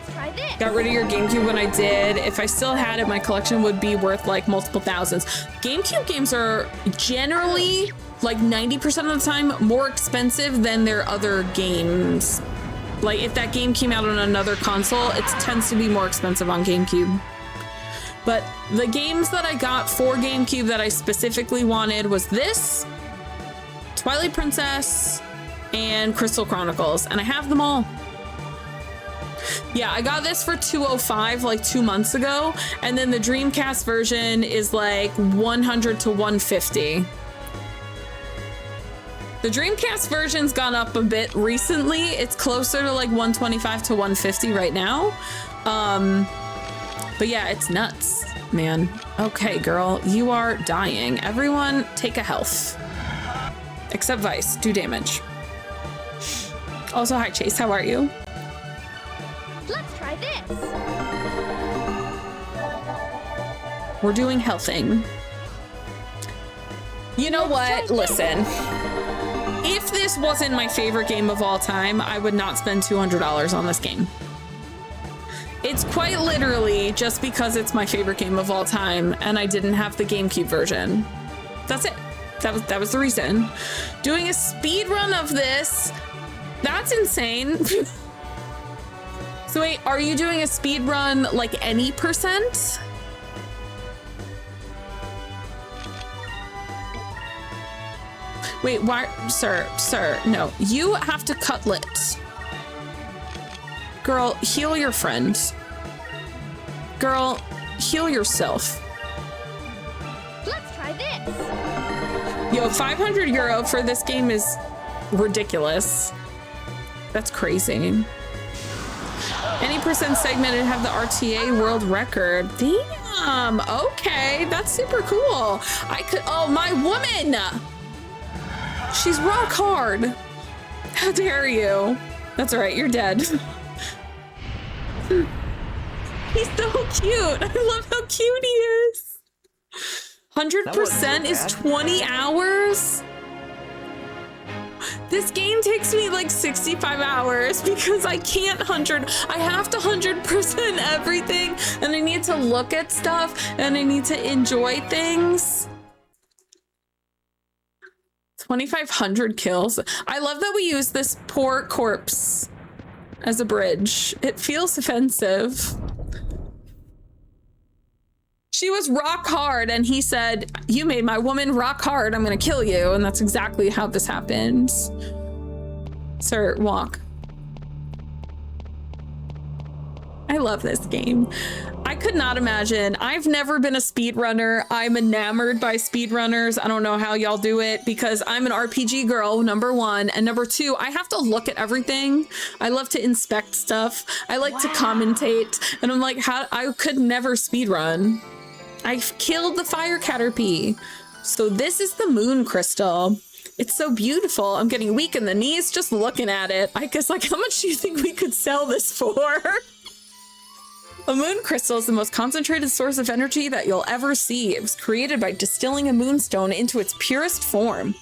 Speaker 3: Let's try this.
Speaker 1: Got rid of your GameCube when I did. If I still had it, my collection would be worth like multiple thousands. GameCube games are generally like 90% of the time more expensive than their other games. Like if that game came out on another console, it tends to be more expensive on GameCube. But the games that I got for GameCube that I specifically wanted was this, Twilight Princess, and Crystal Chronicles, and I have them all. Yeah, I got this for $205 like 2 months ago, and then the Dreamcast version is like $100 to $150. The Dreamcast version's gone up a bit recently. It's closer to like $125 to $150 right now. But yeah, it's nuts, man. Okay, girl, you are dying. Everyone take a health. Except Vice, do damage. Also, hi Chase, how are you?
Speaker 3: Let's try this.
Speaker 1: We're doing healthing. You know what? Listen. If this wasn't my favorite game of all time, I would not spend $200 on this game. It's quite literally just because it's my favorite game of all time and I didn't have the GameCube version. That's it. That was the reason. Doing a speed run of this, that's insane. So wait, are you doing a speed run like any percent? Wait, why, sir, no. You have to cutlet. Girl, heal your friend. Girl, heal yourself.
Speaker 3: Let's try this.
Speaker 1: Yo, €500 for this game is ridiculous. That's crazy. Any percent segmented have the RTA world record. Damn, okay, that's super cool. Oh, my woman. She's rock hard. How dare you? That's all right, you're dead. He's so cute. I love how cute he is. 100% is 20 hours. This game takes me like 65 hours because I can't I have to 100% everything, and I need to look at stuff and I need to enjoy things. 2,500 kills. I love that we use this poor corpse as a bridge. It feels offensive. She was rock hard and he said, "You made my woman rock hard. I'm gonna kill you." And that's exactly how this happens. Sir, walk. I love this game. I could not imagine. I've never been a speedrunner. I'm enamored by speedrunners. I don't know how y'all do it because I'm an RPG girl, number one. And number two, I have to look at everything. I love to inspect stuff. I like to commentate. And I'm like, I could never speedrun. I've killed the fire caterpie. So this is the moon crystal. It's so beautiful. I'm getting weak in the knees just looking at it. I guess, like, how much do you think we could sell this for? A moon crystal is the most concentrated source of energy that you'll ever see. It was created by distilling a moonstone into its purest form.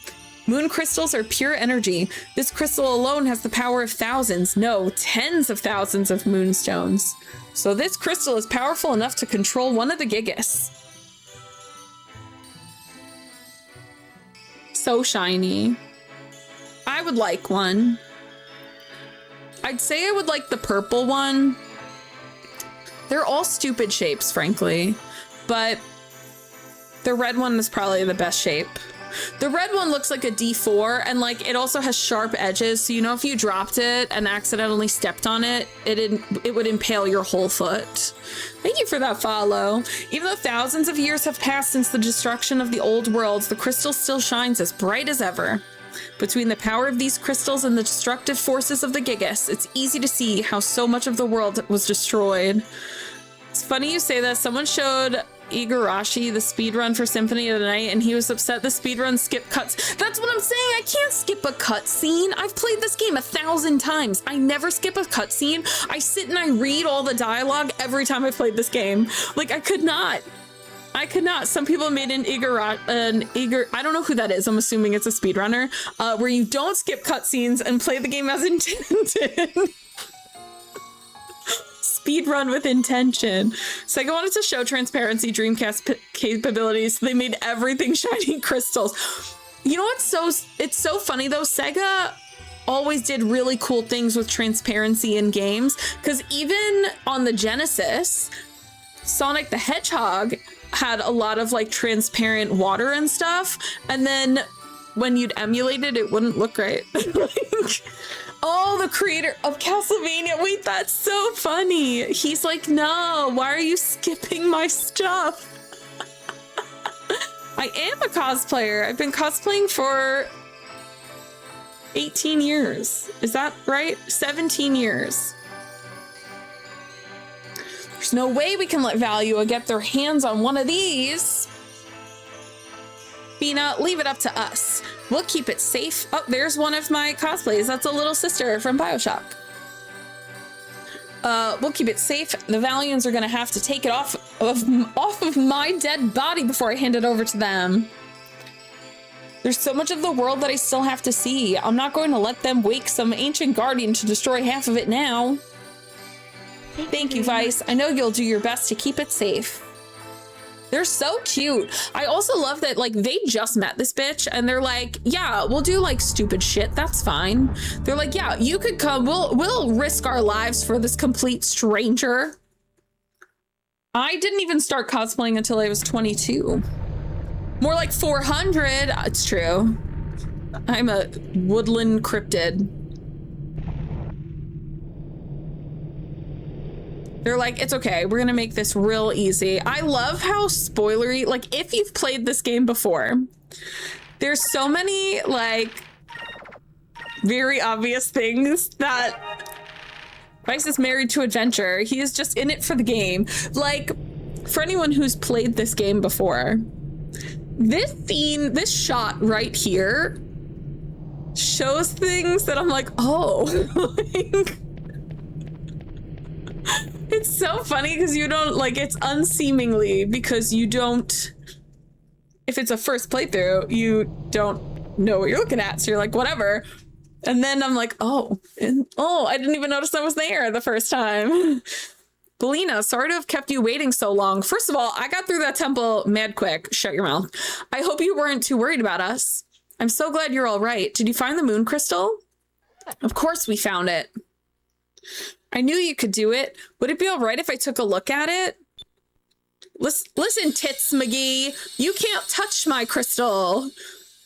Speaker 1: Moon crystals are pure energy. This crystal alone has the power of thousands, no, tens of thousands of moonstones. So this crystal is powerful enough to control one of the Gigas. So shiny. I would like one. I'd say I would like the purple one. They're all stupid shapes, frankly, but the red one is probably the best shape. The red one looks like a D4, and like it also has sharp edges, so you know if you dropped it and accidentally stepped on it, it would impale your whole foot. Thank you for that follow. Even though thousands of years have passed since the destruction of the old worlds, the crystal still shines as bright as ever. Between the power of these crystals and the destructive forces of the Gigas, it's easy to see how so much of the world was destroyed. It's funny you say that. Someone showed Igarashi the speedrun for Symphony of the Night, and he was upset the speedrun skipped cuts. That's what I'm saying. I can't skip a cutscene. I've played this game 1,000 times. I never skip a cutscene. I sit and I read all the dialogue every time I played this game. Like, I could not. Some people made an I don't know who that is. I'm assuming it's a speedrunner, where you don't skip cutscenes and play the game as intended. speed run with intention. Sega wanted to show transparency Dreamcast capabilities. So they made everything shiny crystals. You know what's it's so funny though? Sega always did really cool things with transparency in games, because even on the Genesis, Sonic the Hedgehog had a lot of like transparent water and stuff, and then when you'd emulate it, it wouldn't look right. Like, oh, the creator of Castlevania, wait, that's so funny. He's like, no, why are you skipping my stuff? I am a cosplayer. I've been cosplaying for 18 years. Is that right? 17 years. There's no way we can let Valua get their hands on one of these. Bina, leave it up to us. We'll keep it safe. Oh, there's one of my cosplays. That's a little sister from BioShock. We'll keep it safe. The Valians are gonna have to take it off of my dead body before I hand it over to them. There's so much of the world that I still have to see. I'm not going to let them wake some ancient guardian to destroy half of it now. Thank you, Vice. I know you'll do your best to keep it safe. They're so cute. I also love that, like, they just met this bitch and they're like, yeah, we'll do like stupid shit. That's fine. They're like, yeah, you could come. We'll risk our lives for this complete stranger. I didn't even start cosplaying until I was 22. More like 400. It's true. I'm a woodland cryptid. They're like, it's okay. We're going to make this real easy. I love how spoilery, like if you've played this game before, there's so many like very obvious things that Vice is married to adventure. He is just in it for the game. Like for anyone who's played this game before, this scene, this shot right here shows things that I'm like, oh, like, it's so funny because you don't like, it's unseemingly because you don't, if it's a first playthrough, you don't know what you're looking at. So you're like, whatever. And then I'm like, oh, I didn't even notice that was there the first time. Belina, sorry to have kept you waiting so long. First of all, I got through that temple mad quick. Shut your mouth. I hope you weren't too worried about us. I'm so glad you're all right. Did you find the moon crystal? Of course we found it. I knew you could do it. Would it be all right if I took a look at it? Listen, Tits McGee, you can't touch my crystal.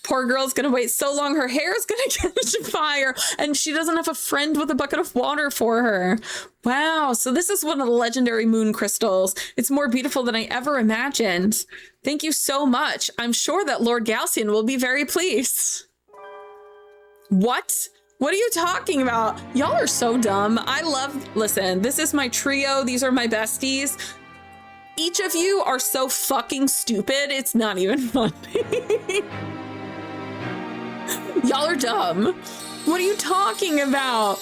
Speaker 1: Poor girl's gonna wait so long, her hair is gonna catch fire, and she doesn't have a friend with a bucket of water for her. Wow, so this is one of the legendary moon crystals. It's more beautiful than I ever imagined. Thank you so much. I'm sure that Lord Galcian will be very pleased. What? What are you talking about? Y'all are so dumb. Listen, this is my trio. These are my besties. Each of you are so fucking stupid. It's not even funny. Y'all are dumb. What are you talking about?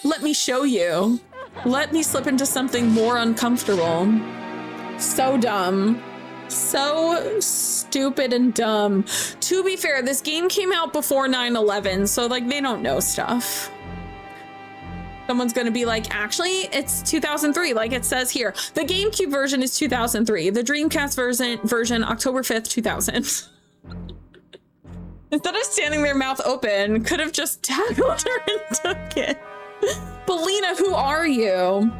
Speaker 1: Let me show you. Let me slip into something more uncomfortable. So dumb. So stupid and dumb. To be fair, this game came out before 9/11, so like they don't know stuff. Someone's gonna be like, actually, it's 2003, like it says here. The GameCube version is 2003. The Dreamcast version October 5th, 2000. Instead of standing there mouth open, could have just tackled her and took it. Belina, who are you?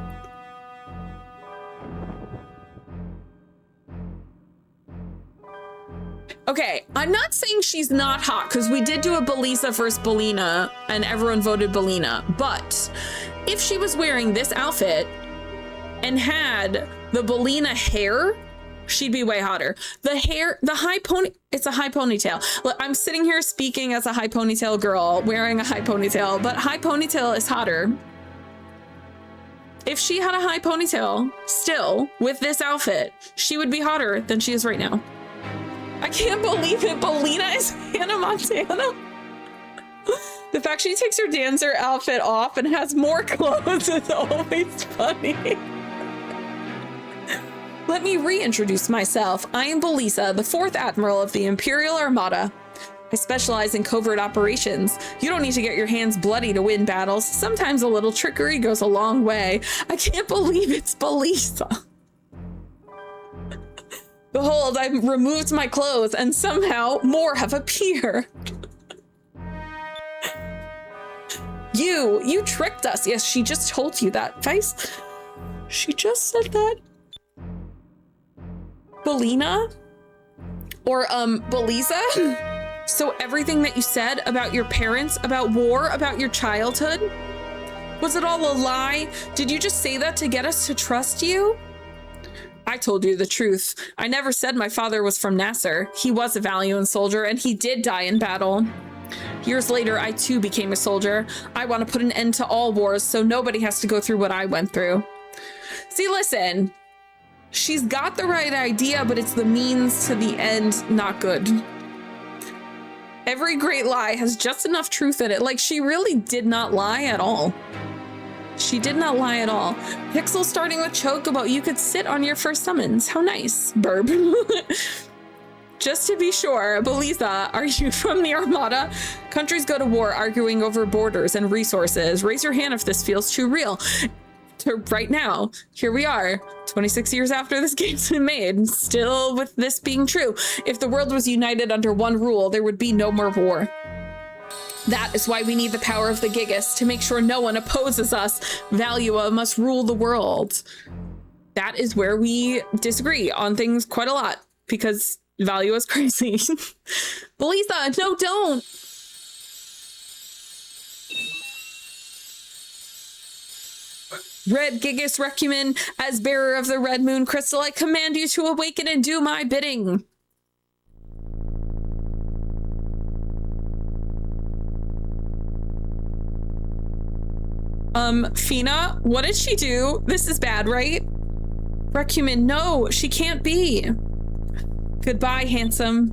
Speaker 1: Okay, I'm not saying she's not hot, because we did do a Belisa versus Belina, and everyone voted Belina. But if she was wearing this outfit and had the Belina hair, she'd be way hotter. The hair, the high pony, it's a high ponytail. Look, I'm sitting here speaking as a high ponytail girl wearing a high ponytail, but high ponytail is hotter. If she had a high ponytail still with this outfit, she would be hotter than she is right now. I can't believe it. Belina is Hannah Montana. The fact she takes her dancer outfit off and has more clothes is always funny. Let me reintroduce myself. I am Belisa, the 4th Admiral of the Imperial Armada. I specialize in covert operations. You don't need to get your hands bloody to win battles. Sometimes a little trickery goes a long way. I can't believe it's Belisa. Behold, I've removed my clothes and somehow more have appeared. You tricked us. Yes, she just told you that. Vice, she just said that. Belina? Or, Belisa? So everything that you said about your parents, about war, about your childhood, was it all a lie? Did you just say that to get us to trust you? I told you the truth. I never said my father was from Nasr. He was a valiant soldier and he did die in battle. Years later, I too became a soldier. I want to put an end to all wars so nobody has to go through what I went through. See, listen, she's got the right idea, but it's the means to the end, not good. Every great lie has just enough truth in it. Like, she really did not lie at all. She did not lie at all. Pixel starting with choke about you could sit on your first summons. How nice, Burb. Just to be sure, Belisa, are you from the Armada? Countries go to war arguing over borders and resources. Raise your hand if this feels too real. Right now, here we are, 26 years after this game's been made, still with this being true. If the world was united under one rule, there would be no more war. That is why we need the power of the Gigas to make sure no one opposes us. Valua must rule the world. That is where we disagree on things quite a lot, because Valua is crazy. Belisa, no, don't. Red Gigas Recumen, as bearer of the Red Moon Crystal, I command you to awaken and do my bidding. Fina, what did she do? This is bad, right? Recumen, no, she can't be. Goodbye, handsome.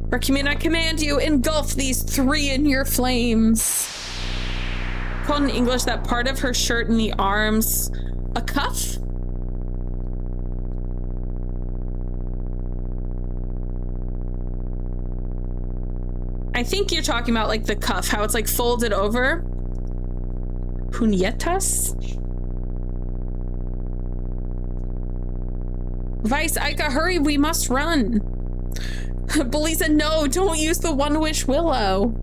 Speaker 1: Recumen, I command you, engulf these three in your flames. Called in English that part of her shirt in the arms a cuff? I think you're talking about like the cuff, how it's like folded over. Puñetas? Vice, Aika, hurry, we must run. Belisa, no, don't use the One Wish Willow.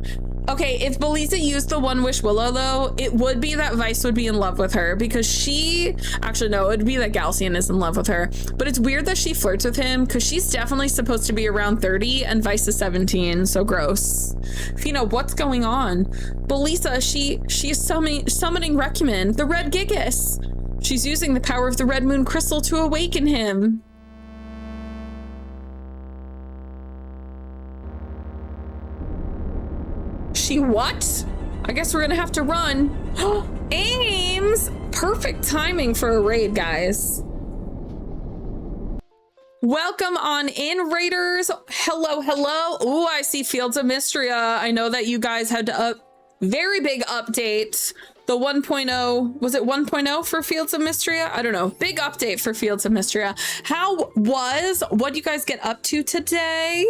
Speaker 1: Okay, if Belisa used the One Wish Willow, though, it would be that Vice would be in love with her because she... Actually, no, it would be that Galcian is in love with her. But it's weird that she flirts with him because she's definitely supposed to be around 30 and Vice is 17, so gross. Fina, what's going on? Belisa, she is summoning Recumen, the Red Gigas. She's using the power of the Red Moon Crystal to awaken him. She what? I guess we're gonna have to run. Aims! Perfect timing for a raid, guys. Welcome on in, raiders. Hello, hello. Ooh, I see Fields of Mystria. I know that you guys had a very big update. The 1.0, was it 1.0 for Fields of Mystria? I don't know. Big update for Fields of Mystria. What do you guys get up to today?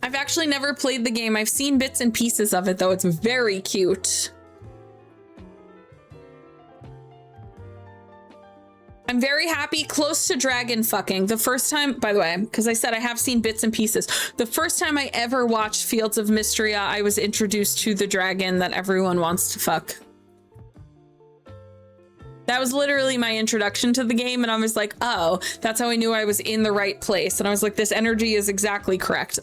Speaker 1: I've actually never played the game. I've seen bits and pieces of it, though. It's very cute. I'm very happy. Close to dragon fucking. The first time, by the way, because I said I have seen bits and pieces. The first time I ever watched Fields of Mystria, I was introduced to the dragon that everyone wants to fuck. That was literally my introduction to the game, and I was like, oh, that's how I knew I was in the right place. And I was like, this energy is exactly correct.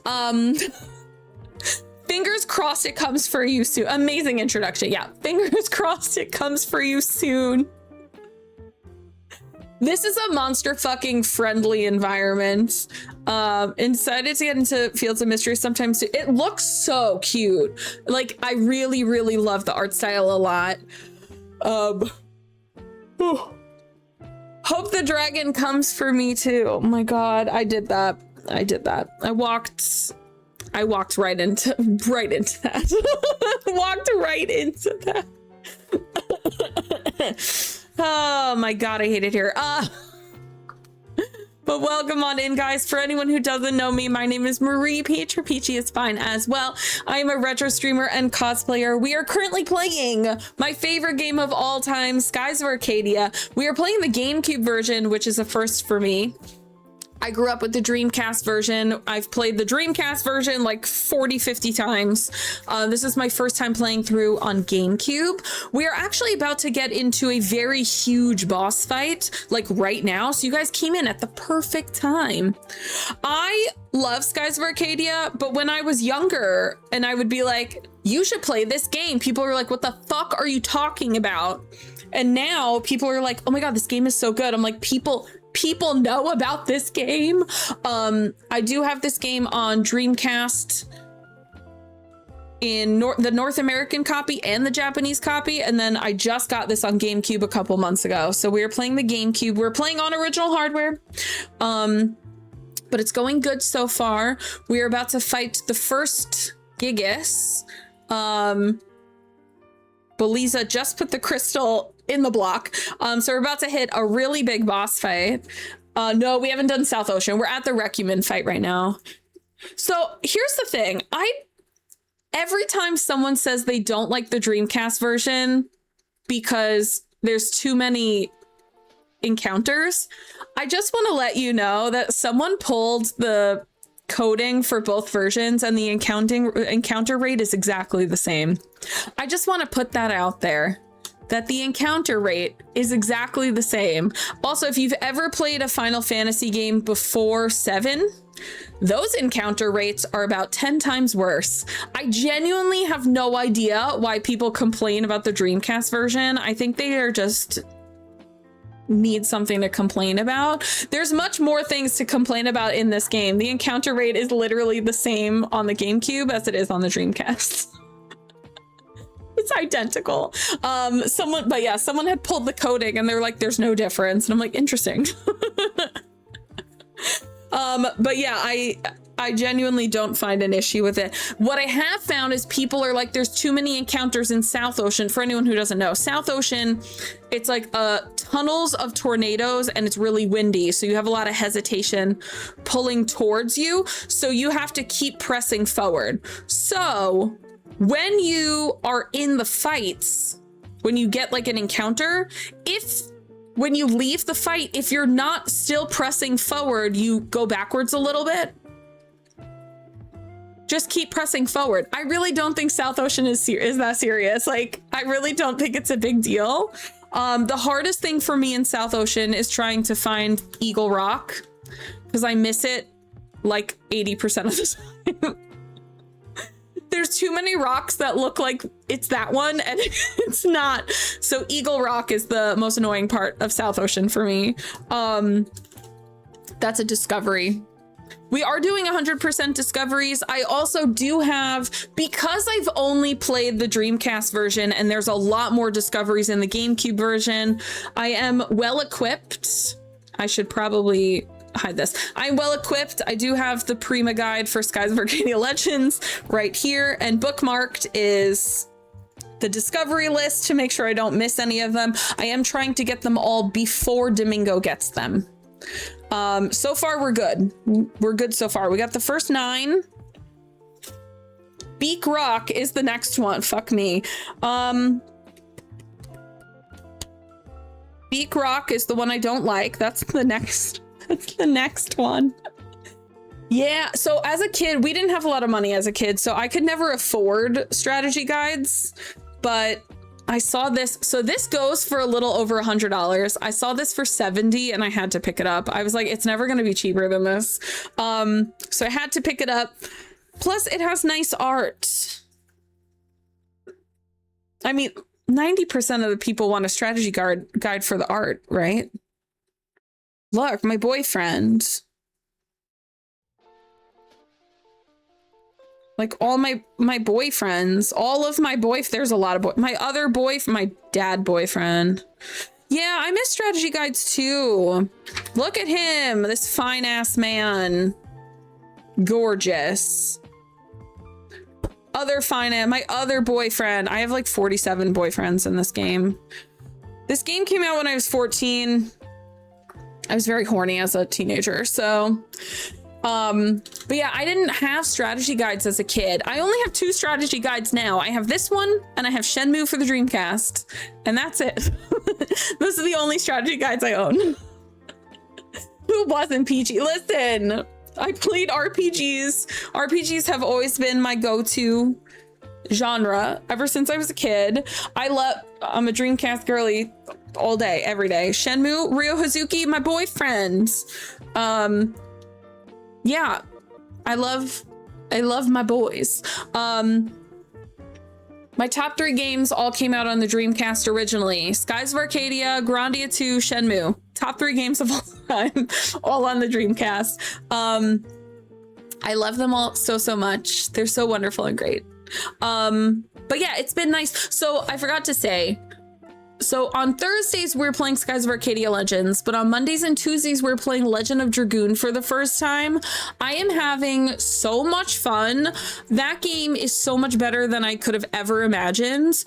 Speaker 1: Fingers crossed it comes for you soon. Amazing introduction. Yeah, fingers crossed it comes for you soon. This is a monster fucking friendly environment. Excited to get into Fields of Mystery sometimes too. It looks so cute. Like, I really, really love the art style a lot. Hope the dragon comes for me too. Oh my god, I did that. I walked right into that. Walked right into that. Oh my god, I hate it here. But welcome on in, guys. For anyone who doesn't know me, my name is Marie Peach, or Peachy is fine as well. I am a retro streamer and cosplayer. We are currently playing my favorite game of all time, Skies of Arcadia. We are playing the GameCube version, which is a first for me. I grew up with the Dreamcast version. I've played the Dreamcast version like 40, 50 times. This is my first time playing through on GameCube. We are actually about to get into a very huge boss fight, like right now. So you guys came in at the perfect time. I love Skies of Arcadia, but when I was younger and I would be like, you should play this game, people were like, what the fuck are you talking about? And now people are like, oh my God, this game is so good. I'm like, people know about this game. I do have this game on Dreamcast in the North American copy and the Japanese copy, and then I just got this on GameCube a couple months ago. So we are playing the GameCube. We're playing on original hardware, but it's going good so far. We are about to fight the first Gigas. Beliza just put the crystal in the block. So we're about to hit a really big boss fight. No, we haven't done South Ocean. We're at the Recumen fight right now. So here's the thing. Every time someone says they don't like the Dreamcast version because there's too many encounters, I just want to let you know that someone pulled the coding for both versions and the encounter rate is exactly the same. I just want to put that out there, that the encounter rate is exactly the same. Also, if you've ever played a Final Fantasy game before 7, those encounter rates are about 10 times worse. I genuinely have no idea why people complain about the Dreamcast version. I think they are just need something to complain about. There's much more things to complain about in this game. The encounter rate is literally the same on the GameCube as it is on the Dreamcast. It's identical. Someone had pulled the coding and they're like, there's no difference. And I'm like, interesting. But yeah, I genuinely don't find an issue with it. What I have found is people are like, there's too many encounters in South Ocean. For anyone who doesn't know, South Ocean, it's like tunnels of tornadoes and it's really windy. So you have a lot of hesitation pulling towards you. So you have to keep pressing forward. So when you are in the fights, when you get like an encounter, when you leave the fight, if you're not still pressing forward, you go backwards a little bit. Just keep pressing forward. I really don't think South Ocean is that serious. Like, I really don't think it's a big deal. The hardest thing for me in South Ocean is trying to find Eagle Rock because I miss it like 80% of the time. There's too many rocks that look like it's that one and it's not. So Eagle Rock is the most annoying part of South Ocean for me. That's a discovery. We are doing 100% discoveries. I also do have, because I've only played the Dreamcast version and there's a lot more discoveries in the GameCube version, I am well equipped. I should probably hide this. I'm well equipped. I do have the Prima guide for Skies of Arcadia Legends right here, and bookmarked is the discovery list to make sure I don't miss any of them. I am trying to get them all before Domingo gets them. So far we're good. We're good so far. We got the first 9. Beak Rock is the next one. Fuck me. Beak Rock is the one I don't like. That's the next one. Yeah, so as a kid, we didn't have a lot of money as a kid, so I could never afford strategy guides, but I saw this. So this goes for a little over $100. I saw this for 70 and I had to pick it up. I was like, it's never going to be cheaper than this. So I had to pick it up. Plus it has nice art. I mean, 90% of the people want a strategy guide for the art, right? Look, my boyfriend. Like all my boyfriends, all of my there's a lot of my dad boyfriend. Yeah, I miss strategy guides too. Look at him, this fine ass man. Gorgeous. My other boyfriend. I have like 47 boyfriends in this game. This game came out when I was 14. I was very horny as a teenager, so but yeah, I didn't have strategy guides as a kid. I only have 2 strategy guides now. I have this one and I have Shenmue for the Dreamcast, and that's it. Those are the only strategy guides I own. Who wasn't peachy? Listen, I played RPGs. RPGs have always been my go-to genre ever since I was a kid. I'm a Dreamcast girly all day, every day. Shenmue, Ryo Hazuki, my boyfriend. Yeah, I love my boys. My top 3 games all came out on the Dreamcast originally. Skies of Arcadia, Grandia 2, Shenmue. Top 3 games of all time, all on the Dreamcast. I love them all so much. They're so wonderful and great. But yeah, it's been nice. So I forgot to say, so on Thursdays we're playing Skies of Arcadia Legends, but on Mondays and Tuesdays we're playing Legend of Dragoon for the first time. I am having so much fun. That game is so much better than I could have ever imagined.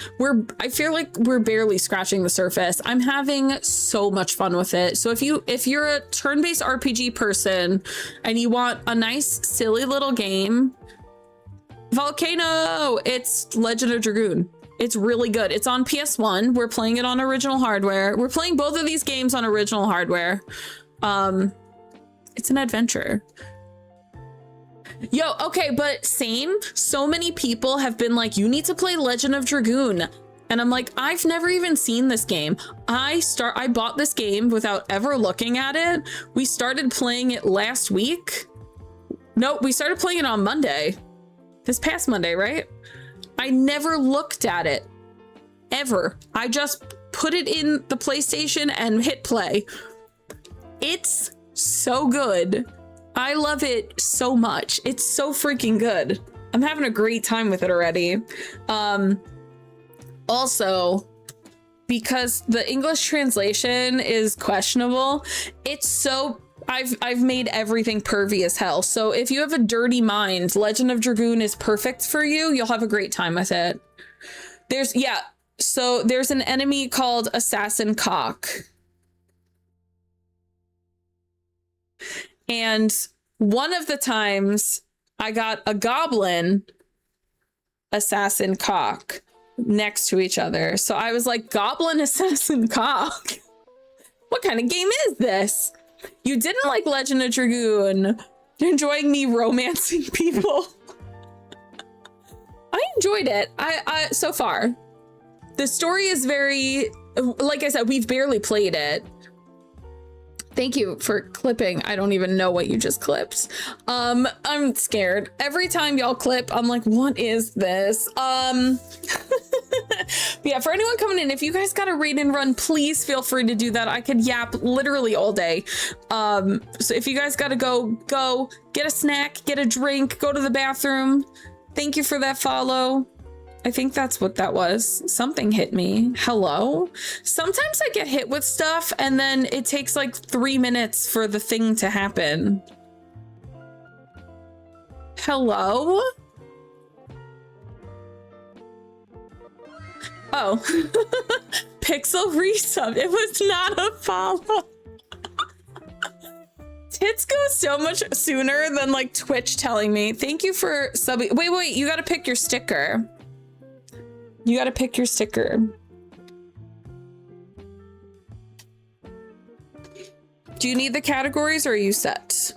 Speaker 1: I feel like we're barely scratching the surface. I'm having so much fun with it. So if you're a turn-based RPG person and you want a nice silly little game, Volcano, it's Legend of Dragoon. It's really good. It's on PS1. We're playing it on original hardware. We're playing both of these games on original hardware. It's an adventure. Yo, okay, but same. So many people have been like, you need to play Legend of Dragoon. And I'm like, I've never even seen this game. I bought this game without ever looking at it. We started playing it last week. No, we started playing it on Monday. This past Monday, right? I never looked at it, ever. I just put it in the PlayStation and hit play. It's so good. I love it so much. It's so freaking good. I'm having a great time with it already. Also, because the English translation is questionable, it's so... I've made everything pervy as hell. So if you have a dirty mind, Legend of Dragoon is perfect for you. You'll have a great time with it. There's an enemy called Assassin Cock. And one of the times I got a goblin Assassin Cock next to each other. So I was like, Goblin Assassin Cock? What kind of game is this? You didn't like Legend of Dragoon. You're enjoying me romancing people. I enjoyed it. I so far. The story is very, like I said, we've barely played it. Thank you for clipping. I don't even know what you just clipped. I'm scared. Every time y'all clip, I'm like, what is this? Yeah, for anyone coming in, if you guys got a read and run, please feel free to do that. I could yap literally all day. So if you guys gotta go get a snack, get a drink, go to the bathroom. Thank you for that follow. I think that's what that was. Something hit me. Hello? Sometimes I get hit with stuff and then it takes like 3 minutes for the thing to happen. Hello? Oh. Pixel resub. It was not a follow. Tits go so much sooner than like Twitch telling me. Thank you for subbing. Wait, you gotta pick your sticker. You gotta pick your sticker. Do you need the categories or are you set?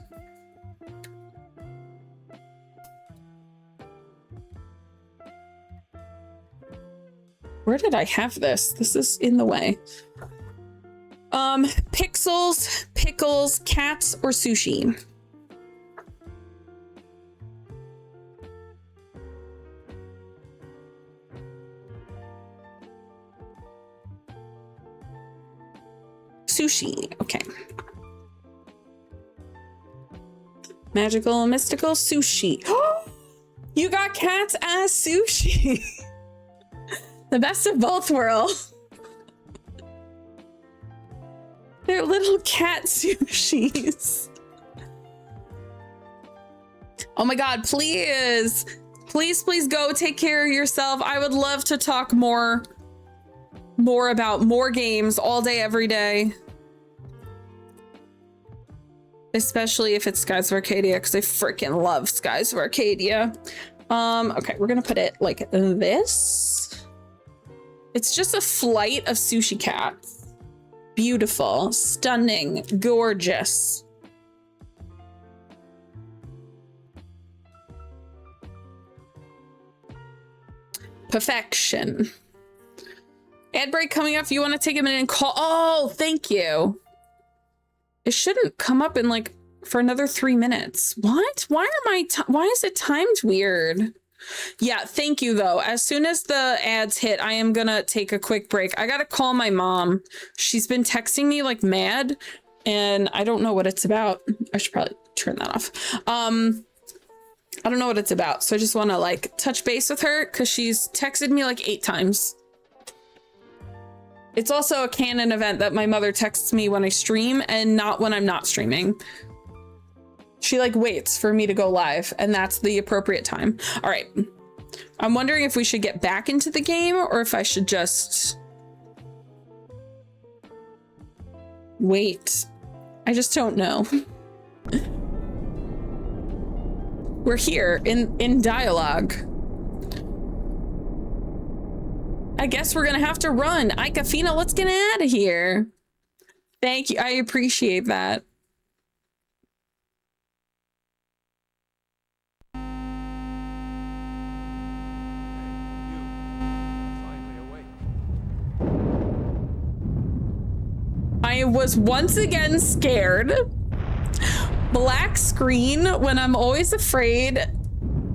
Speaker 1: Where did I have this? This is in the way. Pixels, pickles, cats, or sushi? Sushi, okay. Magical, mystical, sushi. You got cats as sushi. The best of both worlds. They're little cat sushis. Oh my god, please. Please go take care of yourself. I would love to talk more more about more games all day, every day. Especially if it's Skies of Arcadia, because I freaking love Skies of Arcadia. Okay, we're gonna put it like this. It's just a flight of sushi cats. Beautiful, stunning, gorgeous. Perfection. Ad break coming up. If you want to take a minute and call. Oh, thank you. It shouldn't come up in like for another 3 minutes. What? Why is it timed weird? Yeah, thank you though. As soon as the ads hit, I am gonna take a quick break. I gotta call my mom. She's been texting me like mad and I don't know what it's about. I should probably turn that off. I don't know what it's about. So I just want to like touch base with her because she's texted me like 8 times. It's also a canon event that my mother texts me when I stream and not when I'm not streaming. She like waits for me to go live and that's the appropriate time. All right. I'm wondering if we should get back into the game or if I should just wait. I just don't know. We're here in dialogue. I guess we're gonna have to run. Ikafina, let's get out of here. Thank you. I appreciate that. I was once again scared. Black screen when I'm always afraid.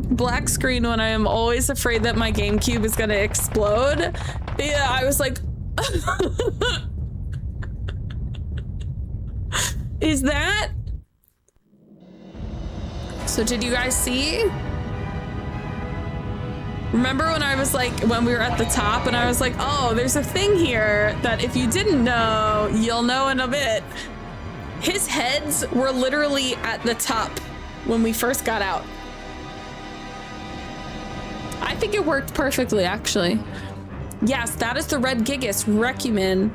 Speaker 1: Black screen when I am always afraid that my GameCube is gonna explode. Yeah, I was like, is that? So did you guys see? Remember when I was like, when we were at the top and I was like, oh, there's a thing here that if you didn't know, you'll know in a bit. His heads were literally at the top when we first got out. I think it worked perfectly, actually. Yes, that is the red gigas, Recumen.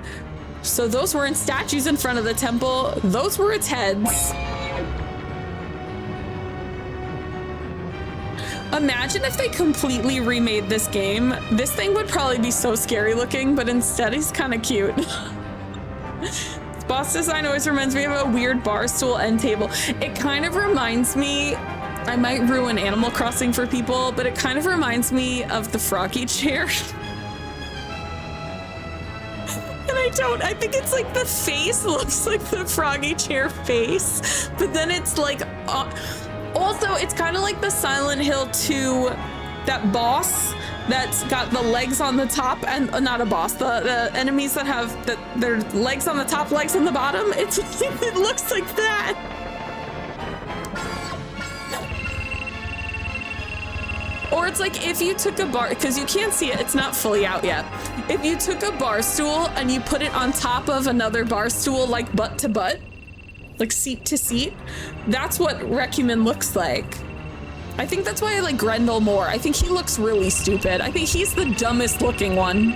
Speaker 1: So those weren't statues in front of the temple. Those were its heads. Imagine if they completely remade this game. This thing would probably be so scary looking, but instead he's kind of cute. Boss design always reminds me of a weird bar stool end table. It kind of reminds me, I might ruin Animal Crossing for people, but it kind of reminds me of the froggy chair. And I think it's like the face looks like the froggy chair face, but then it's like, also it's kind of like the Silent Hill 2, that boss that's got the legs on the top and not a boss, the enemies that have their legs on the top, legs on the bottom. It looks like that. Or it's like if you took a bar, because you can't see it, it's not fully out yet. If you took a bar stool and you put it on top of another bar stool, like butt to butt, like seat to seat, that's what Recumen looks like. I think that's why I like Grendel more. I think he looks really stupid. I think he's the dumbest looking one.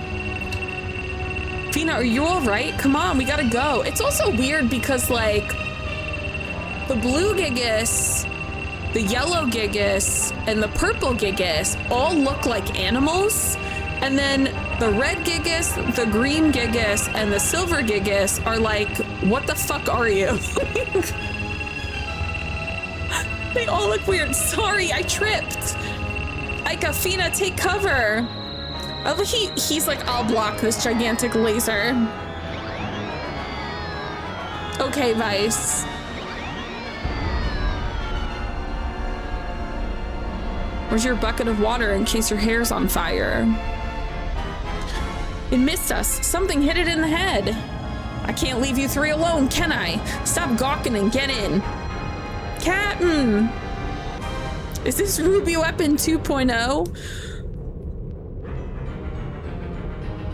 Speaker 1: Fina, are you all right? Come on, we gotta go. It's also weird because like the blue gigas, the yellow gigas, and the purple gigas all look like animals. And then the red gigas, the green gigas, and the silver gigas are like, what the fuck are you? They all look weird. Sorry, I tripped. Ikafina, take cover. Oh, he's like, I'll block this gigantic laser. Okay, Vice. Where's your bucket of water in case your hair's on fire? It missed us. Something hit it in the head. I can't leave you three alone, can I? Stop gawking and get in. Captain! Is this Ruby Weapon 2.0?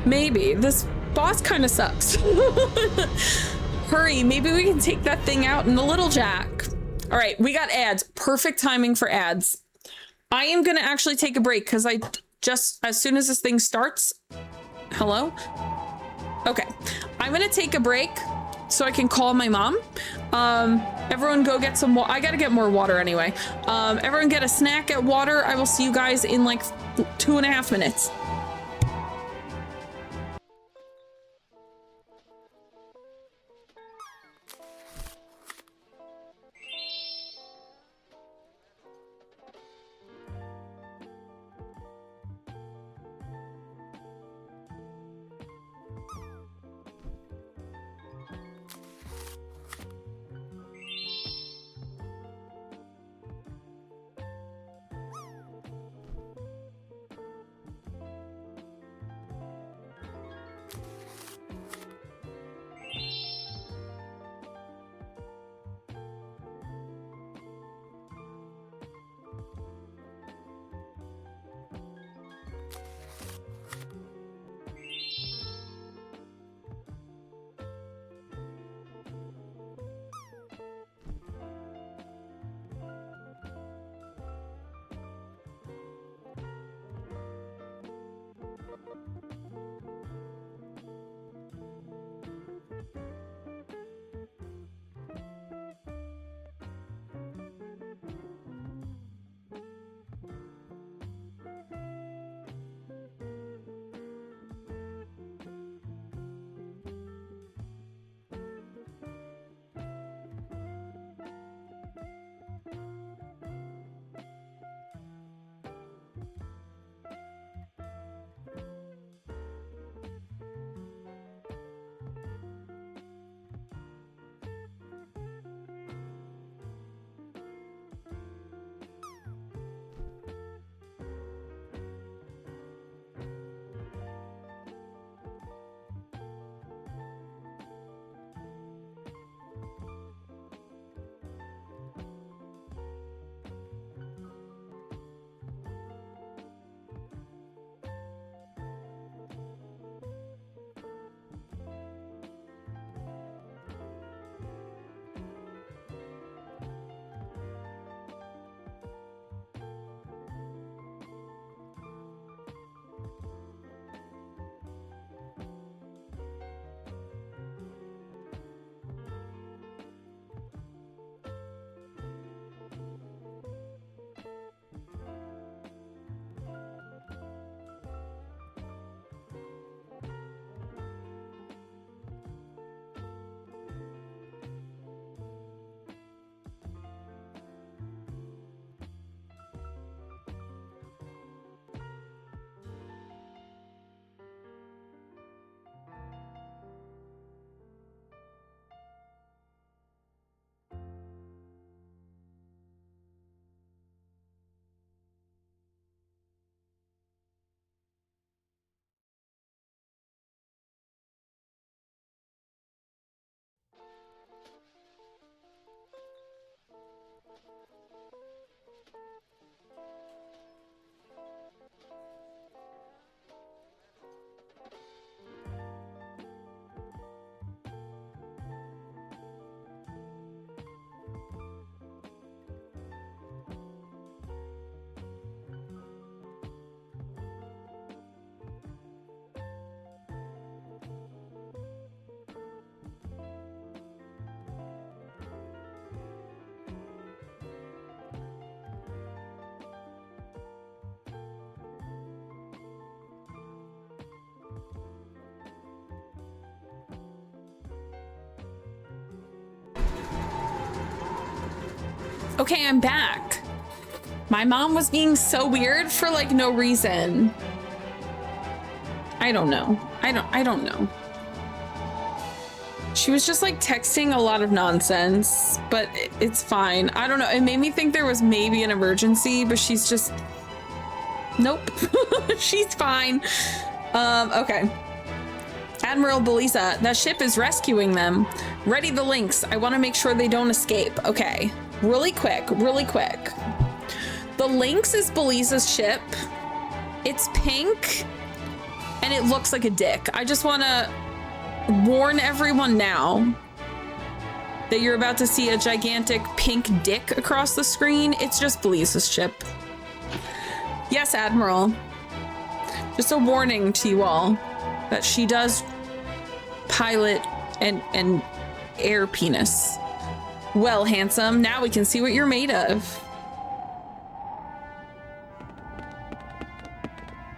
Speaker 1: Maybe. This boss kind of sucks. Hurry, maybe we can take that thing out in the Little Jack. All right, we got ads. Perfect timing for ads. I am gonna actually take a break because I just, as soon as this thing starts, hello? Okay, I'm gonna take a break so I can call my mom. Everyone go get some I gotta get more water anyway. Everyone get a snack, get water. I will see you guys in like 2.5 minutes. Okay, I'm back. My mom was being so weird for like no reason. I don't know. I don't know. She was just like texting a lot of nonsense, but it's fine. I don't know. It made me think there was maybe an emergency, but she's just, nope. She's fine. Okay. Admiral Belisa, that ship is rescuing them. Ready the links. I want to make sure they don't escape. Okay. Really quick, really quick. The Lynx is Belisa's ship. It's pink and it looks like a dick. I just want to warn everyone now that you're about to see a gigantic pink dick across the screen. It's just Belisa's ship. Yes, Admiral. Just a warning to you all that she does pilot and air penis. Well, handsome, now we can see what you're made of.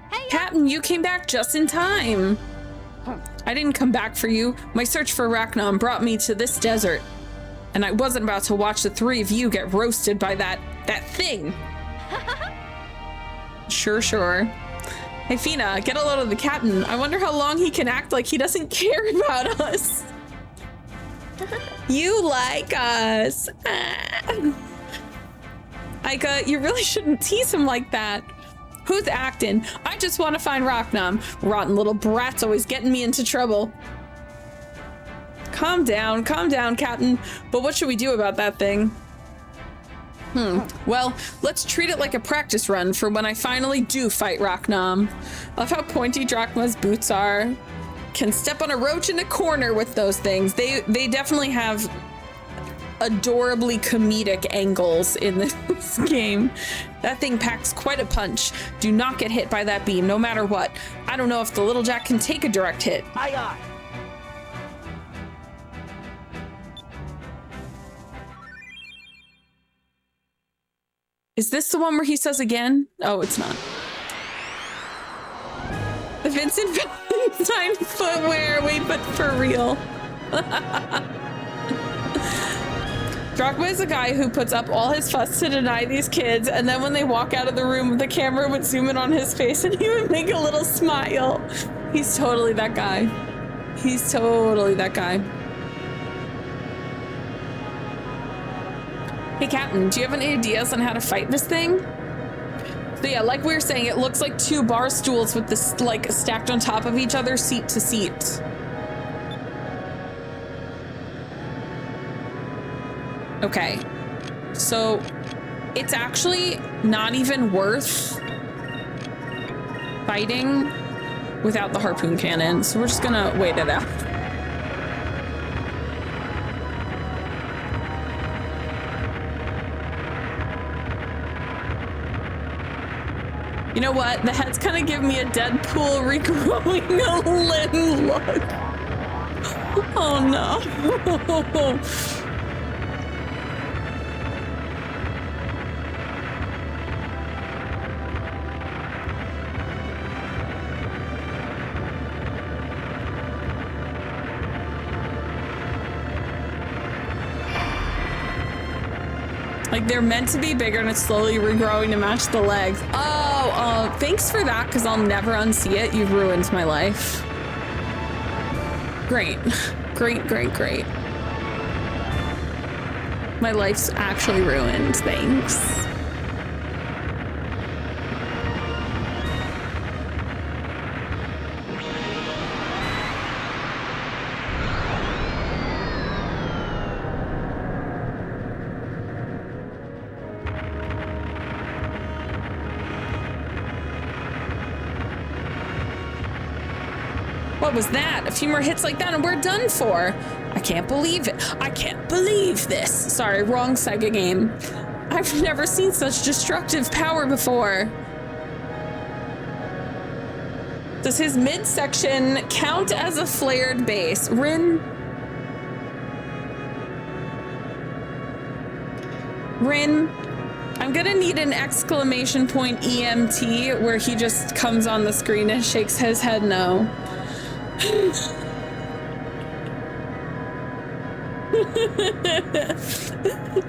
Speaker 3: Hey,
Speaker 1: Captain, you came back just in time. I didn't come back for you. My search for Recumen brought me to this desert. And I wasn't about to watch the three of you get roasted by that thing. Sure. Hey, Fina, get a load of the captain. I wonder how long he can act like he doesn't care about us. You like us. Ika, you really shouldn't tease him like that. Who's acting? I just want to find Recumen. Rotten little brat's always getting me into trouble. Calm down, Captain. But what should we do about that thing? Well, let's treat it like a practice run for when I finally do fight Recumen. I love how pointy Drachma's boots are. Can step on a roach in a corner with those things. They definitely have adorably comedic angles in this game. That thing packs quite a punch. Do not get hit by that beam, no matter what. I don't know if the little Jack can take a direct hit.
Speaker 2: Aye, aye.
Speaker 1: Is this the one where he says again? Oh, it's not. The Vincent Valentine footwear. Wait, but for real. Drachma is a guy who puts up all his fuss to deny these kids, and then when they walk out of the room, the camera would zoom in on his face and he would make a little smile. He's totally that guy. He's totally that guy. Hey, Captain, do you have any ideas on how to fight this thing? So yeah, like we were saying, it looks like two bar stools with this like stacked on top of each other, seat to seat. Okay, so it's actually not even worth fighting without the harpoon cannon, so we're just gonna wait it out. You know what? The head's kind of giving me a Deadpool regrowing a limb look. Oh no. Like, they're meant to be bigger and it's slowly regrowing to match the legs. Oh, thanks for that, because I'll never unsee it. You've ruined my life. Great. Great. My life's actually ruined. Thanks. What was that? A few more hits like that and we're done for. I can't believe it. I can't believe this. Sorry, wrong Sega game. I've never seen such destructive power before. Does his midsection count as a flared base? Rin, I'm gonna need an exclamation point EMT where he just comes on the screen and shakes his head no.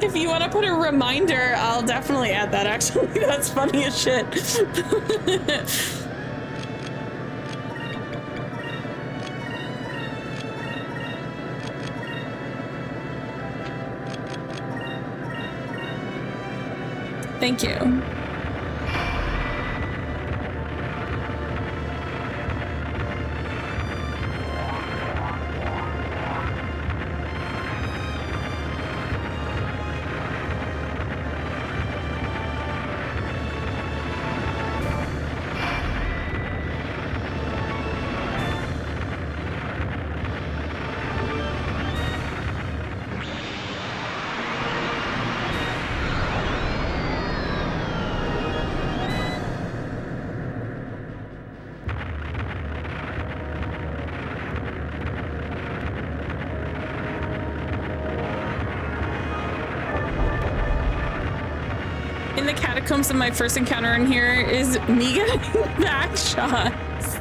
Speaker 1: If you want to put a reminder, I'll definitely add that. Actually, that's funny as shit. Thank you. catacombs in my first encounter in here is me getting back shots.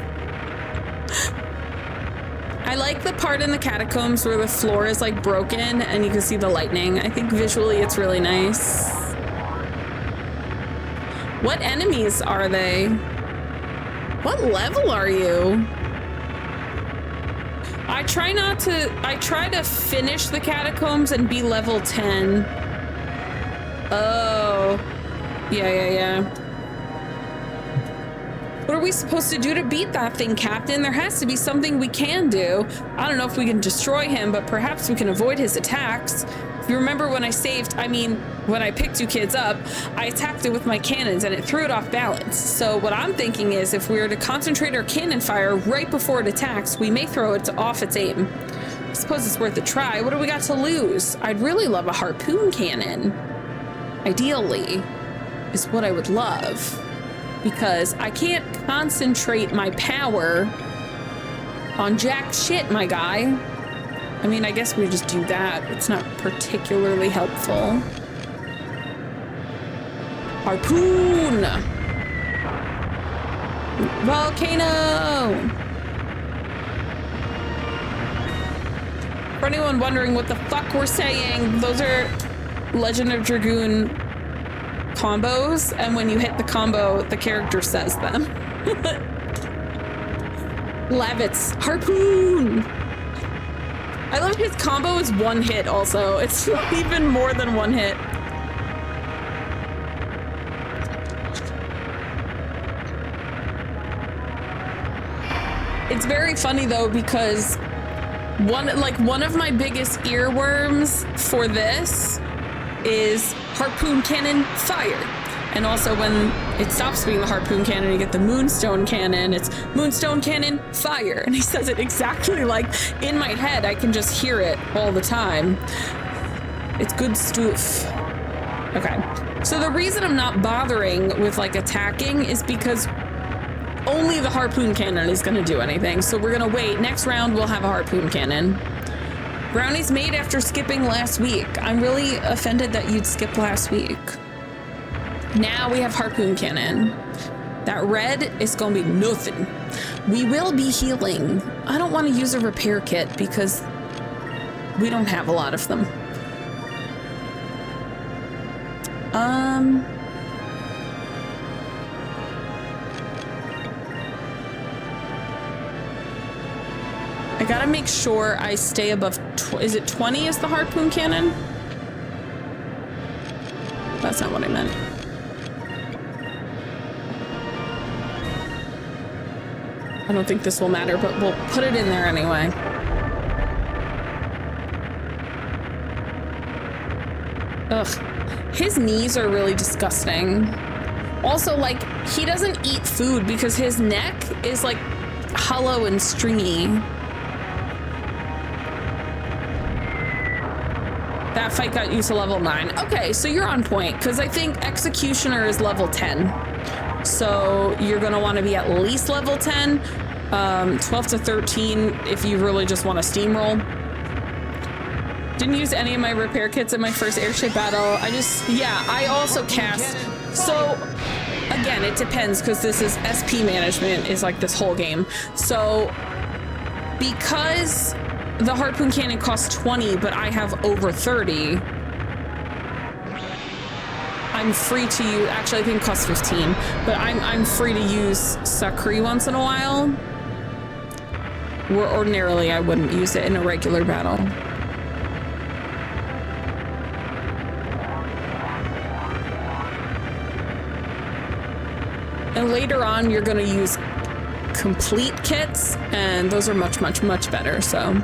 Speaker 1: I like the part in the catacombs where the floor is like broken and you can see the lightning. I think visually it's really nice. What enemies are they? What level are you? I try to finish the catacombs and be level 10. Oh. Yeah. What are we supposed to do to beat that thing, Captain? There has to be something we can do. I don't know if we can destroy him, but perhaps we can avoid his attacks. If you remember when when I picked you kids up, I attacked it with my cannons and it threw it off balance. So what I'm thinking is if we were to concentrate our cannon fire right before it attacks, we may throw it off its aim. I suppose it's worth a try. What do we got to lose? I'd really love a harpoon cannon. Ideally, is what I would love. Because I can't concentrate my power on jack shit, my guy. I mean, I guess we just do that. It's not particularly helpful. Harpoon! Volcano! For anyone wondering what the fuck we're saying, those are Legend of Dragoon combos, and when you hit the combo, the character says them. Lavitz, harpoon! I love his combo is one hit also. It's not even more than one hit. It's very funny though because one of my biggest earworms for this is harpoon cannon fire. And also when it stops being the harpoon cannon, you get the moonstone cannon. It's moonstone cannon fire. And he says it exactly like in my head. I can just hear it all the time. It's good stuff. Okay. So the reason I'm not bothering with like attacking is because only the harpoon cannon is going to do anything. So we're going to wait. Next round, we'll have a harpoon cannon. Brownies made after skipping last week. I'm really offended that you'd skip last week. Now we have harpoon cannon. That red is gonna be nothing. We will be healing. I don't want to use a repair kit because we don't have a lot of them. I gotta make sure I stay above, is it 20 is the harpoon cannon? That's not what I meant. I don't think this will matter, but we'll put it in there anyway. Ugh, his knees are really disgusting. Also, like, he doesn't eat food because his neck is like hollow and stringy. That fight got you to level 9. Okay, so you're on point because I think Executioner is level 10. So you're gonna want to be at least level 10, 12 to 13 if you really just want to steamroll. Didn't use any of my repair kits in my first airship battle. I also cast. So again, it depends because this is SP management is like this whole game. So because the harpoon cannon costs 20, but I have over 30. I'm free to use, actually I think it costs 15, but I'm free to use Sakri once in a while. Where ordinarily I wouldn't use it in a regular battle. And later on you're gonna use complete kits, and those are much, much, much better, so.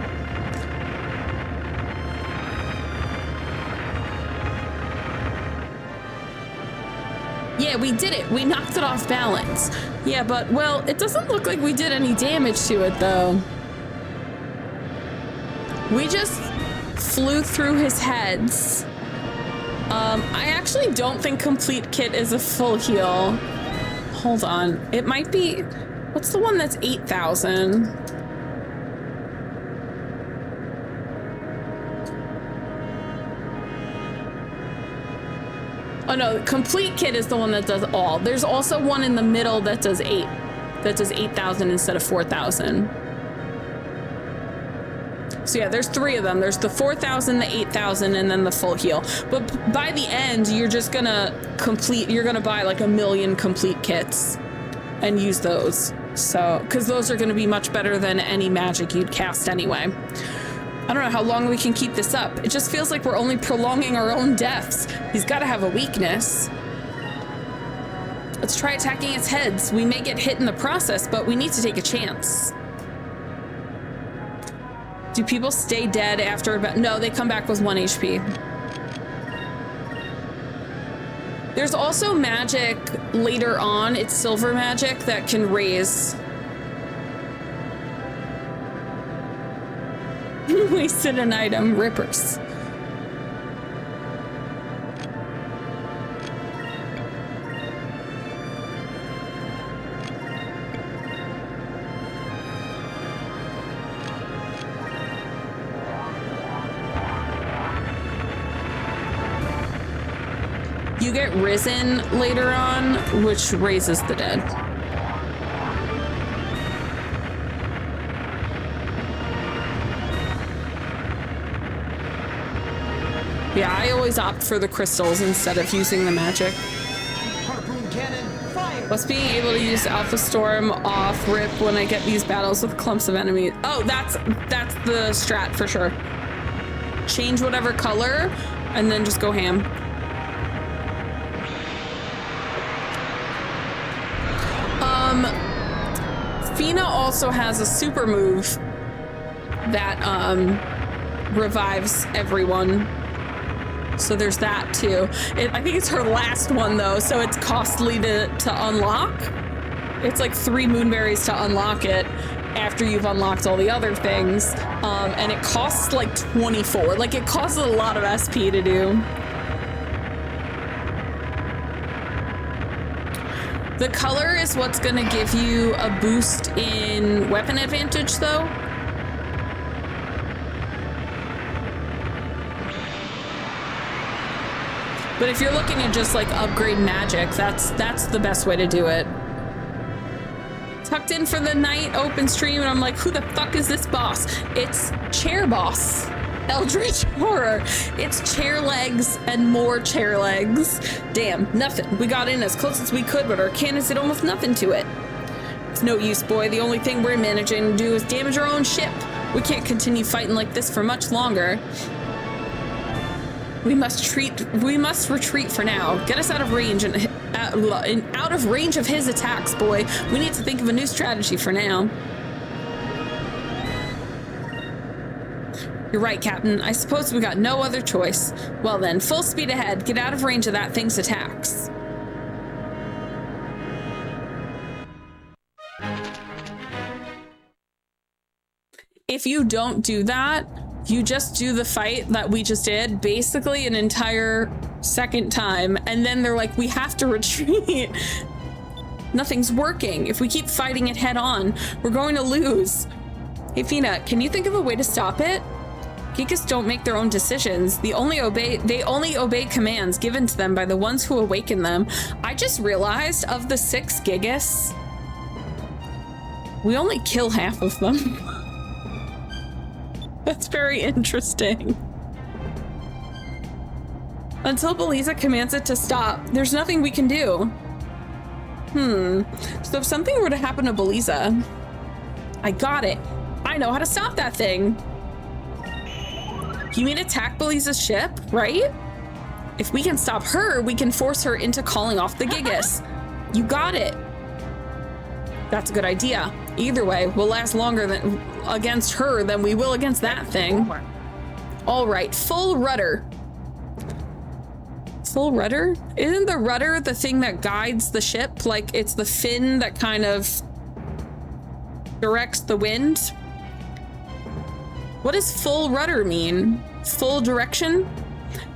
Speaker 1: Yeah, we did it. We knocked it off balance. Yeah, but, well, it doesn't look like we did any damage to it, though. We just flew through his heads. I actually don't think complete kit is a full heal. Hold on. It might be... What's the one that's 8,000? Oh no, complete kit is the one that does all. There's also one in the middle that does 8. That does 8,000 instead of 4,000. So yeah, there's 3 of them. There's the 4,000, the 8,000, and then the full heal. But by the end, you're just gonna you're gonna buy like 1 million complete kits and use those. So, because those are gonna be much better than any magic you'd cast anyway. I don't know how long we can keep this up. It just feels like we're only prolonging our own deaths. He's gotta have a weakness. Let's try attacking its heads. We may get hit in the process, but we need to take a chance. Do people stay dead after about? No, they come back with 1 HP. There's also magic later on. It's silver magic that can raise. Wasted an item, rippers. You get risen later on, which raises the dead. Yeah, I always opt for the crystals instead of using the magic.
Speaker 2: Harpoon cannon, fire!
Speaker 1: Plus being able to use Alpha Storm off rip when I get these battles with clumps of enemies. Oh, that's the strat for sure. Change whatever color and then just go ham. Fina also has a super move that revives everyone. So there's that too. I think it's her last one though, so it's costly to unlock. It's like 3 moonberries to unlock it after you've unlocked all the other things. And it costs like 24. Like it costs a lot of SP to do. The color is what's gonna give you a boost in weapon advantage though. But if you're looking to just like upgrade magic, that's the best way to do it. Tucked in for the night open stream and I'm like, who the fuck is this boss? It's Chair Boss. Eldritch Horror. It's chair legs and more chair legs. Damn, nothing. We got in as close as we could, but our cannons did almost nothing to it. It's no use, boy. The only thing we're managing to do is damage our own ship. We can't continue fighting like this for much longer. We must retreat for now. Get us out of range and out of range of his attacks, boy. We need to think of a new strategy for now. You're right, Captain. I suppose we got no other choice. Well then, full speed ahead. Get out of range of that thing's attacks. If you don't do that, you just do the fight that we just did, basically an entire second time, and then they're like, we have to retreat. Nothing's working. If we keep fighting it head on, we're going to lose. Hey, Fina, can you think of a way to stop it? Gigas don't make their own decisions. They only obey commands given to them by the ones who awaken them. I just realized of the 6 Gigas, we only kill half of them. That's very interesting. Until Beliza commands it to stop, there's nothing we can do. So if something were to happen to Beliza, I got it. I know how to stop that thing. You mean attack Beliza's ship, right? If we can stop her, we can force her into calling off the Gigas. You got it. That's a good idea. Either way, we'll last longer against her than we will against that thing. All right, full rudder. Full rudder? Isn't the rudder the thing that guides the ship? Like it's the fin that kind of directs the wind? What does full rudder mean? Full direction?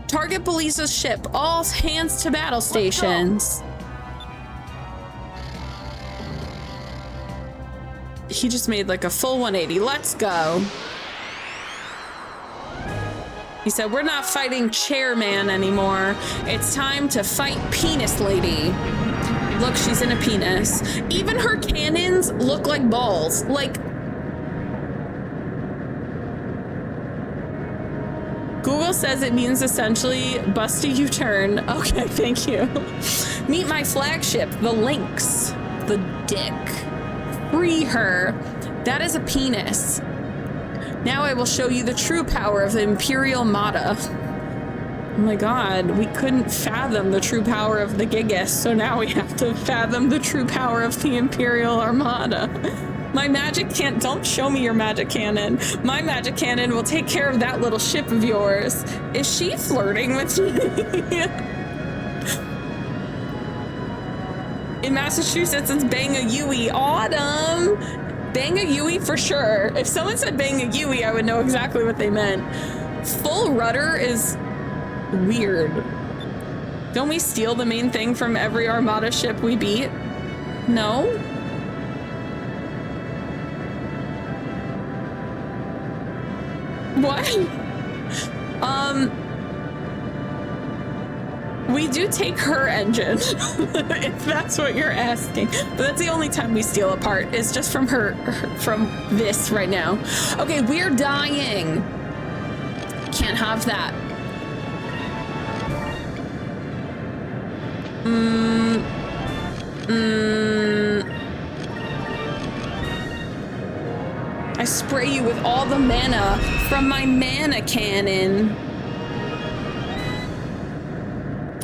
Speaker 1: Target Beliza's ship. All hands to battle stations. He just made like a full 180. Let's go. He said, we're not fighting Chairman anymore. It's time to fight Penis Lady. Look, she's in a penis. Even her cannons look like balls. Like, Google says it means essentially bust a U-turn. Okay, thank you. Meet my flagship, the Lynx, the dick. Free her. That is a penis. Now I will show you the true power of the Imperial Mata. Oh my god, we couldn't fathom the true power of the Gigas, so now we have to fathom the true power of the Imperial Armada. My magic can't, don't show me your magic cannon. My magic cannon will take care of that little ship of yours. Is she flirting with me? In Massachusetts, it's Bang a Yui. Autumn! Bang a Yui for sure. If someone said Bang a Yui, I would know exactly what they meant. Full rudder is weird. Don't we steal the main thing from every Armada ship we beat? No? What? We do take her engine, if that's what you're asking. But that's the only time we steal a part, is just from her, from this right now. Okay, we're dying. Can't have that. I spray you with all the mana from my mana cannon.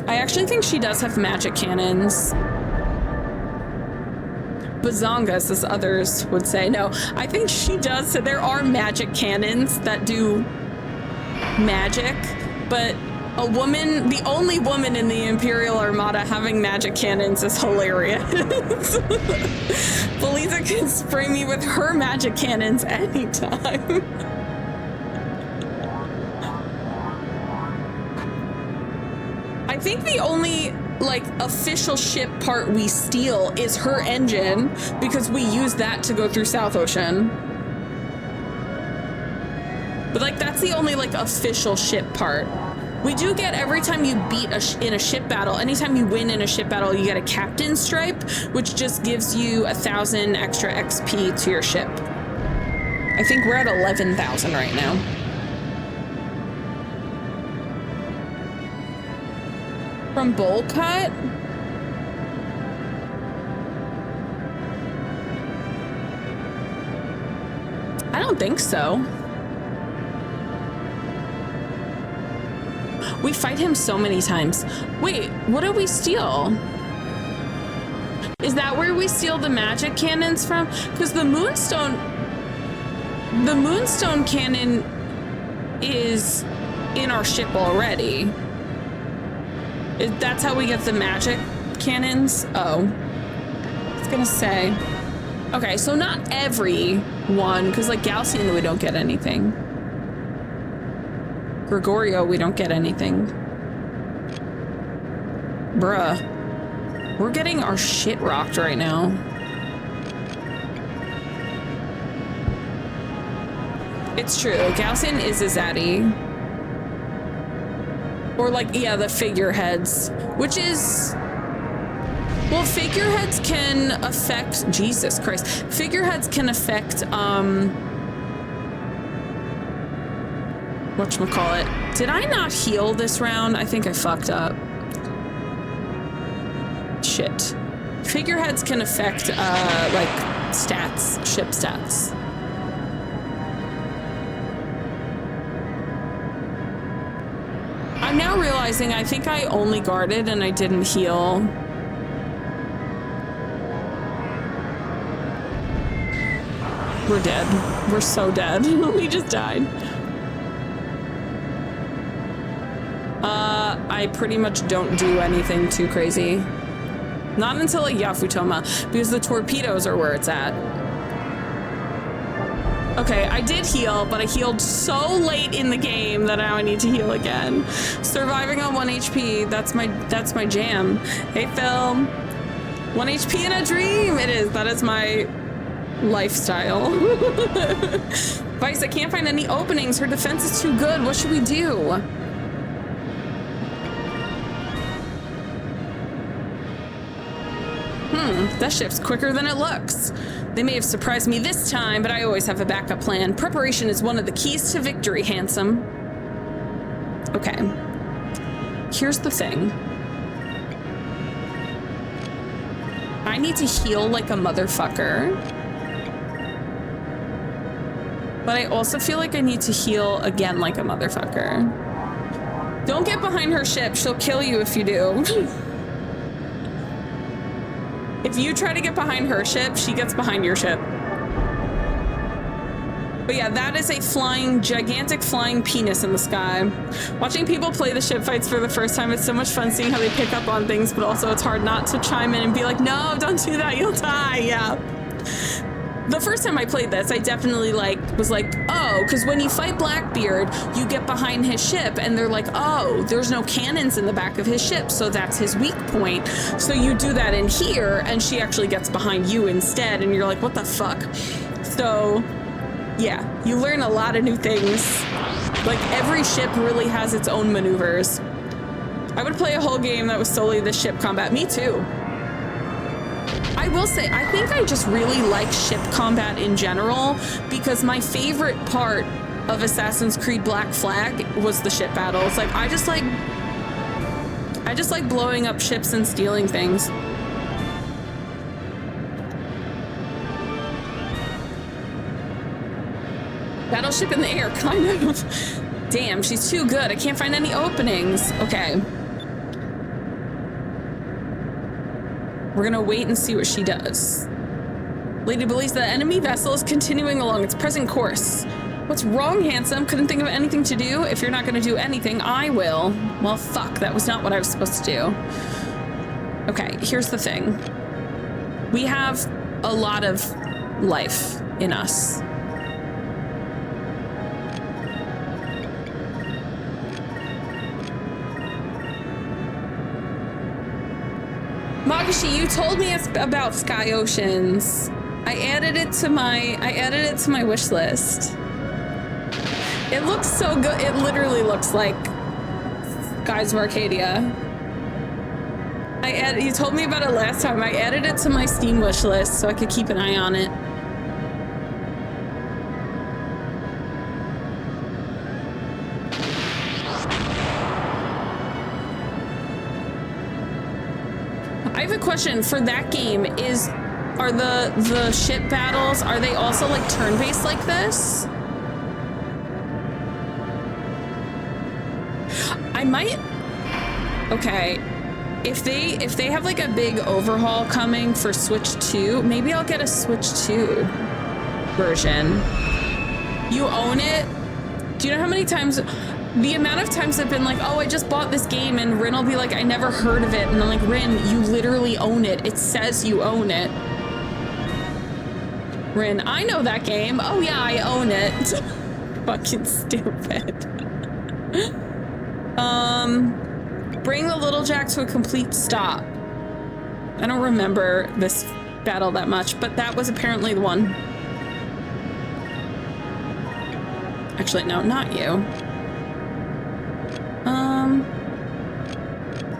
Speaker 1: I actually think she does have magic cannons. Bazongas, as others would say. No, I think she does. So there are magic cannons that do magic, but a woman, the only woman in the Imperial Armada having magic cannons is hilarious. Belisa can spray me with her magic cannons anytime. I think the only, like, official ship part we steal is her engine, because we use that to go through South Ocean. But, like, that's the only, like, official ship part. We do get, every time you beat in a ship battle, anytime you win in a ship battle, you get a captain stripe, which just gives you 1,000 extra XP to your ship. I think we're at 11,000 right now. From Bowl Cut? I don't think so. We fight him so many times. Wait, what did we steal? Is that where we steal the magic cannons from? Because the Moonstone cannon is in our ship already. That's how we get the magic cannons? Oh. I was gonna say. Okay, so not every one, because like Galcian, we don't get anything. Gregorio, we don't get anything. Bruh. We're getting our shit rocked right now. It's true. Galcian is a zaddy. Or like, yeah, the figureheads, which is, well, figureheads can affect, Jesus Christ, figureheads can affect, whatchamacallit. Did I not heal this round? I think I fucked up. Shit. Figureheads can affect, like, stats, ship stats. I'm now realizing I think I only guarded and I didn't heal. We're dead. We're so dead. We just died. I pretty much don't do anything too crazy. Not until like Yafutoma, because the torpedoes are where it's at. Okay, I did heal, but I healed so late in the game that now I need to heal again. Surviving on 1 HP, that's my jam. Hey Phil. 1 HP in a dream! It is. That is my lifestyle. Vice, I can't find any openings. Her defense is too good. What should we do? That ship's quicker than it looks. They may have surprised me this time, but I always have a backup plan. Preparation is one of the keys to victory, handsome. Okay. Here's the thing. I need to heal like a motherfucker. But I also feel like I need to heal again like a motherfucker. Don't get behind her ship. She'll kill you if you do. If you try to get behind her ship, she gets behind your ship. But yeah, that is a gigantic flying penis in the sky. Watching people play the ship fights for the first time, it's so much fun seeing how they pick up on things, but also it's hard not to chime in and be like, no, don't do that, you'll die, yeah. The first time I played this, I definitely was like, oh, because when you fight Blackbeard, you get behind his ship and they're like, oh, there's no cannons in the back of his ship, so that's his weak point. So you do that in here and she actually gets behind you instead and you're like, what the fuck? So yeah, you learn a lot of new things. Like every ship really has its own maneuvers. I would play a whole game that was solely the ship combat. Me too. I will say, I think I just really like ship combat in general because my favorite part of Assassin's Creed Black Flag was the ship battles. Like, I just like blowing up ships and stealing things. Battleship in the air, kind of. Damn, she's too good. I can't find any openings. Okay. We're gonna wait and see what she does. Lady believes the enemy vessel is continuing along its present course. What's wrong, handsome? Couldn't think of anything to do? If you're not gonna do anything, I will. Well, fuck, that was not what I was supposed to do. Okay, here's the thing. We have a lot of life in us. Magashi, you told me about Sky Oceans. I added it to my wish list. It looks so good. It literally looks like Skies of Arcadia. You told me about it last time. I added it to my Steam wish list so I could keep an eye on it. I have a question for that game. Are the ship battles, are they also like turn-based like this? I might. Okay. If they have like a big overhaul coming for Switch 2, maybe I'll get a Switch 2 version. You own it? Do you know how many times, the amount of times I've been like, oh, I just bought this game, and Rin will be like, I never heard of it. And I'm like, Rin, you literally own it. It says you own it. Rin, I know that game. Oh yeah, I own it. Fucking stupid. Bring the little jack to a complete stop. I don't remember this battle that much, but that was apparently the one. Actually, no, not you.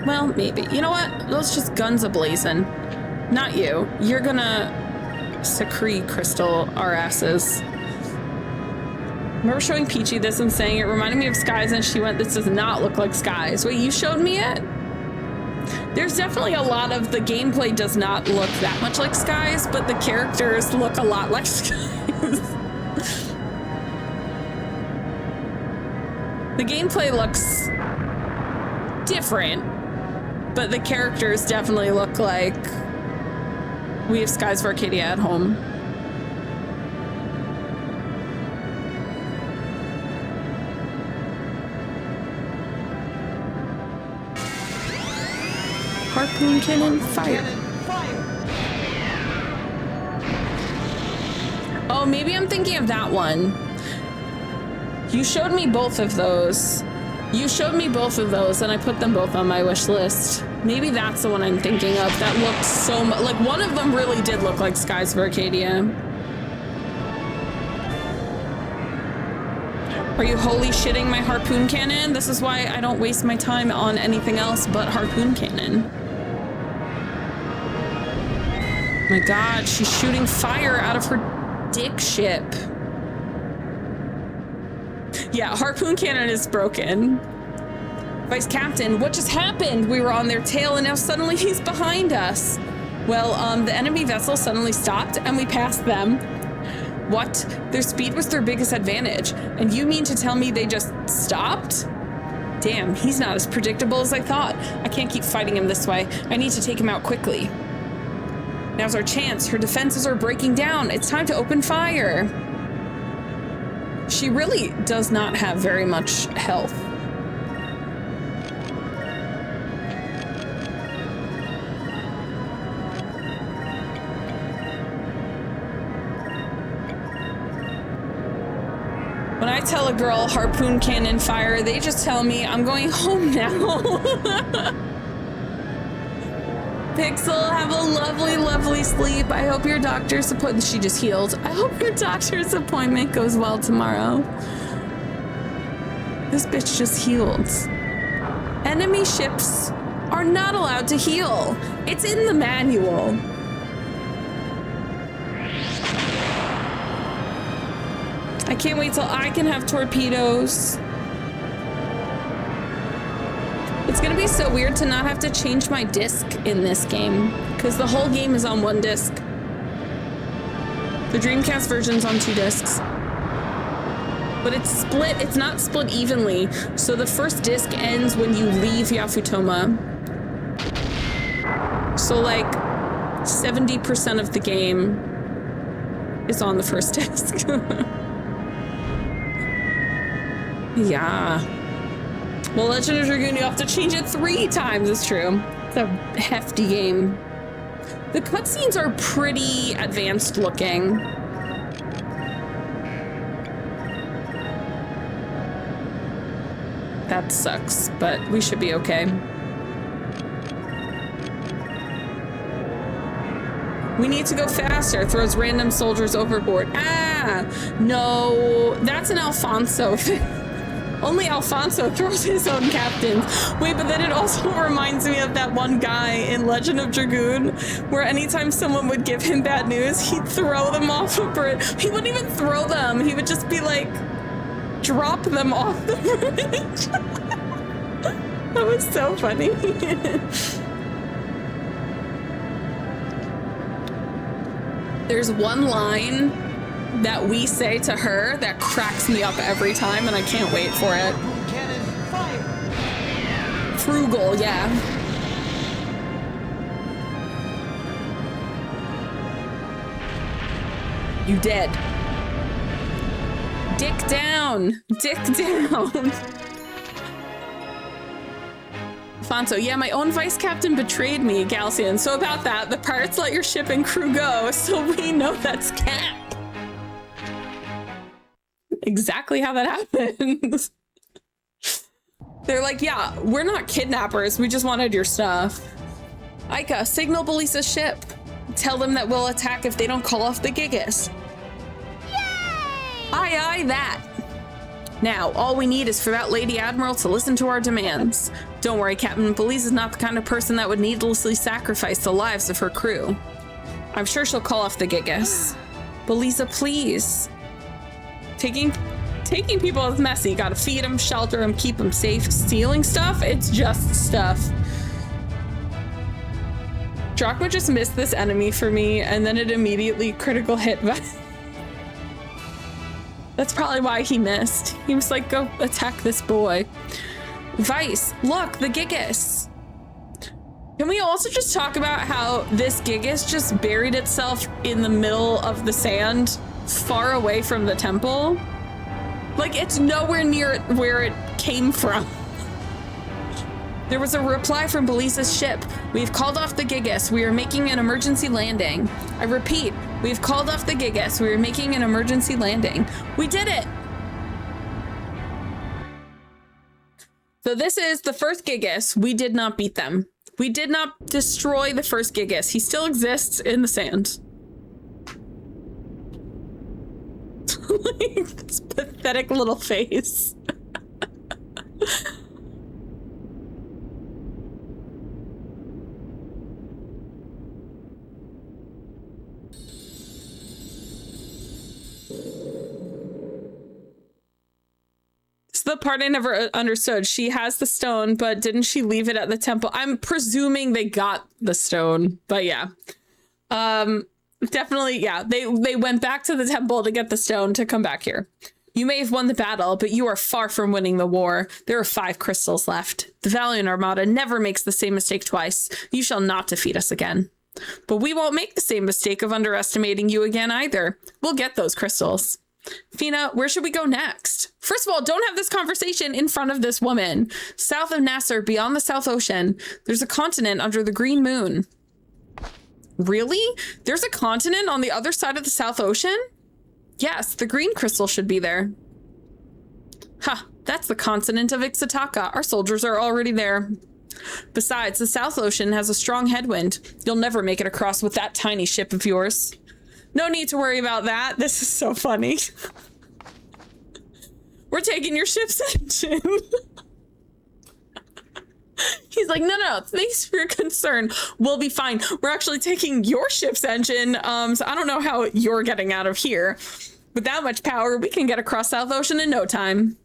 Speaker 1: Well, maybe. You know what? Let's just guns a-blazing. Not you. You're gonna secrete crystal our asses. Remember showing Peachy this and saying it reminded me of Skies, and she went, this does not look like Skies. Wait, you showed me it? There's definitely a lot of the gameplay does not look that much like Skies, but the characters look a lot like Skies. The gameplay looks different, but the characters definitely look like we have Skies of Arcadia at home. Harpoon cannon, fire. Oh, maybe I'm thinking of that one. You showed me both of those. You showed me both of those, and I put them both on my wish list. Maybe that's the one I'm thinking of. That looked so much like one of them really did look like Skies of Arcadia. Are you holy shitting my harpoon cannon? This is why I don't waste my time on anything else but harpoon cannon. My God, she's shooting fire out of her dick ship. Yeah, harpoon cannon is broken. Vice Captain, what just happened? We were on their tail and now suddenly he's behind us. Well, the enemy vessel suddenly stopped and we passed them. What? Their speed was their biggest advantage. And you mean to tell me they just stopped? Damn, he's not as predictable as I thought. I can't keep fighting him this way. I need to take him out quickly. Now's our chance. Her defenses are breaking down. It's time to open fire. She really does not have very much health. When I tell a girl harpoon cannon fire, they just tell me I'm going home now. Pixel, have a lovely, lovely sleep. I hope your doctor's appointment, she just healed. I hope your doctor's appointment goes well tomorrow. This bitch just healed. Enemy ships are not allowed to heal. It's in the manual. I can't wait till I can have torpedoes. It's gonna be so weird to not have to change my disc in this game, because the whole game is on one disc. The Dreamcast version's on 2 discs. But it's split, it's not split evenly, so the first disc ends when you leave Yafutoma. So like 70% of the game is on the first disc. Yeah. Well, Legend of Dragoon, you have to change it 3 times, it's true. It's a hefty game. The cutscenes are pretty advanced looking. That sucks, but we should be okay. We need to go faster. Throws random soldiers overboard. Ah, no, that's an Alfonso thing. Only Alfonso throws his own captains. Wait, but then it also reminds me of that one guy in Legend of Dragoon where anytime someone would give him bad news, he'd throw them off a bridge. He wouldn't even throw them. He would just be like, drop them off the bridge. That was so funny. There's one line that we say to her that cracks me up every time, and I can't wait for it.
Speaker 2: Cannon, fire!
Speaker 1: Frugal, yeah. You dead. Dick down. Dick down. Alfonso, yeah, my own vice captain betrayed me, Galcian. So about that, the pirates let your ship and crew go, so we know that's cap. Exactly how that happens. They're like, yeah, we're not kidnappers. We just wanted your stuff. Aika, signal Belisa's ship. Tell them that we'll attack if they don't call off the Gigas.
Speaker 3: Yay!
Speaker 1: Aye, aye, that. Now, all we need is for that Lady Admiral to listen to our demands. Don't worry, Captain. Belisa's not the kind of person that would needlessly sacrifice the lives of her crew. I'm sure she'll call off the Gigas. Belisa, please. Taking people is messy. Gotta feed them, shelter them, keep them safe. Stealing stuff? It's just stuff. Drachma just missed this enemy for me, and then it immediately critical hit. That's probably why he missed. He was like, go attack this boy. Vice, look, the Gigas. Can we also just talk about how this Gigas just buried itself in the middle of the sand, far away from the temple? Like, it's nowhere near where it came from. There was a reply from Belisa's ship. We've called off the Gigas. We are making an emergency landing. I repeat, we've called off the Gigas. We are making an emergency landing. We did it. So this is the first Gigas. We did not beat them. We did not destroy the first Gigas. He still exists in the sand. Like, this pathetic little face. It's the part I never understood. She has the stone, but didn't she leave it at the temple? I'm presuming they got the stone, but yeah. Definitely, yeah. They went back to the temple to get the stone to come back here. You may have won the battle, but you are far from winning the war. There are 5 crystals left. The Valiant Armada never makes the same mistake twice. You shall not defeat us again. But we won't make the same mistake of underestimating you again either. We'll get those crystals. Fina, where should we go next? First of all, don't have this conversation in front of this woman. South of Nasr, beyond the South Ocean, there's a continent under the green moon. Really? There's a continent on the other side of the South Ocean? Yes, the green crystal should be there. Ha, that's the continent of xoPEACHI. Our soldiers are already there. Besides, the South Ocean has a strong headwind. You'll never make it across with that tiny ship of yours. No need to worry about that. This is so funny. We're taking your ship's engine. He's like, no, thanks for your concern. We'll be fine. We're actually taking your ship's engine. So I don't know how you're getting out of here. With that much power, we can get across South Ocean in no time.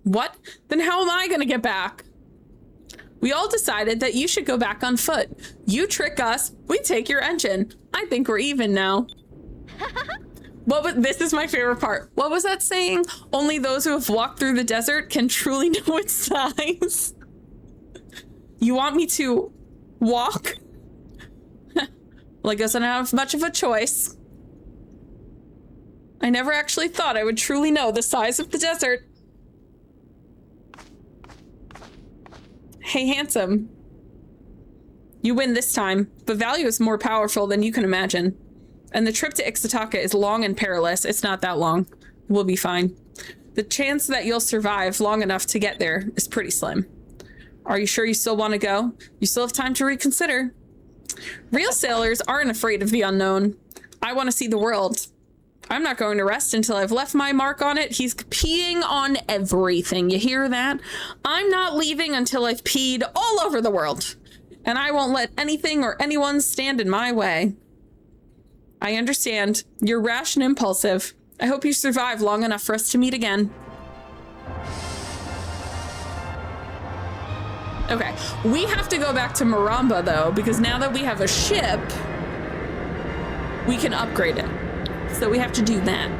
Speaker 1: What? Then how am I gonna get back? We all decided that you should go back on foot. You trick us, we take your engine. I think we're even now. This is my favorite part. What was that saying? Only those who have walked through the desert can truly know its size. You want me to walk? Well, I guess I don't have much of a choice. I never actually thought I would truly know the size of the desert. Hey, handsome. You win this time, but value is more powerful than you can imagine. And the trip to xoPEACHI is long and perilous. It's not that long. We'll be fine. The chance that you'll survive long enough to get there is pretty slim. Are you sure you still want to go? You still have time to reconsider. Real sailors aren't afraid of the unknown. I want to see the world. I'm not going to rest until I've left my mark on it. He's peeing on everything. You hear that? I'm not leaving until I've peed all over the world. And I won't let anything or anyone stand in my way. I understand. You're rash and impulsive. I hope you survive long enough for us to meet again. Okay, we have to go back to Maramba though, because now that we have a ship, we can upgrade it. So we have to do that.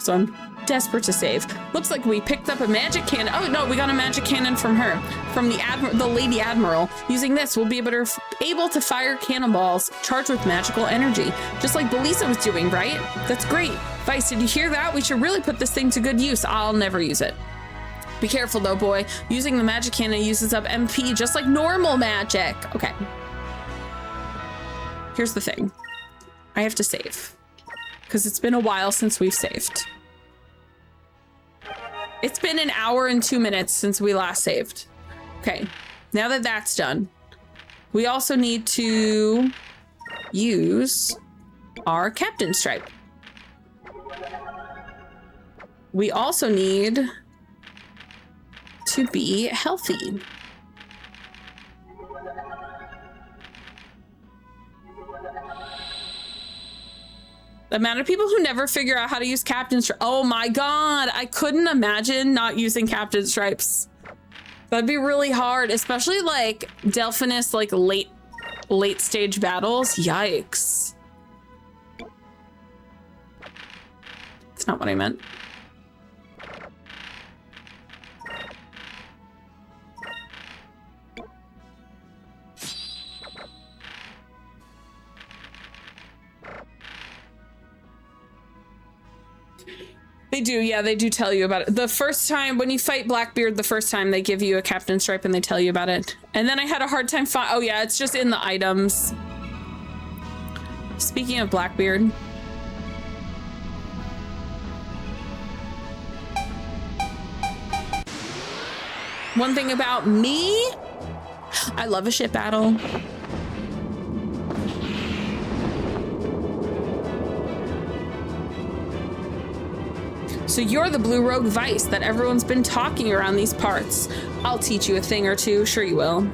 Speaker 1: So I'm desperate to save. Looks like we picked up a magic cannon. Oh no, we got a magic cannon from her, from the Lady Admiral. Using this, we'll be able to fire cannonballs charged with magical energy, just like Belisa was doing, right? That's great. Vice, did you hear that? We should really put this thing to good use. I'll never use it. Be careful though, boy. Using the magic cannon uses up MP just like normal magic. Okay. Here's the thing. I have to save, because it's been a while since we've saved. It's been an hour and 2 minutes since we last saved. Okay, now that that's done, we also need to use our captain stripe. We also need to be healthy. The amount of people who never figure out how to use captain stripes. Oh my god, I couldn't imagine not using captain stripes. That'd be really hard, especially like Delphinus, like late stage battles. Yikes. That's not what I meant. They do, yeah, they do tell you about it. The first time, when you fight Blackbeard, the first time they give you a captain stripe and they tell you about it. And then I had a hard time oh yeah, it's just in the items. Speaking of Blackbeard. One thing about me, I love a ship battle. So you're the blue rogue vice that everyone's been talking around these parts. I'll teach you a thing or two, sure you will.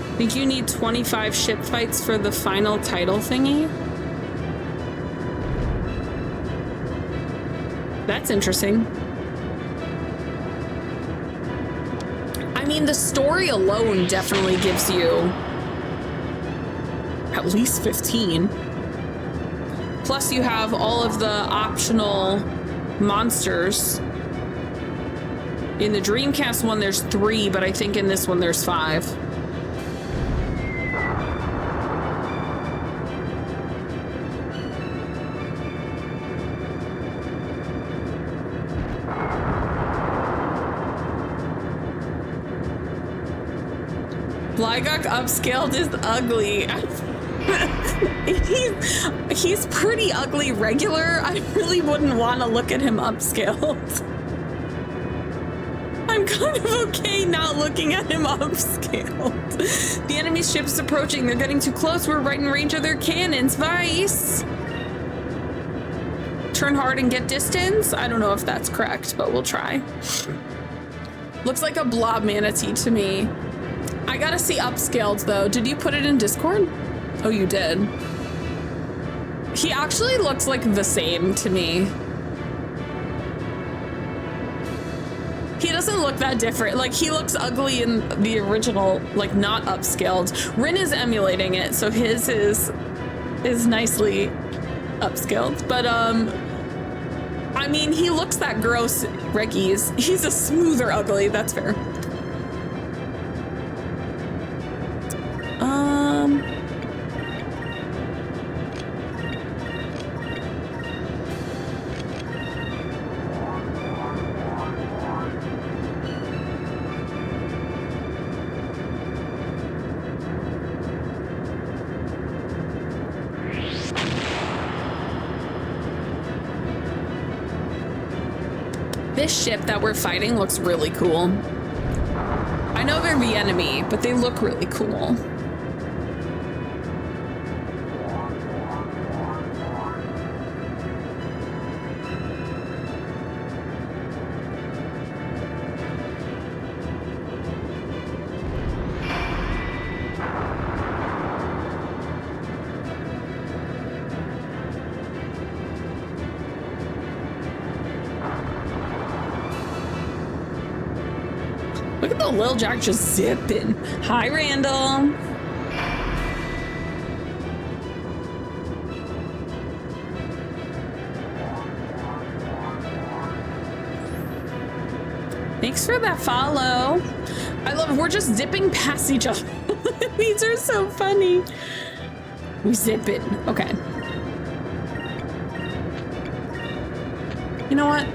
Speaker 1: I think you need 25 ship fights for the final title thingy. That's interesting. I mean, the story alone definitely gives you at least 15. Plus you have all of the optional monsters. In the Dreamcast one, there's 3, but I think in this one there's 5. Blygok upscaled is ugly. he's pretty ugly regular. I really wouldn't want to look at him upscaled. I'm kind of okay not looking at him upscaled. The enemy ship is approaching. They're getting too close. We're right in range of their cannons. Vice! Turn hard and get distance? I don't know if that's correct, but we'll try. Looks like a blob manatee to me. I gotta see upscaled though. Did you put it in Discord? Oh, you did. He actually looks like the same to me. He doesn't look that different. Like, he looks ugly in the original, like, not upscaled. Rin is emulating it, so his is nicely upscaled. But, I mean, he looks that gross, Reggies. He's a smoother ugly, that's fair. This ship that we're fighting looks really cool. I know they're the enemy, but they look really cool. Look at the Lil Jack just zipping. Hi, Randall. Thanks for that follow. I love it. We're just zipping past each other. These are so funny. We zip it. Okay. You know what?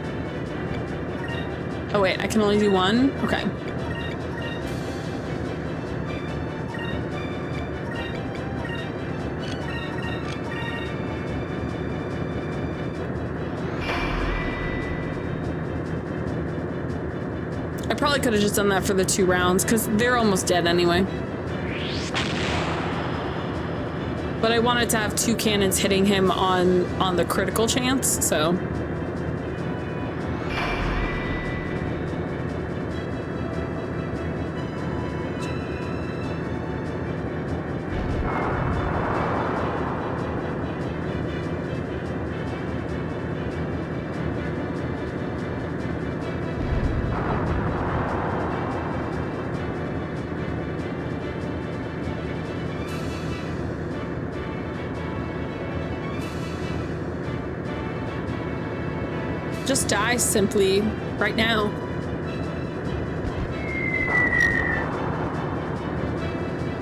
Speaker 1: Oh wait, I can only do one? Okay. I probably could have just done that for the 2 rounds because they're almost dead anyway. But I wanted to have 2 cannons hitting him on the critical chance, so. just die simply right now.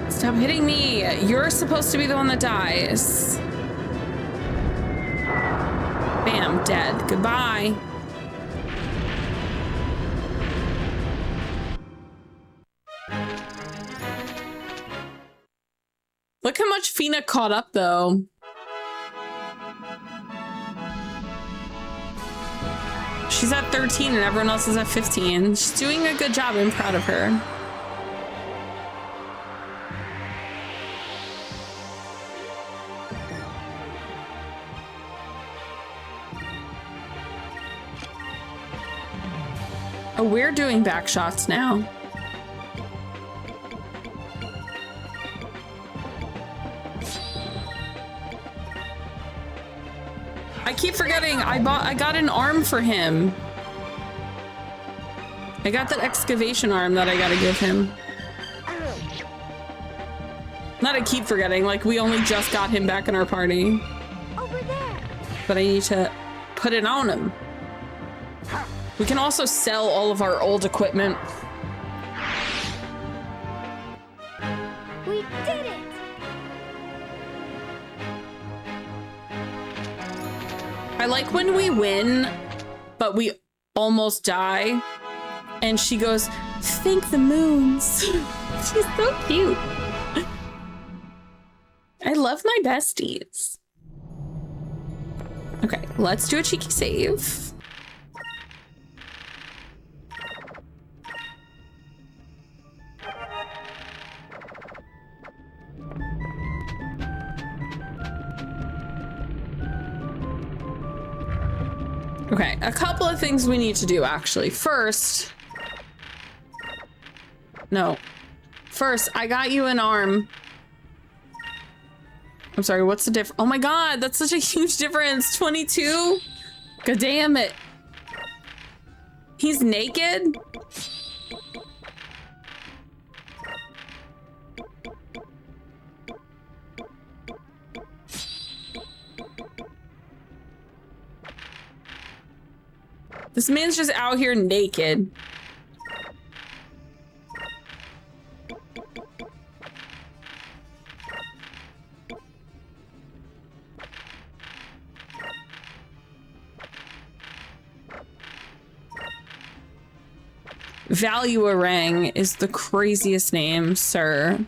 Speaker 1: Stop hitting me. You're supposed to be the one that dies. Bam, dead. Goodbye. Look how much Fina caught up, though. She's at 13 and everyone else is at 15. She's doing a good job. I'm proud of her. Oh, we're doing back shots now. I keep forgetting I got an arm for him. I got that excavation arm that I gotta give him. Not I keep forgetting, like we only just got him back in our party.
Speaker 3: Over there.
Speaker 1: But I need to put it on him. We can also sell all of our old equipment.
Speaker 3: We did it.
Speaker 1: I like when we win, but we almost die. And she goes, thank the moons. She's so cute. I love my besties. Okay, let's do a cheeky save. Okay, a couple of things we need to do actually. First, I got you an arm. I'm sorry, what's the difference? Oh my god, that's such a huge difference. 22? God damn it. He's naked? This man's just out here naked. Valuarang is the craziest name, sir.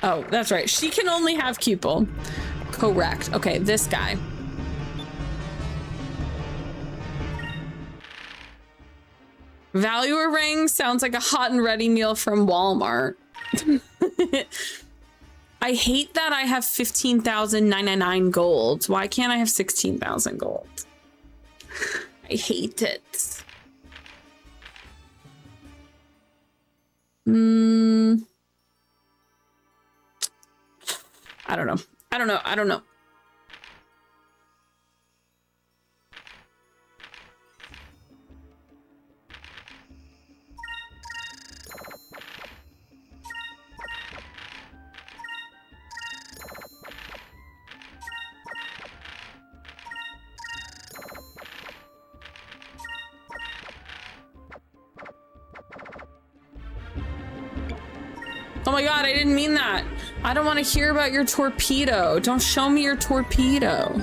Speaker 1: Oh, that's right. She can only have Cupel. Correct. Okay, this guy. Valuarang sounds like a hot and ready meal from Walmart. I hate that I have 15,999 gold. Why can't I have 16,000 gold? I hate it. I don't know. I don't know. Oh my god, I didn't mean that. I don't want to hear about your torpedo. Don't show me your torpedo.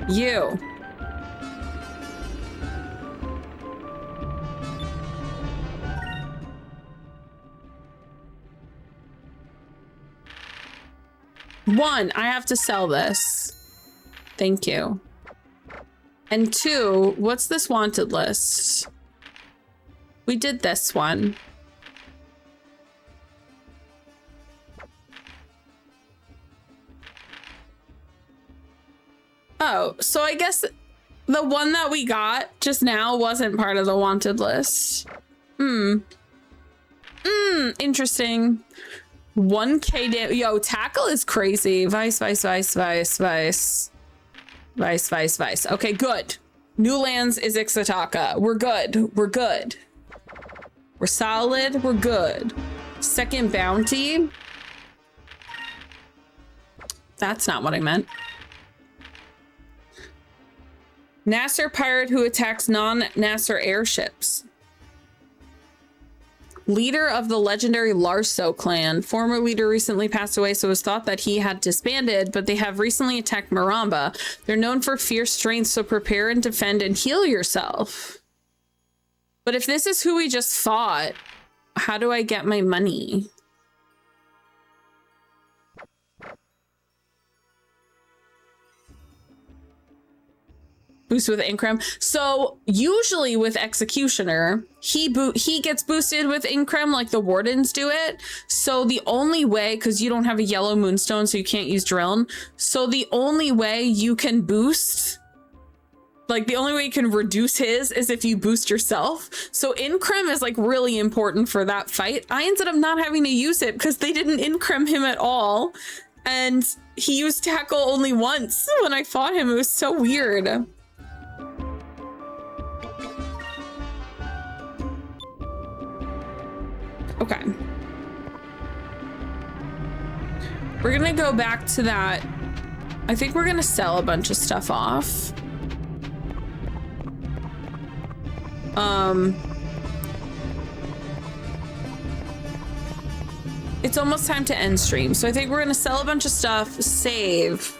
Speaker 1: You. One, I have to sell this. Thank you. And two, what's this wanted list? We did this one. Oh, so I guess the one that we got just now wasn't part of the wanted list. Interesting. 1K damage. Yo, tackle is crazy. Vice. Okay, good. New lands is Ixataka. We're good. We're good. We're solid. We're good. Second bounty. That's not what I meant. Nasr pirate who attacks non-Nasr airships. Leader of the legendary Larso clan. Former leader recently passed away, so it was thought that he had disbanded, but they have recently attacked Maramba. They're known for fierce strength, so prepare and defend and heal yourself. But if this is who we just fought, how do I get my money? Boost with Increm. So usually with Executioner, he gets boosted with Increm like the Wardens do it. So the only way, because you don't have a yellow moonstone, so you can't use Drilln. So the only way you can boost, like the only way you can reduce his is if you boost yourself. So Increm is like really important for that fight. I ended up not having to use it because they didn't Increm him at all. And he used tackle only once when I fought him. It was so weird. Okay. We're gonna go back to that. I think we're gonna sell a bunch of stuff off. It's almost time to end stream. So I think we're gonna sell a bunch of stuff, save,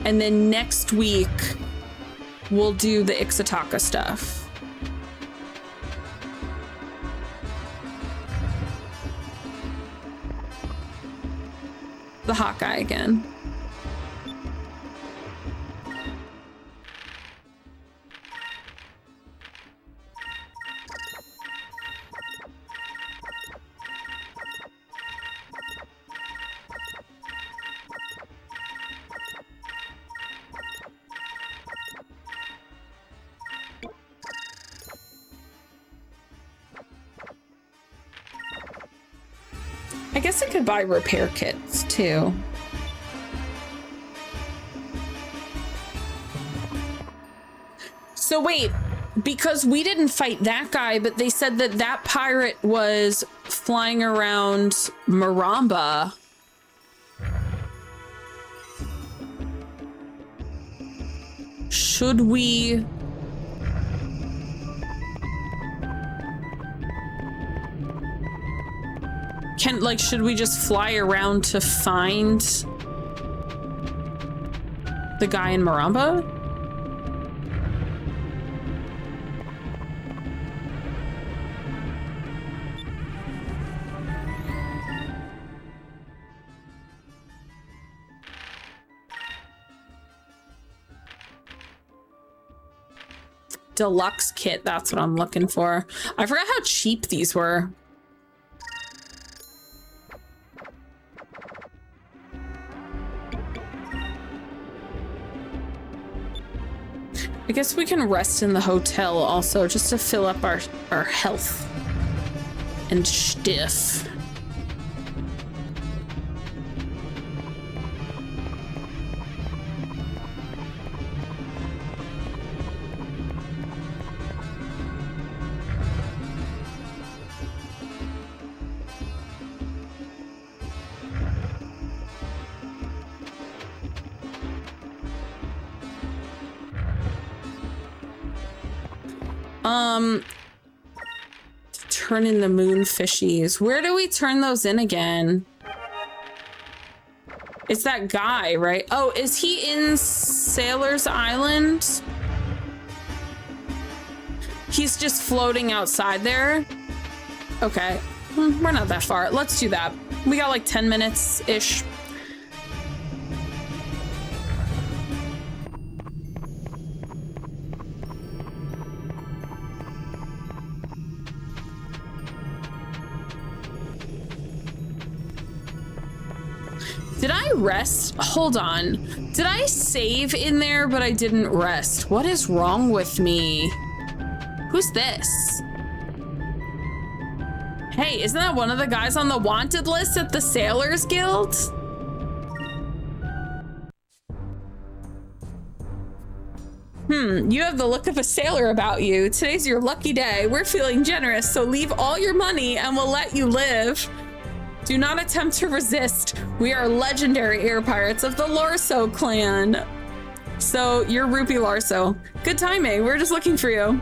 Speaker 1: and then next week we'll do the Ixataka stuff. The Hawkeye again. I guess I could buy repair kits too. So wait, because we didn't fight that guy, but they said that that pirate was flying around Maramba. Should we... should we just fly around to find the guy in Maramba? Deluxe kit, that's what I'm looking for. I forgot how cheap these were. I guess we can rest in the hotel also, just to fill up our health and stiff. Turn in the moon fishies. Where do we turn those in again? It's that guy, right? Oh, is he in Sailor's Island? He's just floating outside there? Okay. We're not that far. Let's do that. We got like 10 minutes-ish. Did I rest? Hold on. Did I save in there, but I didn't rest? What is wrong with me? Who's this? Hey, isn't that one of the guys on the wanted list at the Sailors Guild? You have the look of a sailor about you. Today's your lucky day. We're feeling generous, so leave all your money and we'll let you live. Do not attempt to resist. We are legendary air pirates of the Larso clan. So you're Rupee Larso. Good timing. We're just looking for you.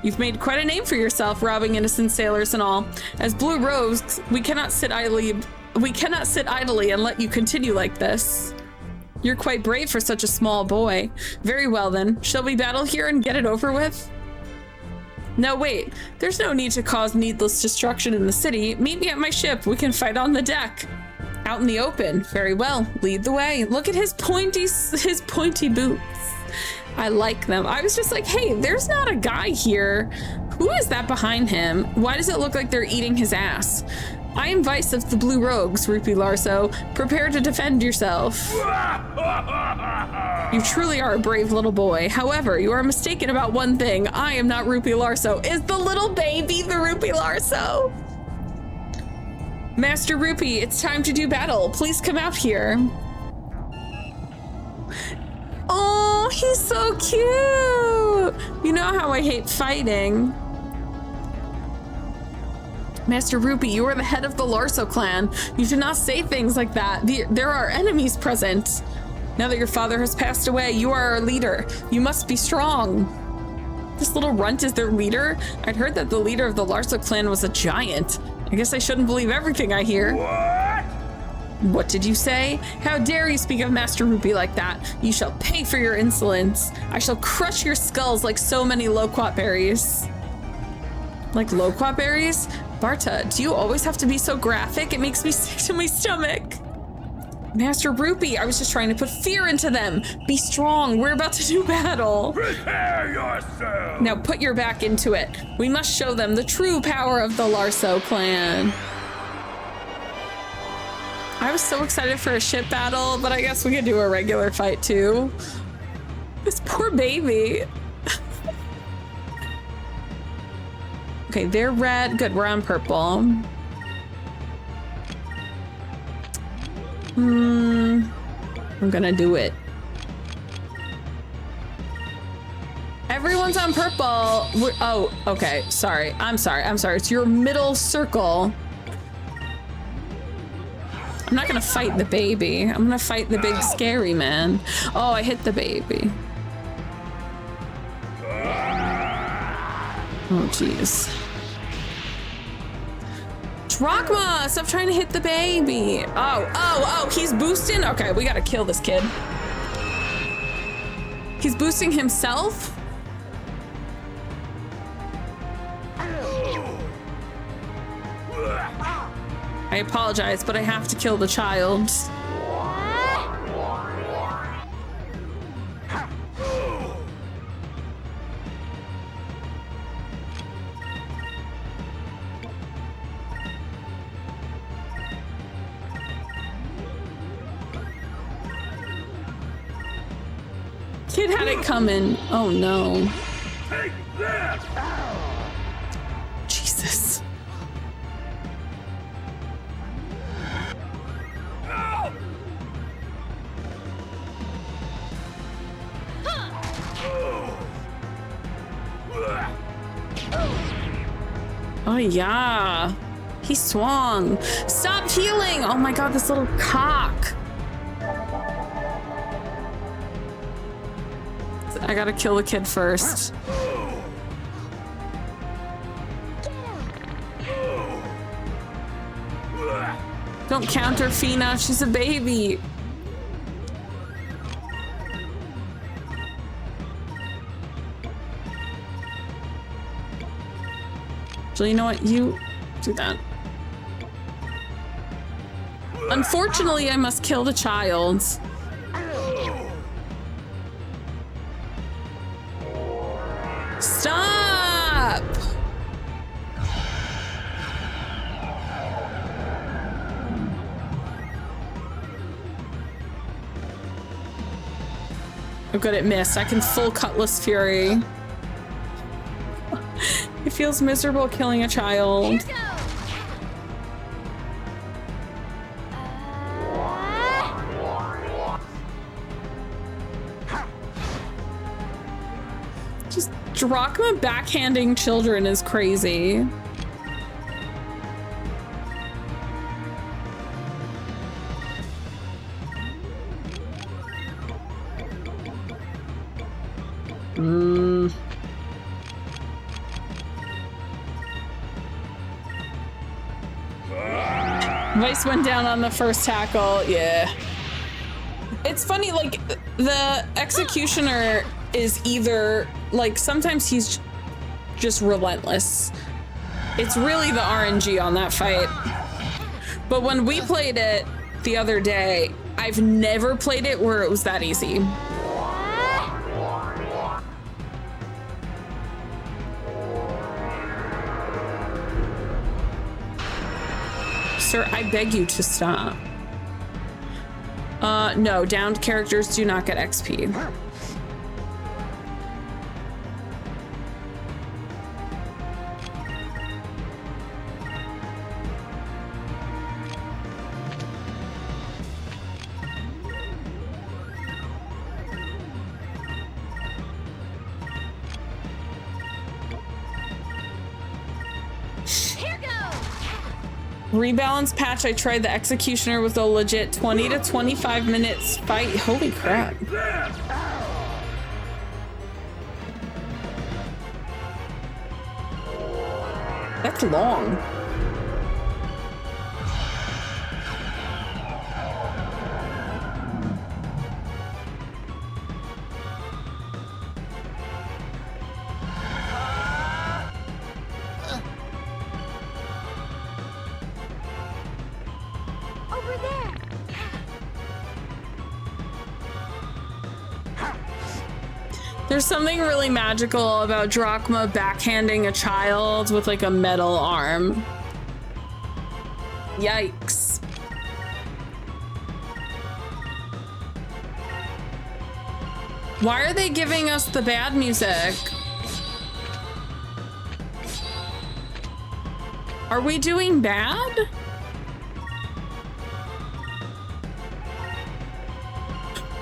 Speaker 1: You've made quite a name for yourself, robbing innocent sailors and all. As Blue Rogues, we cannot sit idly and let you continue like this. You're quite brave for such a small boy. Very well then. Shall we battle here and get it over with? No, wait. There's no need to cause needless destruction in the city. Meet me at my ship. We can fight on the deck. Out in the open. Very well. Lead the way. Look at his pointy boots. I like them. I was just like, hey, there's not a guy here. Who is that behind him? Why does it look like they're eating his ass? I am Vice of the Blue Rogues, Rupee Larso. Prepare to defend yourself. You truly are a brave little boy. However, you are mistaken about one thing. I am not Rupee Larso. Is the little baby the Rupee Larso? Master Rupee, it's time to do battle. Please come out here. Oh, he's so cute. You know how I hate fighting. Master Rupee, you are the head of the Larso clan. You should not say things like that. There are enemies present. Now that your father has passed away, you are our leader. You must be strong. This little runt is their leader? I'd heard that the leader of the Larso clan was a giant. I guess I shouldn't believe everything I hear. What did you say? How dare you speak of Master Rupee like that? You shall pay for your insolence. I shall crush your skulls like so many loquat berries. Like loquat berries? Barta, do you always have to be so graphic? It makes me sick to my stomach. Master Rupee, I was just trying to put fear into them. Be strong. We're about to do battle.
Speaker 4: Prepare yourself.
Speaker 1: Now put your back into it. We must show them the true power of the Larso clan. I was so excited for a ship battle, but I guess we could do a regular fight too. This poor baby. Okay, they're red. Good, we're on purple. I'm gonna do it. Everyone's on purple. Oh, okay. Sorry. I'm sorry. It's your middle circle. I'm not gonna fight the baby. I'm gonna fight the big scary man. Oh, I hit the baby. Oh, jeez. Drachma, stop trying to hit the baby. Oh, he's boosting? Okay, we gotta kill this kid. He's boosting himself? I apologize, but I have to kill the child. Kid had it coming. Oh no.
Speaker 4: Take this.
Speaker 1: Jesus. Oh yeah. He swung. Stop healing. Oh my god, this little cock. I gotta kill the kid first. Don't counter Fina, she's a baby. So you know what, you do that. Unfortunately, I must kill the child. Stop! Oh good, it missed. I can full Cutlass Fury. It feels miserable killing a child. Drachma backhanding children is crazy. Vice went down on the first tackle, yeah. It's funny, like, the executioner is either, like, sometimes he's just relentless. It's really the RNG on that fight. But when we played it the other day, I've never played it where it was that easy. Sir, I beg you to stop. No, downed characters do not get XP. Rebalance patch, I tried the executioner with a legit 20 to 25 minutes fight. Holy crap. That's long. There's something really magical about Drachma backhanding a child with like a metal arm. Yikes. Why are they giving us the bad music? Are we doing bad?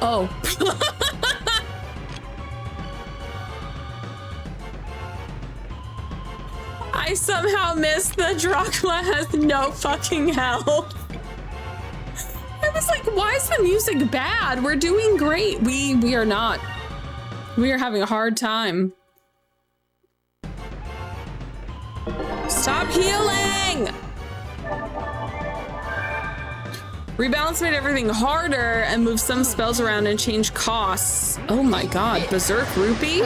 Speaker 1: Oh. I somehow missed the Drachma has no fucking health. I was like, why is the music bad? We're doing great. We are not. We are having a hard time. Stop healing! Rebalance made everything harder and moved some spells around and changed costs. Oh my god, Berserk Rupee?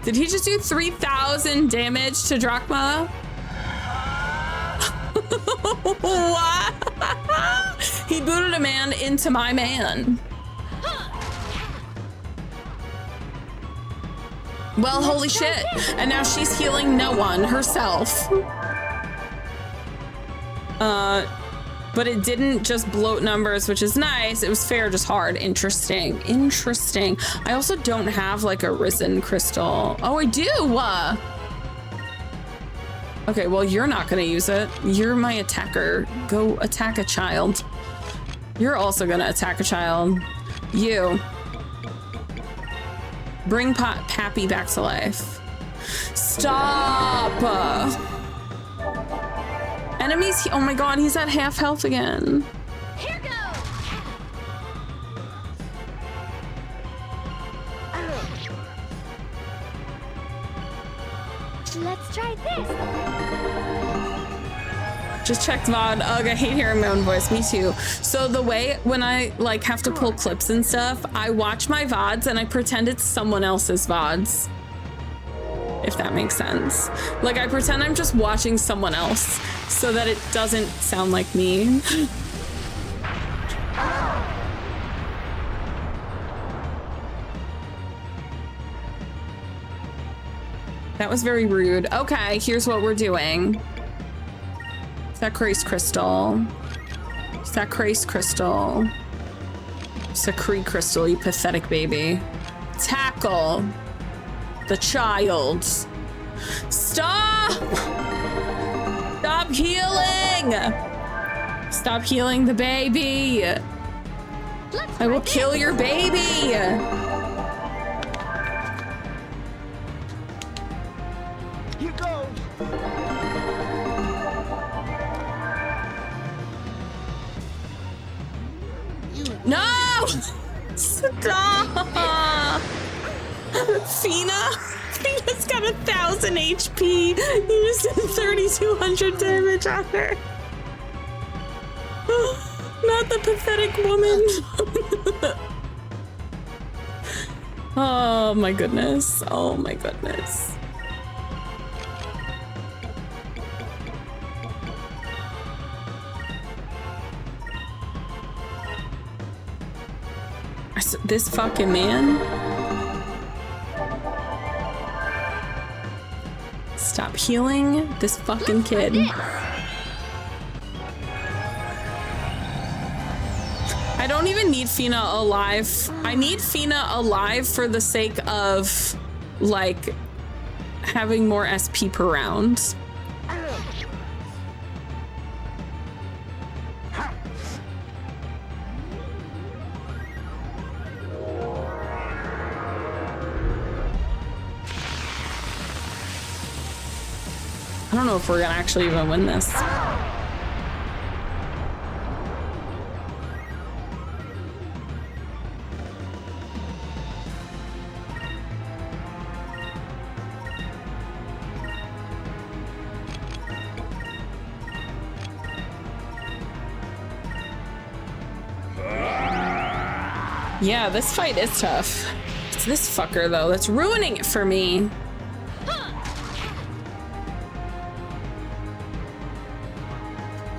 Speaker 1: Did he just do 3,000 damage to Drachma? What? He booted a man into my man. Well, holy shit. And now she's healing no one, herself. But it didn't just bloat numbers, which is nice. It was fair, just hard. Interesting. Interesting. I also don't have like a risen crystal. Oh, I do. Okay, well, you're not gonna use it. You're my attacker. Go attack a child. You're also gonna attack a child. You. Bring Pappy back to life. Stop! Enemies, oh my god, he's at half health again.
Speaker 3: Here goes. Let's try this.
Speaker 1: Just checked VOD. Ugh, I hate hearing my own voice. Me too. So the way when I like have to pull clips and stuff, I watch my VODs and I pretend it's someone else's VODs. If that makes sense. Like I pretend I'm just watching someone else so that it doesn't sound like me. That was very rude. Okay, here's what we're doing. Sacrace crystal. Sacrace crystal. Sacree crystal, you pathetic baby. Tackle the child. Stop! Stop healing! Stop healing the baby.
Speaker 3: Let's
Speaker 1: I will
Speaker 3: try
Speaker 1: kill
Speaker 3: this.
Speaker 1: your baby.
Speaker 2: Here goes.
Speaker 1: No! Stop! Fina? Fina's got 1,000 HP. You just did 3,200 damage on her. Not the pathetic woman. Oh my goodness. Oh my goodness. This fucking man. Stop healing this fucking kid. I don't even need Fina alive. I need Fina alive for the sake of, like, having more SP per round. I don't know if we're gonna actually even win this. Yeah, this fight is tough. It's this fucker, though, that's ruining it for me.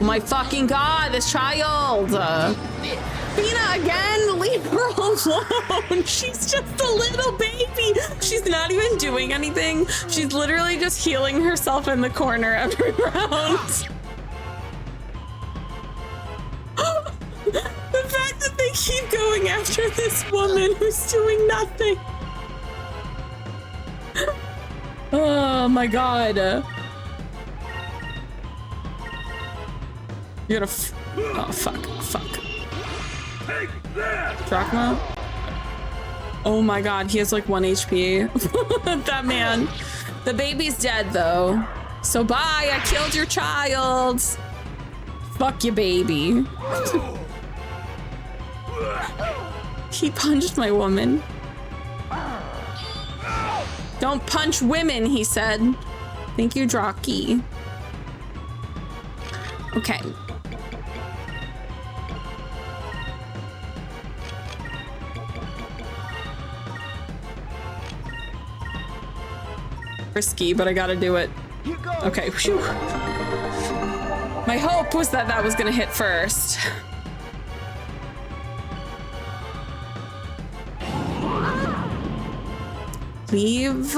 Speaker 1: Oh my fucking god, this child! Fina again! Leave her alone! She's just a little baby! She's not even doing anything. She's literally just healing herself in the corner every round. The fact that they keep going after this woman who's doing nothing. Oh my god. You're gonna oh fuck.
Speaker 4: Take that!
Speaker 1: Drachma? Oh my god, he has like 1 HP. That man. The baby's dead though. So bye, I killed your child. Fuck you, baby. He punched my woman. Don't punch women, he said. Thank you, Draki. Okay. Risky, but I gotta do it. Okay, whew. My hope was that that was gonna hit first. Leave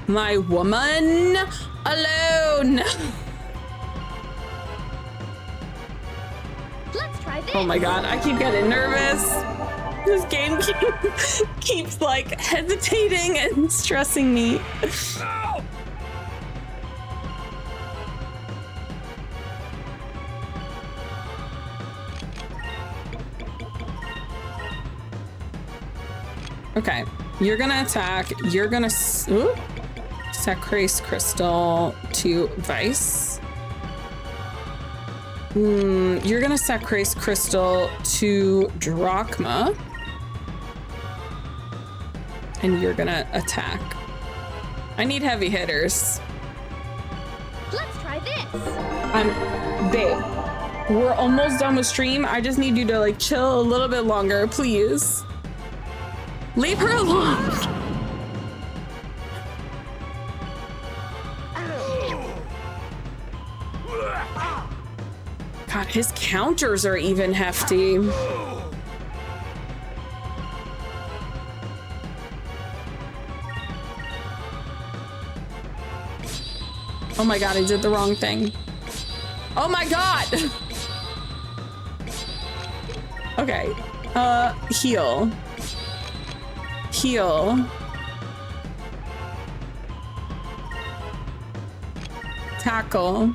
Speaker 1: my woman alone.
Speaker 3: Let's try this.
Speaker 1: Oh my god, I keep getting nervous. This game keeps like hesitating and stressing me.
Speaker 4: No!
Speaker 1: Okay, you're gonna attack. You're gonna Sacrace Crystal to Vice. You're gonna Sacrace Crystal to Drachma. And you're gonna attack. I need heavy hitters.
Speaker 3: Let's try this.
Speaker 1: Babe, we're almost done with stream. I just need you to like chill a little bit longer, please. Leave her alone. God, his counters are even hefty. Oh my god, I did the wrong thing. Oh my god! Okay. Heal. Heal. Tackle.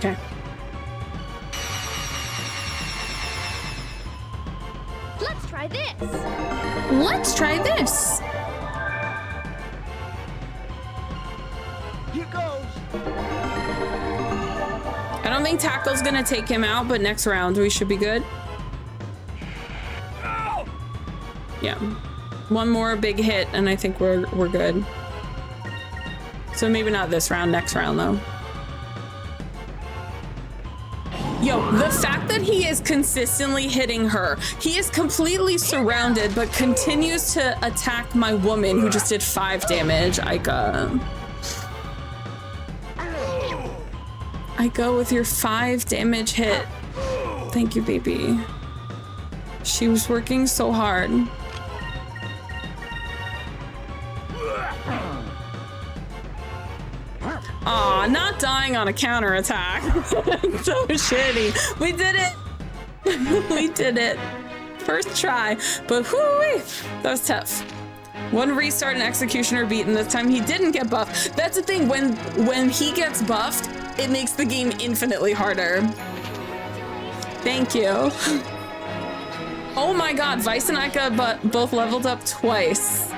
Speaker 1: Okay.
Speaker 3: Let's try this.
Speaker 1: Let's try this.
Speaker 2: Here goes.
Speaker 1: I don't think Tackle's gonna take him out, but next round we should be good.
Speaker 4: No!
Speaker 1: Yeah. One more big hit and I think we're good. So maybe not this round, next round though. Yo, the fact that he is consistently hitting her, he is completely surrounded, but continues to attack my woman who just did 5 damage. I go with your 5 damage hit. Thank you, baby. She was working so hard. Aw, not dying on a counterattack. So shitty. We did it. We did it. First try, but whoo-wee, that was tough. One restart and Executioner beaten. This time he didn't get buffed. That's the thing, when he gets buffed, it makes the game infinitely harder. Thank you. Oh my god, Vice and Ika both leveled up twice.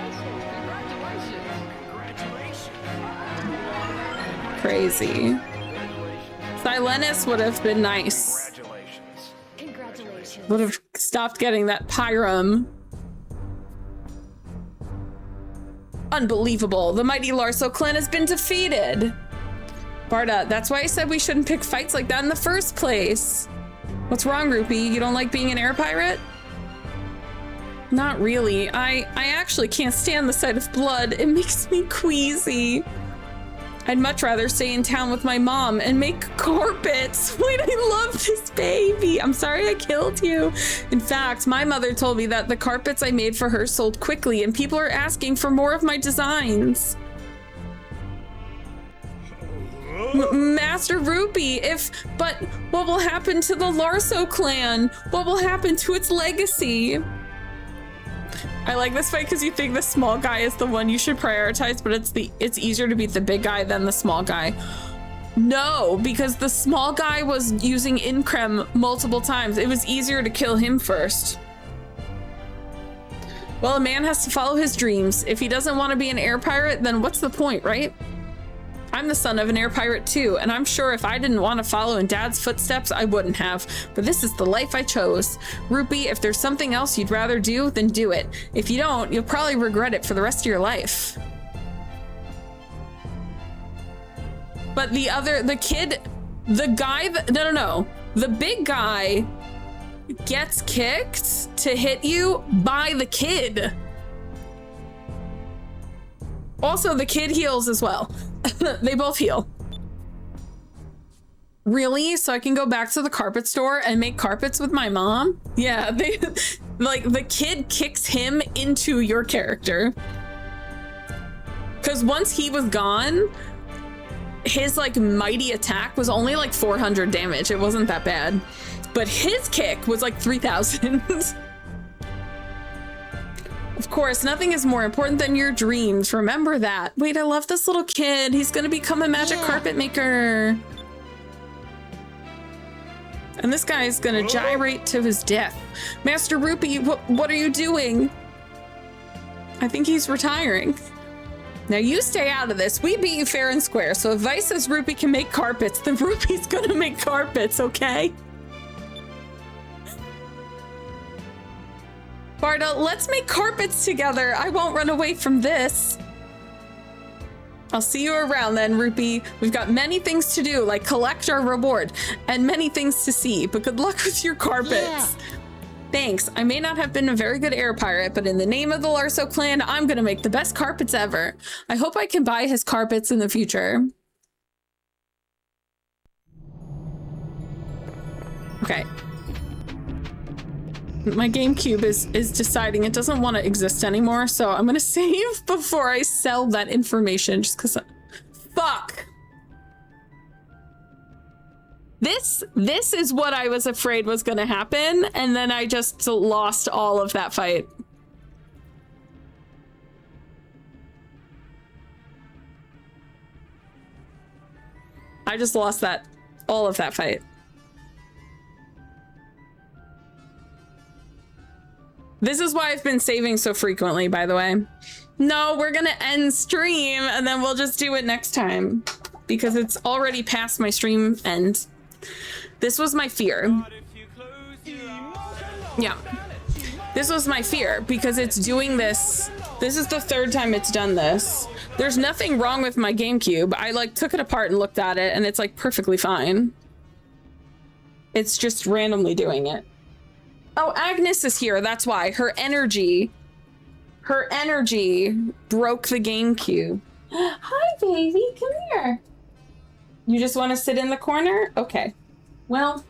Speaker 1: Crazy. Silenus would have been nice.
Speaker 3: Congratulations.
Speaker 1: Would have stopped getting that Pyrynn. Unbelievable. The mighty Larso clan has been defeated. Barda, that's why I said we shouldn't pick fights like that in the first place. What's wrong, Rupee? You don't like being an air pirate? Not really. I actually can't stand the sight of blood. It makes me queasy. I'd much rather stay in town with my mom and make carpets. Wait, I love this baby. I'm sorry I killed you. In fact, my mother told me that the carpets I made for her sold quickly and people are asking for more of my designs. Master Rupee, but what will happen to the Larso clan? What will happen to its legacy? I like this fight because you think the small guy is the one you should prioritize, but it's easier to beat the big guy than the small guy. No, because the small guy was using Increm multiple times. It was easier to kill him first. Well, a man has to follow his dreams. If he doesn't want to be an air pirate, then what's the point, right? I'm the son of an air pirate too, and I'm sure if I didn't want to follow in Dad's footsteps, I wouldn't have. But this is the life I chose. Rupee, if there's something else you'd rather do, then do it. If you don't, you'll probably regret it for the rest of your life. But the big guy gets kicked to hit you by the kid. Also, the kid heals as well. They both heal. Really? So I can go back to the carpet store and make carpets with my mom? Yeah, the kid kicks him into your character. Because once he was gone, his mighty attack was only 400 damage. It wasn't that bad. But his kick was 3,000. Of course, nothing is more important than your dreams. Remember that. Wait, I love this little kid. He's gonna become a magic carpet maker. And this guy is gonna gyrate to his death. Master Rupee, what are you doing? I think he's retiring. Now you stay out of this. We beat you fair and square. So if Vice says Rupee can make carpets, then Rupee's gonna make carpets, okay? Barda, let's make carpets together. I won't run away from this. I'll see you around then, Rupee. We've got many things to do, like collect our reward, and many things to see, but good luck with your carpets. Yeah. Thanks. I may not have been a very good air pirate, but in the name of the Larso clan, I'm gonna make the best carpets ever. I hope I can buy his carpets in the future. Okay. My GameCube is deciding it doesn't want to exist anymore, so I'm gonna save before I sell that information just because fuck. This is what I was afraid was gonna happen, and then I just lost all of that fight. I just lost that All of that fight. This is why I've been saving so frequently, by the way. No, we're gonna end stream and then we'll just do it next time because it's already past my stream end. This was my fear. Yeah. This was my fear because it's doing this. This is the third time it's done this. There's nothing wrong with my GameCube. I like took it apart and looked at it and it's like perfectly fine. It's just randomly doing it. Oh, Agnes is here. That's why. Her energy broke the GameCube. Hi, baby. Come here. You just want to sit in the corner? Okay. Well,